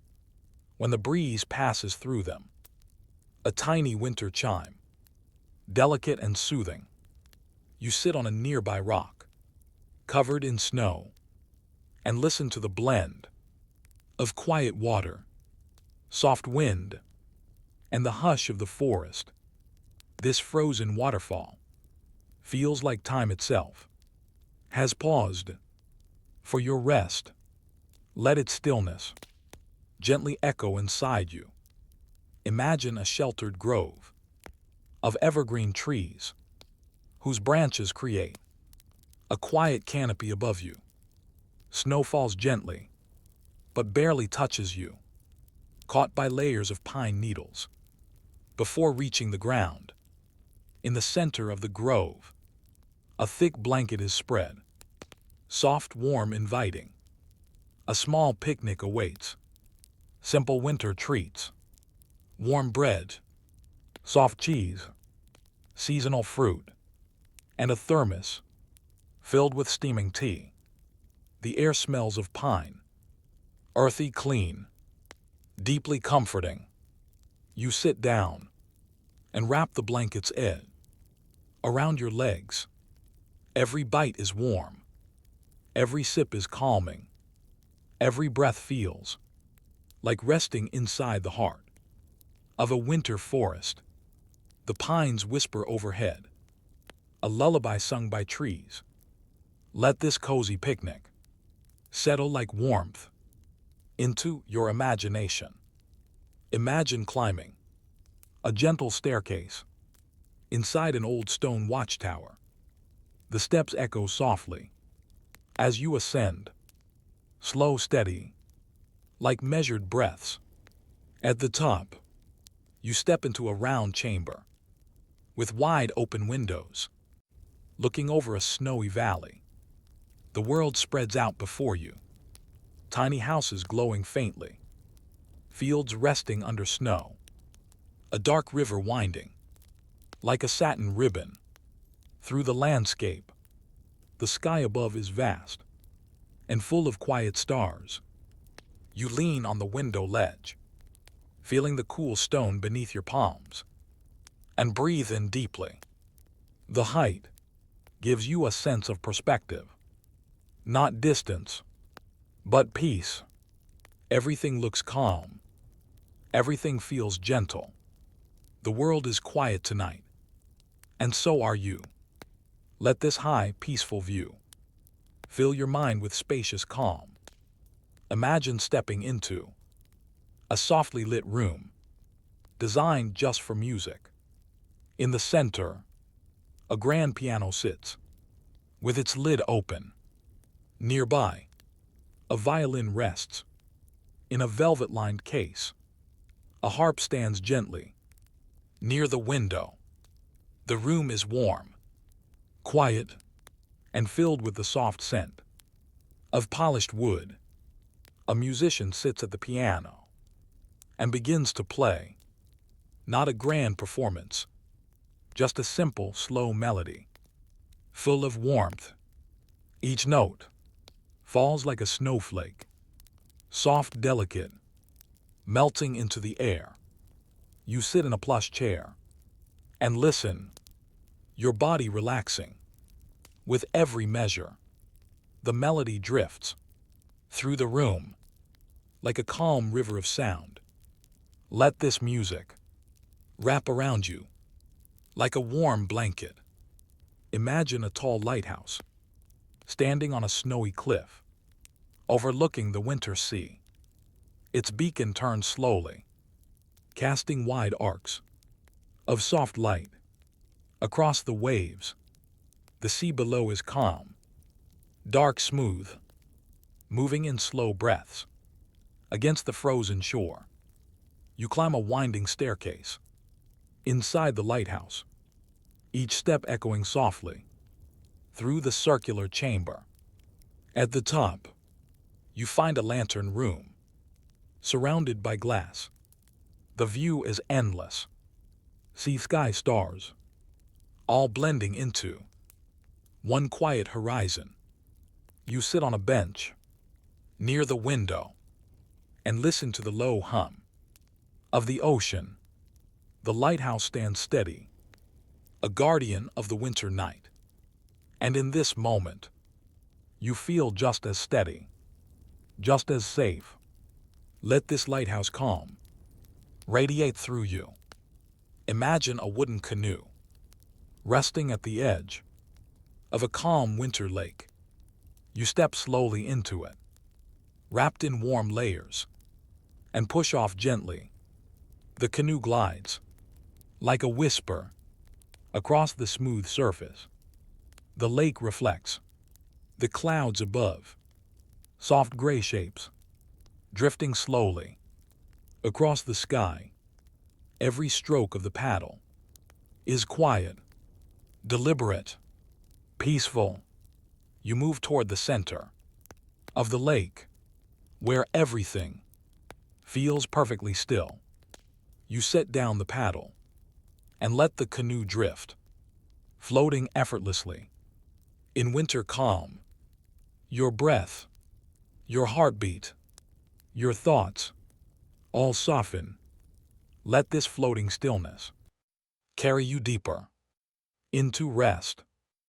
when the breeze passes through them, a tiny winter chime, delicate and soothing. You sit on a nearby rock, covered in snow, and listen to the blend of quiet water, soft wind, and the hush of the forest. This frozen waterfall feels like time itself has paused for your rest. Let its stillness gently echo inside you. Imagine a sheltered grove of evergreen trees whose branches create a quiet canopy above you. Snow falls gently, but barely touches you, caught by layers of pine needles. Before reaching the ground, in the center of the grove, a thick blanket is spread, soft, warm, inviting. A small picnic awaits. Simple winter treats, warm bread, soft cheese, seasonal fruit, and a thermos filled with steaming tea. The air smells of pine, earthy, clean, deeply comforting. You sit down and wrap the blanket's edge around your legs. Every bite is warm, every sip is calming, every breath feels like resting inside the heart of a winter forest. The pines whisper overhead, a lullaby sung by trees. Let this cozy picnic settle like warmth into your imagination. Imagine climbing a gentle staircase inside an old stone watchtower. The steps echo softly as you ascend, slow, steady, like measured breaths. At the top, you step into a round chamber with wide open windows, looking over a snowy valley. The world spreads out before you, tiny houses glowing faintly, fields resting under snow, a dark river winding like a satin ribbon through the landscape. The sky above is vast and full of quiet stars. You lean on the window ledge, feeling the cool stone beneath your palms, and breathe in deeply. The height gives you a sense of perspective, not distance, but peace. Everything looks calm. Everything feels gentle. The world is quiet tonight, and so are you. Let this high, peaceful view fill your mind with spacious calm. Imagine stepping into a softly lit room designed just for music. In the center, a grand piano sits, with its lid open. Nearby, a violin rests in a velvet-lined case. A harp stands gently near the window. The room is warm, quiet, and filled with the soft scent of polished wood. A musician sits at the piano and begins to play. Not a grand performance, just a simple, slow melody, full of warmth. Each note falls like a snowflake, soft, delicate, melting into the air. You sit in a plush chair and listen, your body relaxing. With every measure, the melody drifts through the room like a calm river of sound. Let this music wrap around you like a warm blanket. Imagine a tall lighthouse standing on a snowy cliff, overlooking the winter sea. Its beacon turns slowly, casting wide arcs of soft light across the waves. The sea below is calm, dark, smooth, moving in slow breaths against the frozen shore. You climb a winding staircase inside the lighthouse, each step echoing softly through the circular chamber. At the top, you find a lantern room surrounded by glass. The view is endless. Sea, sky, stars, all blending into one quiet horizon. You sit on a bench near the window and listen to the low hum of the ocean. The lighthouse stands steady, a guardian of the winter night. And in this moment, you feel just as steady, just as safe. Let this lighthouse calm radiate through you. Imagine a wooden canoe resting at the edge of a calm winter lake. You step slowly into it, wrapped in warm layers, and push off gently. The canoe glides like a whisper Across the smooth surface, the lake reflects. The clouds above, soft gray shapes, drifting slowly. Across the sky, every stroke of the paddle is quiet, deliberate, peaceful. You move toward the center of the lake, where everything feels perfectly still. You set down the paddle and let the canoe drift, floating effortlessly. In winter calm, your breath, your heartbeat, your thoughts all soften. Let this floating stillness carry you deeper into rest.